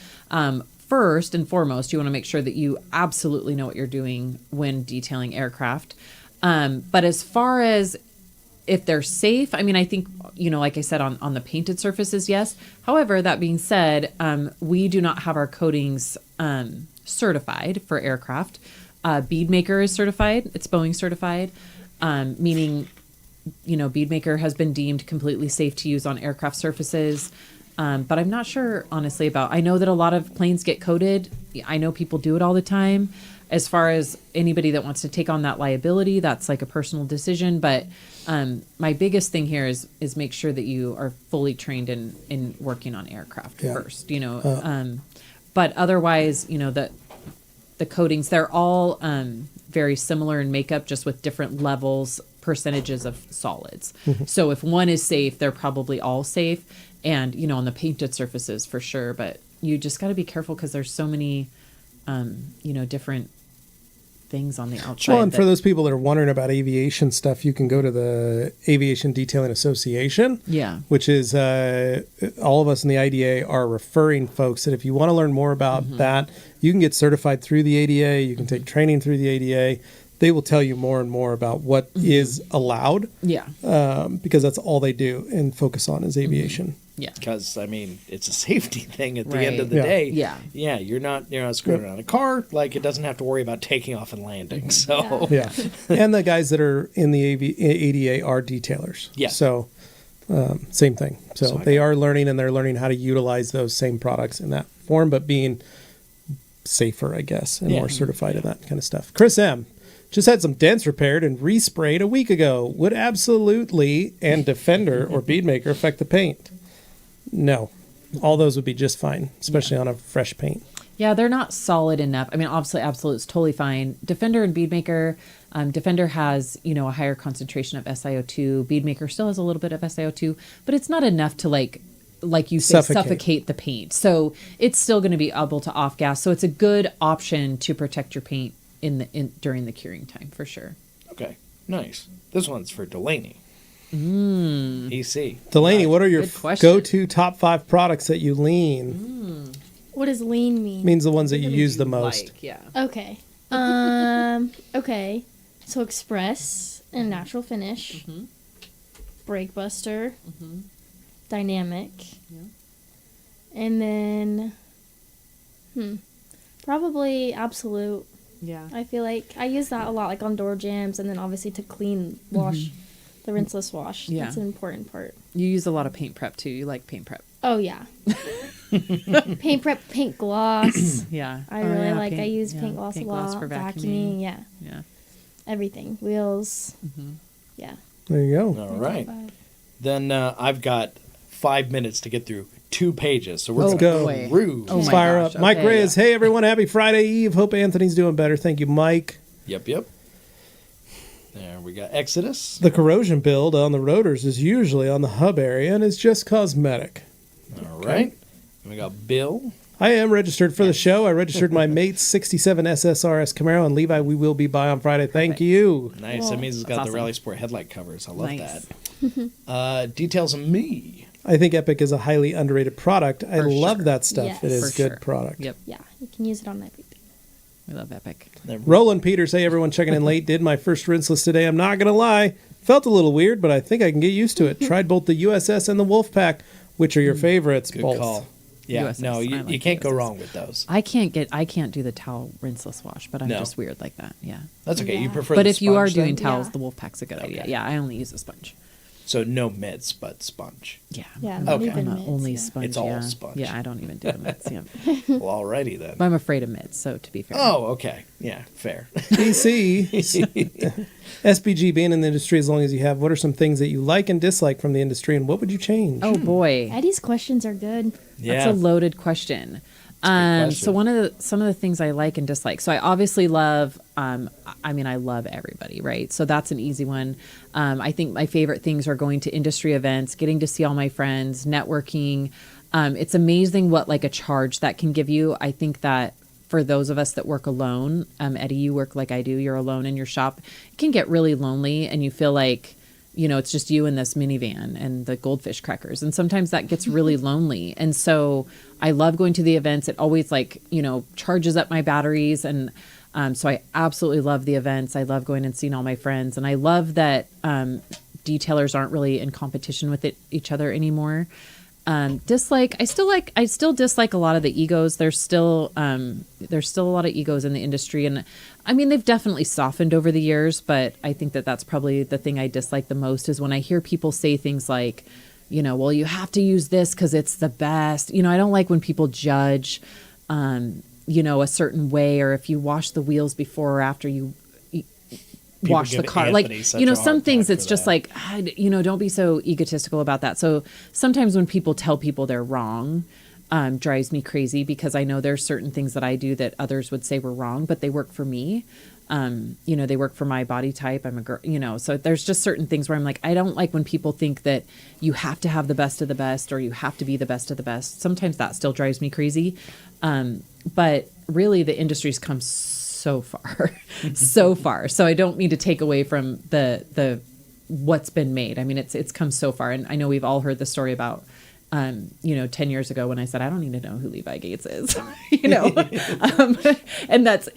first and foremost, you want to make sure that you absolutely know what you're doing when detailing aircraft. But as far as if they're safe, I mean, I think, you know, like I said, on the painted surfaces, yes. However, that being said, we do not have our coatings certified for aircraft. Beadmaker is certified. It's Boeing certified, meaning, you know, Beadmaker has been deemed completely safe to use on aircraft surfaces. But I'm not sure, honestly, I know that a lot of planes get coated. I know people do it all the time. As far as anybody that wants to take on that liability, that's like a personal decision. But my biggest thing here is make sure that you are fully trained in working on aircraft first, you know. But otherwise, you know, the coatings, they're all very similar in makeup, just with different levels, percentages of solids. So if one is safe, they're probably all safe. And, you know, on the painted surfaces for sure. But you just got to be careful because there's so many, you know, different things on the outside. Well, and for those people that are wondering about aviation stuff, you can go to the Aviation Detailing Association. Yeah. Which is all of us in the IDA are referring folks that if you want to learn more about that, you can get certified through the ADA. You can take training through the ADA. They will tell you more and more about what is allowed. Yeah. Because that's all they do and focus on is aviation. Yeah. Because I mean, it's a safety thing at the end Right. of the Yeah. day. Yeah. Yeah, you're not screwing around a car. Like it doesn't have to worry about taking off and landing. So Yeah. And the guys that are in the ADA are detailers. Yeah. So same thing. So So I they got- are learning and they're learning how to utilize those same products in that form, but being safer, I guess, and Yeah. more certified in that kind of stuff. Chris M. just had some dents repaired and resprayed a week ago. Would Absolutely and Defender or Beadmaker affect the paint? No. All those would be just fine, especially on a fresh paint. Yeah, they're not solid enough. I mean, obviously, Absolute's totally fine. Defender and Beadmaker, Defender has, you know, a higher concentration of SiO2. Beadmaker still has a little bit of SiO2, but it's not enough to like you say, suffocate the paint. So it's still going to be able to off gas. So it's a good option to protect your paint during the curing time for sure. okay, nice. This one's for Delaney. EC. Delaney, what are your Good question. go-to top 5 products that you lean? What does lean mean? Means the ones that you use the most. Like, yeah. Okay. Okay. So Express and Natural Finish. Brake Buster. Dynamic. Yeah. And then Probably Absolute. Yeah. I feel like I use that a lot, like on door jams, and then obviously to clean, wash, the rinseless wash. Yeah. That's an important part. You use a lot of paint prep too. You like paint prep. Oh, yeah. Paint prep, paint gloss. Yeah. I really like, I paint- use yeah, paint gloss paint a lot. gloss for vacuuming, yeah. Yeah. Everything. Wheels. Yeah. There you go. All right. Then I've got 5 minutes to get through 2 pages. So we're Let's going go. to cruise. Oh Let's my fire gosh, up. Mike okay, Reyes. Hey, everyone. Happy Friday Eve. Hope Anthony's doing better. Thank you, Mike. Yep. There we got Exodus. The corrosion build on the rotors is usually on the hub area and is just cosmetic. All right. And we got Bill. I am registered for the show. I registered my mate's 67 SSRS Camaro, and Levi, we will be by on Friday. Thank you. Nice. That means it's got That's the awesome. Rally Sport headlight covers. I love Nice. that. Details of me. I think Epic is a highly underrated product. I For love sure. that stuff. Yes. It is For good sure. product. Yep. Yeah. You can use it on everything. We love Epic. Roland Peters, hey everyone, checking in late. Did my first rinseless today. I'm not gonna lie, felt a little weird, but I think I can get used to it. Tried both the USS and the Wolfpack. Which are your favorites? Good Both. call. Yeah. USS. No, I you like can't go USS. wrong with those. I can't do the towel rinseless wash, but I'm No. just weird like that. Yeah. That's okay. You Yeah. prefer But the if you are sponge then? doing towels, Yeah. the Wolfpack's a good idea. Okay. Yeah, I only use a sponge. So no mitts, but sponge. Yeah. Yeah, I'm, not Okay. even I'm mitts, only yeah. sponge. It's all yeah. sponge. Yeah, I don't even do the mitts. Yeah. Well, alrighty then. But I'm afraid of mitts, so to be fair. Oh, okay. Yeah, fair. DC, SBG being in the industry as long as you have, what are some things that you like and dislike from the industry, and what would you change? Oh boy. Eddie's questions are good. Yeah. That's a loaded question. question. So some of the things I like and dislike. So I obviously love. I love everybody, right? So that's an easy one. I think my favorite things are going to industry events, getting to see all my friends, networking. It's amazing what like a charge that can give you. I think that for those of us that work alone, Eddie, you work like I do. You're alone in your shop. It can get really lonely, and you feel like, it's just you in this minivan and the goldfish crackers. And sometimes that gets really lonely. And so I love going to the events. It always charges up my batteries. And so I absolutely love the events. I love going and seeing all my friends. And I love that detailers aren't really in competition with each other anymore. Dislike, I still dislike a lot of the egos. There's still a lot of egos in the industry, and I mean they've definitely softened over the years, but I think that that's probably the thing I dislike the most is when I hear people say things like, well, you have to use this because it's the best. I don't like when people judge, a certain way, or if you wash the wheels before or after you People wash the give car. Anthony Like, such a some hard things time it's for just that. like, don't be so egotistical about that. So sometimes when people tell people they're wrong, drives me crazy because I know there's certain things that I do that others would say were wrong, but they work for me. They work for my body type. I'm a girl, so there's just certain things where I'm like, I don't like when people think that you have to have the best of the best or you have to be the best of the best. Sometimes that still drives me crazy. But really the industry's come so far, so far. So I don't mean to take away from the what's been made. I mean, it's come so far. And I know we've all heard the story about, 10 years ago when I said, I don't need to know who Levi Gates is, and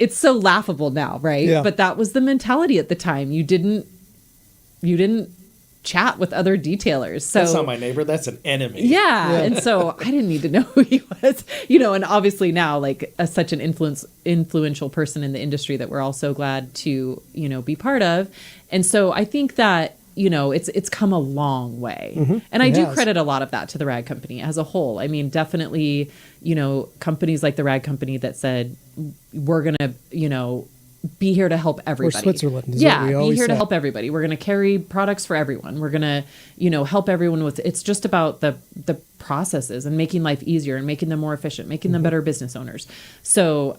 it's so laughable now. Right. Yeah. But that was the mentality at the time. You didn't chat with other detailers. So That's not my neighbor. That's an enemy. yeah. And so I didn't need to know who he was, and obviously now like such an influential person in the industry that we're all so glad to, be part of. And so I think that, it's come a long way. And I It do has. credit a lot of that to the Rag Company as a whole. I mean, definitely, companies like the Rag Company that said, we're going to, be here to help everybody. Switzerland is yeah, what we be always here to say. help everybody. We're going to carry products for everyone. We're going to, help everyone with. It's just about the processes and making life easier and making them more efficient, making them better business owners. So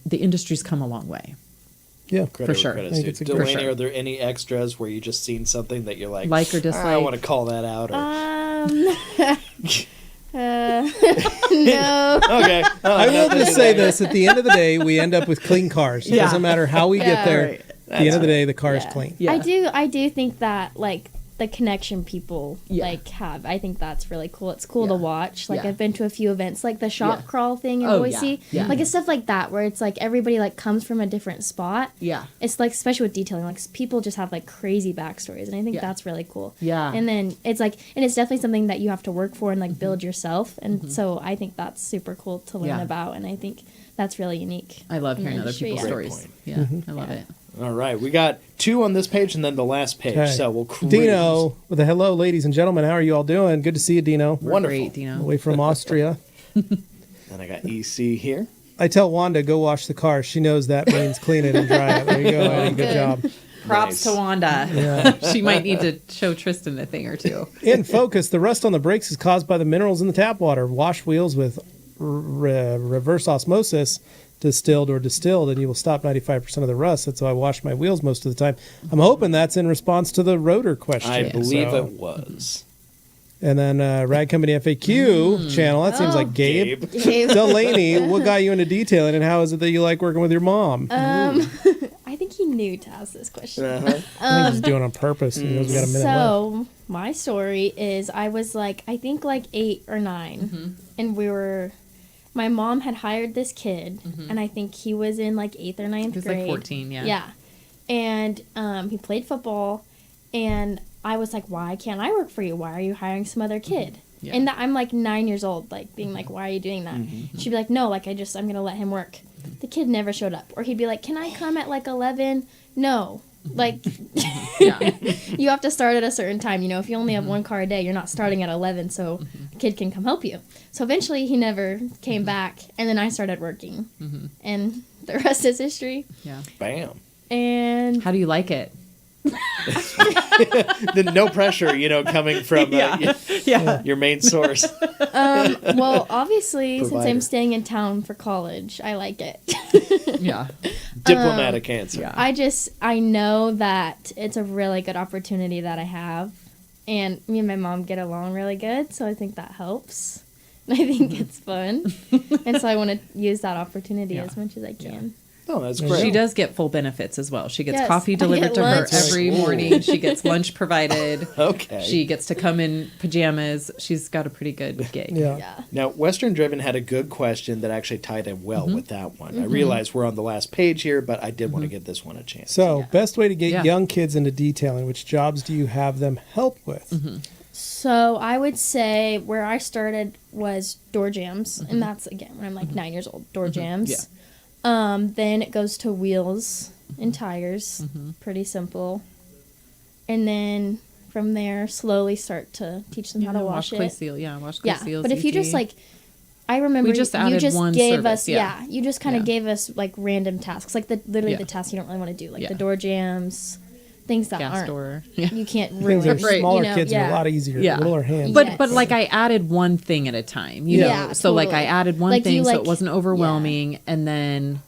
the industry's come a a way. Yeah. Credit For sure. where I credit's think due. it's a good- Delaney, For sure. are there any extras where you just seen something that you're like Like or dislike? I want to call that out? Or... No. okay. Oh, I will nothing just say today. this: at the end of the day, we end up with clean cars. It Yeah. doesn't matter how we get Yeah. there. Right. At the end of the day, the car is clean. Yeah. I do think that like the connection people Yeah. have. I think that's really cool. It's cool to Yeah. watch. Like Yeah. I've been to a few events, like the shop Yeah. crawl thing in Oh, Boise. yeah. Yeah. Like it's stuff like that where it's like everybody like comes from a different spot. Yeah. It's like especially with detailing, like people just have like crazy backstories, and I think Yeah. that's really cool. Yeah. And then it's like, and it's definitely something that you have to work for and like build yourself, and Mm-hmm. so I think that's super cool to learn Yeah. about, and I think that's really unique. I love in the hearing other industry, people's yeah. stories. point. Yeah, I love it. All right, we got 2 on this page and then the last page. Okay. So we'll cruise. Dino with a hello, ladies and gentlemen. How are you all doing? Good to see you, Dino. We're Wonderful. great, Dino. Away from Austria. Then I got EC here. I tell Wanda, go wash the car. She knows that means clean it and dry it. There you go, Eddie. Good job. Props Nice. to Wanda. She might need to show Tristan a thing or two. In focus, the rust on the brakes is caused by the minerals in the tap water. Wash wheels with reverse osmosis, distilled, and you will stop 95% of the rust. That's how I wash my wheels most of the time. I'm hoping that's in response to the rotor question. I believe So- it was. And then Rag Company FAQ channel. That seems like Gabe. Gabe. Delaney, what got you into detailing, and how is it that you like working with your mom? I think he knew to ask this question. I think he's doing it on purpose. He knows we got a minute left. So my story is I was like, I think like 8 or 9, and my mom had hired this kid, and I think he was in like 8th or 9th He was grade. like 14, yeah. Yeah. And he played football, and I was like, why can't I work for you? Why are you hiring some other kid? Yeah. And I'm like 9 years old, like being like, why are you doing that? She'd be like, no, like I'm going to let him work. The kid never showed up. Or he'd be like, can I come at like 11? No. Like, Yeah. you have to start at a certain time. You know, if you only have one car a day, you're not starting at 11, so the kid can come help you. So eventually he never came back, and then I started working. And the rest is history. Yeah. Bam. And How do you like it? Then no pressure, coming from Yeah. your main source. well, obviously, since Provider. I'm staying in town for college, I like it. Yeah. Diplomatic answer. Yeah. I know that it's a really good opportunity that I have, and me and my mom get along really good, so I think that helps. And I think it's fun, and so I want to use that opportunity Yeah. as much as I can. Oh, that's great. She does get full benefits as well. She gets Yes, coffee I delivered get to lunch. her every Ooh. morning. She gets lunch provided. Okay. She gets to come in pajamas. She's got a pretty good gig. Yeah. Yeah. Now, Western Driven had a good question that actually tied in well with that one. I realize we're on the last page here, but I did want to give this one a chance. So, best way to get Yeah. young kids into detailing, which jobs do you have them help with? So I would say where I started was door jams, and that's again when I'm like 9 years old. Door jams. Yeah. Then it goes to wheels and tires. Pretty simple. And then from there, slowly start to teach them how to wash clay it. seal. Yeah, wash clay Yeah, seals. but if you just easy. like, I remember We just you added just one gave service, us, yeah. you just kind of Yeah. gave us like random tasks, like literally Yeah. the tasks you don't really want to do, like Yeah. the door jams, things that gas aren't door. Yeah. you can't Things ruin. are Right. smaller you know, kids are yeah. a lot easier, Yeah. littler hands. But Yes. but like I added one thing at a time, you Yeah, know. So like I totally. added one Like, you, thing so like- it wasn't overwhelming, and then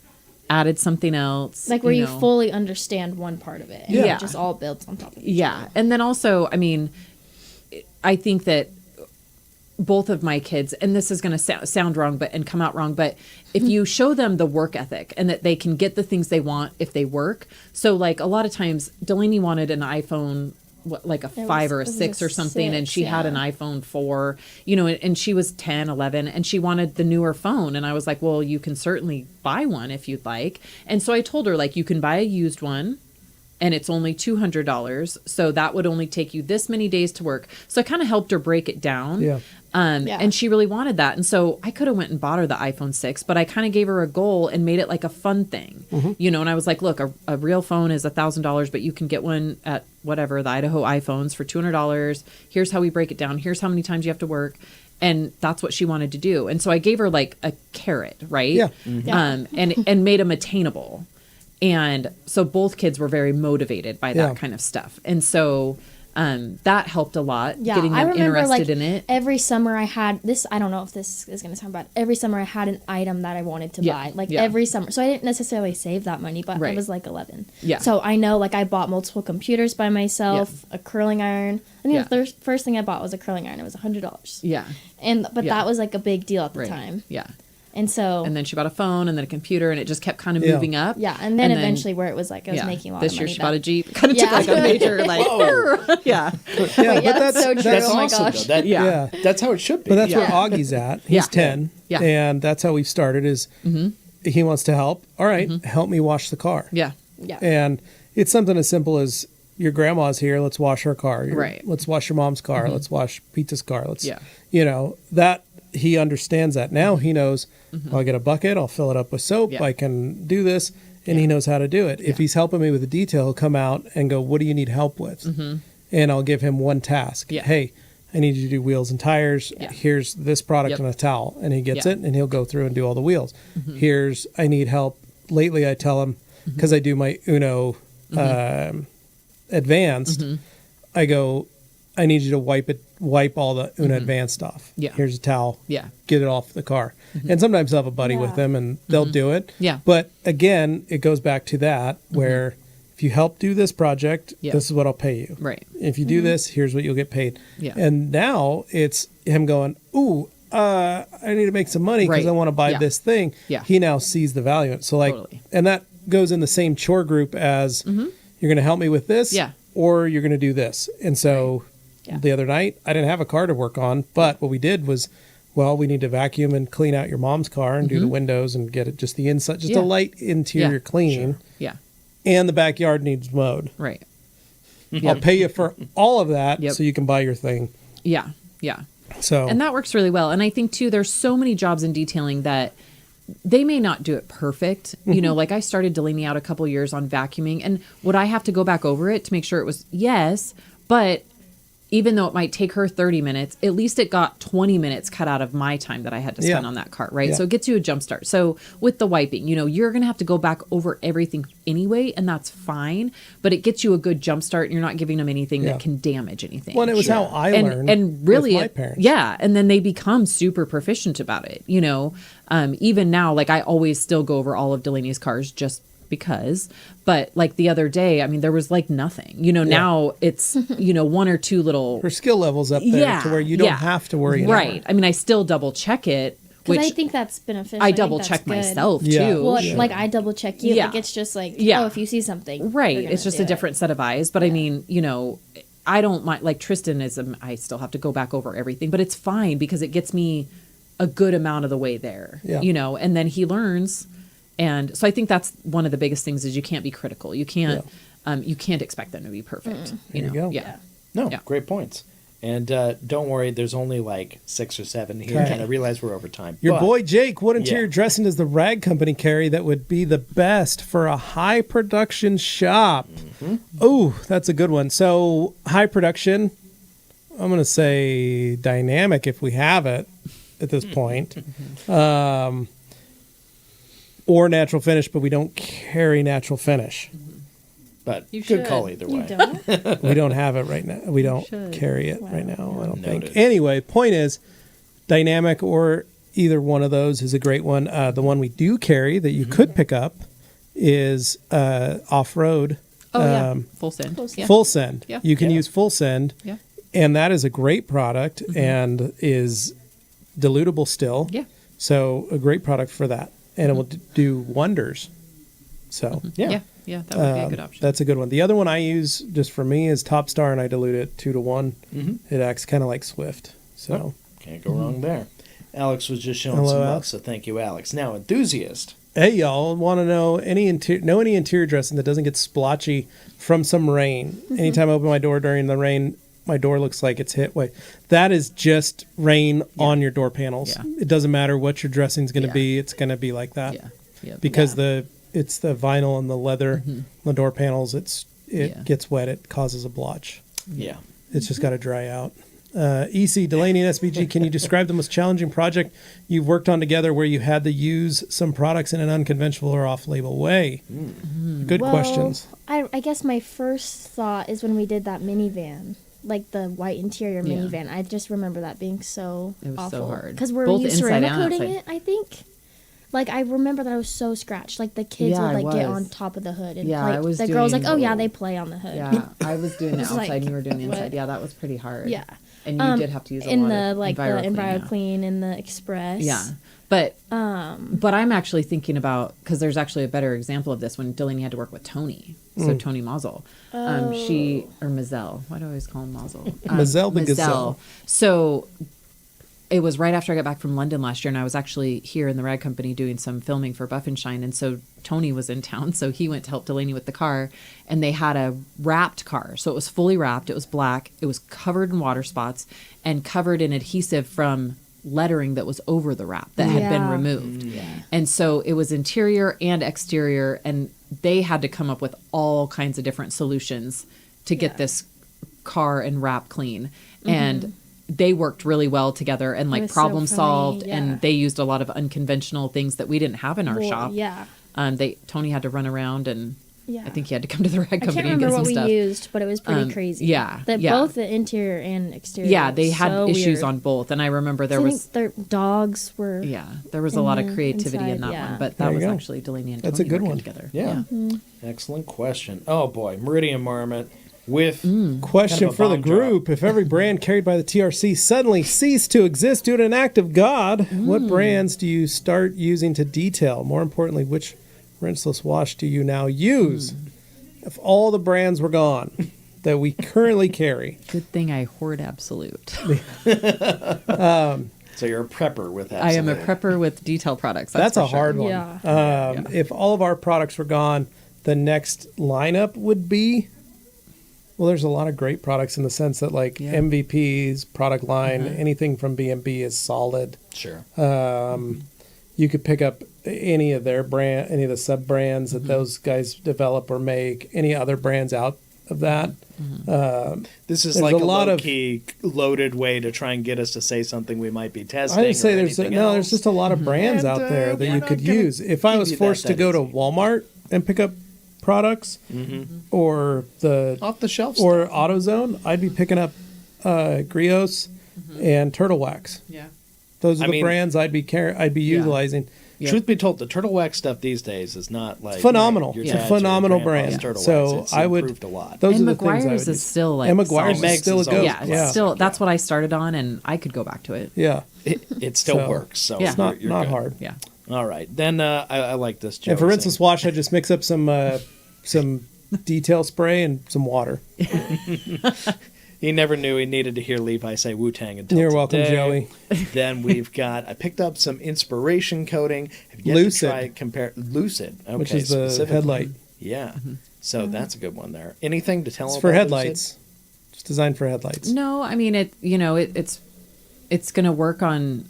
added something else. Like where you know. fully understand one part of it, and Yeah. it just all builds on top of each Yeah. And then also, I mean, I think that both of my kids, and this is going to sound wrong, and come out wrong, but if you show them the work ethic and that they can get the things they want if they work. So like a lot of times Delaney wanted an iPhone, like a 5 or a it was 6 a or something. And 6, she had yeah. an iPhone 4, you know, and she was 10, 11, and she wanted the newer phone. And I was like, well, you can certainly buy one if you'd like. And so I told her, like, you can buy a used one, and it's only $200. So that would only take you this many days to work. So I kind of helped her break it down. Yeah. Yeah. And she really wanted that. And so I could have went and bought her the iPhone 6, but I kind of gave her a goal and made it like a fun thing, you know, and I was like, look, a real phone is $1,000, but you can get one at whatever, the Idaho iPhones for $200. Here's how we break it down. Here's how many times you have to work. And that's what she wanted to do. And so I gave her like a carrot, right? Yeah. Yeah. And made them attainable. And so both kids were very motivated by that Yeah. kind of stuff. And so that helped a lot, Yeah, getting I them remember interested like in it. every summer I had this. I don't know if this is going to sound bad. Every summer I had an item that I wanted to Yeah, buy. Like yeah. every summer, so I didn't necessarily save that money, but I Right. was like 11. Yeah. So I know like I bought multiple computers by myself, a curling iron. I think Yeah. the first thing I bought was a curling iron. It was $100. Yeah. But Yeah. that was like a big deal at the Right. time. Yeah. And so And then she bought a phone and then a computer, and it just kept kind of Yeah. moving up. yeah, and then eventually where it was like I was making a lot this of year money. she bought a that- Jeep. Kind of Yeah. took like a major like yeah. Yeah, Yeah, that's so true. That's Oh my awesome, gosh. though. That, Yeah. That's how it should be. But that's Yeah. where Augie's at. He's Yeah. 10. Yeah. And that's how we've started is he wants to help. All right, help me wash the car. Yeah. Yeah. And it's something as simple as your grandma's here, let's wash her car. Right. Let's wash your mom's car. Let's wash Pizza's car. Let's, Yeah. you know, that he understands that. Now he knows, I'll get a bucket, I'll fill it up with soap, Yeah. I can do this, and he knows how to do it. If he's helping me with the detail, he'll come out and go, what do you need help with? And I'll give him one task. Yeah. Hey, I need you to do wheels and tires. Yeah. Here's this product Yep. and a towel. And he gets Yeah. it, and he'll go through and do all the wheels. I need help. Lately, I tell him, because I do my Uno Advanced, I go, I need you to wipe all the Uno Advanced off. Yeah. Here's a towel. Yeah. Get it off the car. And sometimes I'll have a buddy with them, and they'll do it. Yeah. But again, it goes back to that where if you help do this project, Yeah. this is what I'll pay you. Right. If you do this, here's what you'll get paid. Yeah. And now it's him going, ooh, I need to make some money because Right. I want to buy Yeah. this thing. Yeah. He now sees the value in it. So like, Totally. and that goes in the same chore group as you're going to help me with this, Yeah. or you're going to do this. And so Yeah. the other night, I didn't have a car to work on, but what we did was, well, we need to vacuum and clean out your mom's car and do the windows and get it just the inside, just Yeah. a light interior Yeah. clean. Yeah. And the backyard needs mowed. Right. I'll pay you for all of that Yep. so you can buy your thing. Yeah. Yeah. So And that works really well. And I think too, there's so many jobs in detailing that they may not do it perfect. You know, like I started Delaney out a couple years on vacuuming, and would I have to go back over it to make sure it was? Yes, but even though it might take her 30 minutes, at least it got 20 minutes cut out of my time that I had to spend Yeah. on that cart, right? Yeah. So it gets you a jump start. So with the wiping, you know, you're going to have to go back over everything anyway, and that's fine, but it gets you a good jump start, and you're not giving them anything Yeah. that can damage anything. Well, and it was how I learned and really, with my parents. yeah, and then they become super proficient about it, you know. Even now, like I always still go over all of Delaney's cars just because, but like the other day, I mean, there was like nothing, you know. Now it's, you know, one or two little, her skill level's up there yeah, to where you don't yeah. have to worry anymore. right. I mean, I still double check it, Because which I think that's beneficial. I think double that's check good. myself Yeah. too. Well, Yeah. like I double check you. Yeah. Like it's just like, Yeah. oh, if you see something, Right. you're It's gonna just do a it. different set of eyes. But I mean, you know, I don't mind, like Tristan is, I still have to go back over everything, but it's fine because it gets me a good amount of the way there, Yeah. you know, and then he learns. And so I think that's one of the biggest things is you can't be critical. You can't expect them to be perfect. You There know? you go. Yeah. No, Yeah. great points. And don't worry, there's only like 6 or 7 here, Okay. and I realize we're over time. Your But- boy Jake, what interior Yeah. dressing does the rag company carry that would be the best for a high production shop? Oh, that's a good one. So high production, I'm going to say dynamic if we have it at this point. Or natural finish, but we don't carry natural finish. But You good should. call either You way. don't. We don't have it right now. We don't should. carry it right now, I don't Noted. think. Anyway, point is, dynamic or either one of those is a great one. The one we do carry that you could pick up is off-road. Oh, yeah. Full send. Full send. Yeah. Full send. Yeah. You can Yeah. use full send, Yeah. and that is a great product and is dilutable still. Yeah. So a great product for that, and it will do wonders. So Yeah. Yeah. Yeah. That would be a good option. that's a good one. The other one I use just for me is Top Star, and I dilute it 2-to-1. It acts kind of like Swift. So Can't go wrong there. Alex was just showing Hello, some love, Alex. so thank you, Alex. Now, enthusiast. hey, y'all want to know any interior dressing that doesn't get splotchy from some rain? Anytime I open my door during the rain, my door looks like it's hit. Wait, that is just rain on your door panels. Yeah. It doesn't matter what your dressing's going to Yeah. be. It's going to be like that. Yeah. Yeah. Because it's the vinyl and the leather, the door panels. It Yeah. gets wet. It causes a blotch. Yeah. It's just got to dry out. EC, Delaney, and SBG, can you describe the most challenging project you've worked on together where you had to use some products in an unconventional or off-label way? Good Well, questions. I guess my first thought is when we did that minivan, like the white interior Yeah. minivan. I just remember that being so It was so awful. hard. Because we're Both you inside ceramic and coating outside. it, I think. Like I remember that I was so scratched. Like the kids Yeah, would I like get was. on top of the hood, and Yeah, like, I was the girls like, doing- oh yeah, they play on the hood. Yeah, I was doing the It's outside like, and you were doing the inside. what? Yeah, that was pretty hard. Yeah. And you did have to use a in lot the of like the EnviroClean, yeah. EnviroClean and the Express. Yeah. But I'm actually thinking about, because there's actually a better example of this when Delaney had to work with Tony. So Tony Mazel. She, or Mazel. Why do I always call him Mazel? Mazel the Gazelle. So it was right after I got back from London last year, and I was actually here in the rag company doing some filming for Buff and Shine. And so Tony was in town, so he went to help Delaney with the car, and they had a wrapped car. So it was fully wrapped. It was black. It was covered in water spots and covered in adhesive from lettering that was over the wrap that had been Yeah. removed. And so it was interior and exterior, and they had to come up with all kinds of different solutions to get this car and wrap clean. And they worked really well together and like was so problem funny, solved, yeah. and they used a lot of unconventional things that we didn't have in our Well, shop. Yeah. Tony had to run around, and Yeah. I think he had to come to the rag I company can't and get remember some what we stuff. used, but it was pretty crazy. yeah, That yeah. both the interior and exterior. Yeah, they was had so issues weird. on both, and I remember there I was think their dogs were. yeah, there was a lot of creativity in inside, that yeah. one, but There that you was go. actually Delaney and That's a Tony good working one. together. Yeah. Excellent question. Oh boy, Meridian Marmot with Question kind of a for the bomb drop. group. If every brand carried by the TRC suddenly ceased to exist due to an act of God, what brands do you start using to detail? More importantly, which rinseless wash do you now use? If all the brands were gone that we currently carry. Good thing I hoard Absolute. So you're a prepper with that. I am a prepper with detail products. That's for a sure. hard one. Yeah. If all of our products were gone, the next lineup would be, well, there's a lot of great products in the sense that like Yeah. MVP's product line, anything from B&B is solid. Sure. You could pick up any of their brand, any of the sub brands that those guys develop or make, any other brands out of that. This is There's like a a lot of- low-key loaded way to try and get us to say something we might be testing. I would say or there's anything there's else. just a lot of brands And, out there that we're you not could gonna use. If I give was you forced to that go to easy. Walmart and pick up products or the off the shelf or stuff. AutoZone, I'd be picking up Grios and Turtle Wax. Yeah. Those are I the mean- brands I'd be utilizing. Yeah. Truth be told, the Turtle Wax stuff these days is not like Phenomenal. your It's a dad's or phenomenal grandpa's brand. Turtle So Wax. It's I would improved a lot. Those And are the things I would McGuire's use. is still like and McGuire's solid. is still a Meg's is go. always Yeah, it's still that's what I started on, and I could go back to it. Yeah. It still So, works. So Yeah. It's not you're not good. hard. Yeah. All right, then I like this. Joe And for saying- rinseless wash, I just mix up some detail spray and some water. He never knew he needed to hear Levi say Wu-Tang until You're welcome, today. Joey. Then we've got, I picked up some inspiration coating. Have yet Lucid. to try compare Lucid, okay, Which is the specifically. headlight. Yeah, so that's a good one there. Anything to tell It's about for Lucid? headlights. It's designed for headlights. No, I mean it's going to work on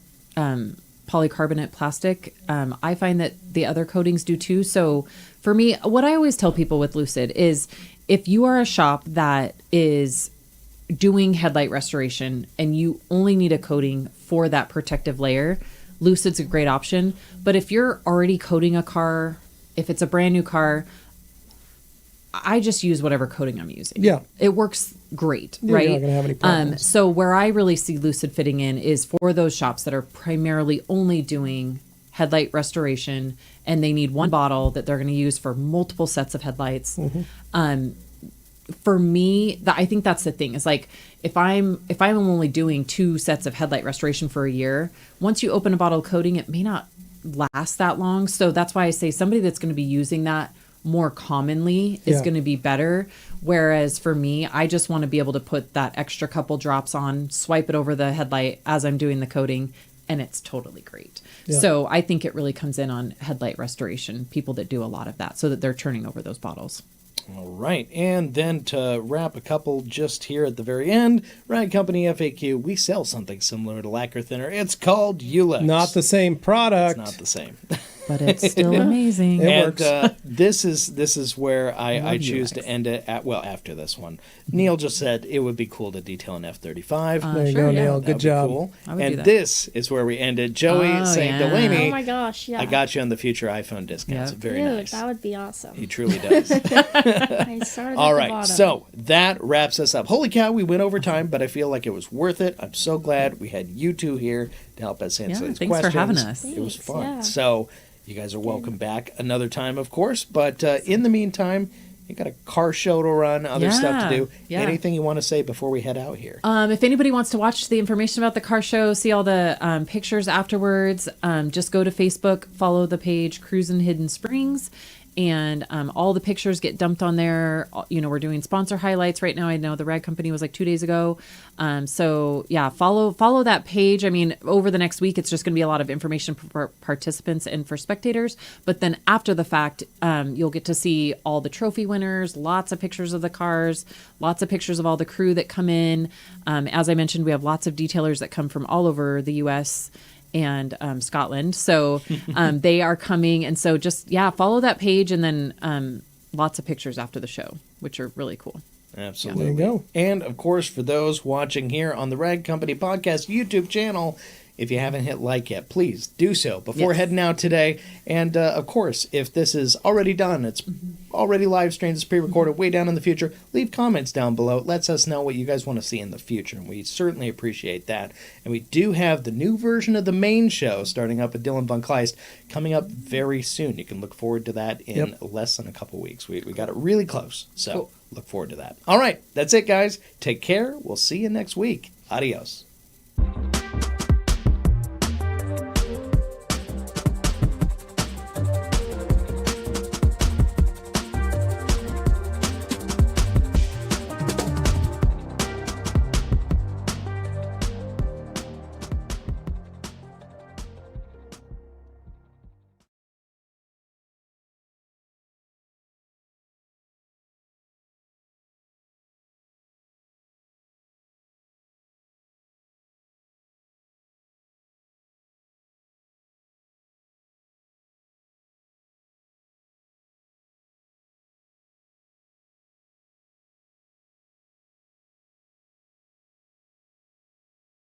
polycarbonate plastic. I find that the other coatings do too. So for me, what I always tell people with Lucid is if you are a shop that is doing headlight restoration and you only need a coating for that protective layer, Lucid's a great option. But if you're already coating a car, if it's a brand new car, I just use whatever coating I'm using. Yeah. It works great, Yeah, right? you're not gonna have any problems. So where I really see Lucid fitting in is for those shops that are primarily only doing headlight restoration and they need one bottle that they're going to use for multiple sets of headlights. For me, I think that's the thing. Is like if I'm only doing 2 sets of headlight restoration for a year, once you open a bottle of coating, it may not last that long. So that's why I say somebody that's going to be using that more commonly is Yeah. going to be better. Whereas for me, I just want to be able to put that extra couple drops on, swipe it over the headlight as I'm doing the coating, and it's totally great. Yeah. So I think it really comes in on headlight restoration, people that do a lot of that, so that they're turning over those bottles. All right, and then to wrap a couple just here at the very end, Rag Company FAQ, we sell something similar to lacquer thinner. It's called Ulex. Not the same product. It's not the same. But it's still amazing. It And works. this is where I love choose Ulex. to end it at. Well, after this one, Neil just said it would be cool to detail an F-35. There you Sure, go, yeah. Neil. That Good would be job. cool. I would do And that. this is where we ended. Joey Oh, saying, yeah. Delaney, Oh my gosh, yeah. I got you on the future iPhone discounts. Yeah. Very Dude, nice. that would be awesome. He truly does. I started All at the right, bottom. so that wraps us up. Holy cow, we went over time, but I feel like it was worth it. I'm so glad we had you two here to help us answer Yeah, these thanks for questions. having us. It was Thanks, fun. yeah. So you guys are welcome back another time, of course. But in the meantime, you got a car show to run, other stuff to do. Yeah. Anything you want to say before we head out here? If anybody wants to watch the information about the car show, see all the pictures afterwards, just go to Facebook, follow the page Cruisin' Hidden Springs, and all the pictures get dumped on there. You know, we're doing sponsor highlights right now. I know the Rag Company was like 2 days ago. So yeah, follow that page. I mean, over the next week, it's just going to be a lot of information for participants and for spectators. But then after the fact, you'll get to see all the trophy winners, lots of pictures of the cars, lots of pictures of all the crew that come in. As I mentioned, we have lots of detailers that come from all over the U.S. and Scotland. So they are coming. And so just, yeah, follow that page, and then lots of pictures after the show, which are really cool. Absolutely. There you go. And, of course, for those watching here on the Rag Company Podcast YouTube channel, if you haven't hit like yet, please do so before heading out today. And, of course, if this is already done, it's already live streamed, it's pre-recorded way down in the future, leave comments down below. It lets us know what you guys want to see in the future, and we certainly appreciate that. And we do have the new version of the main show starting up with Dylan Von Kleist coming up very soon. You can look forward to that in less than a couple weeks. We got it really close, so look forward to that. All right, that's it, guys. Take care. We'll see you next week. Adios.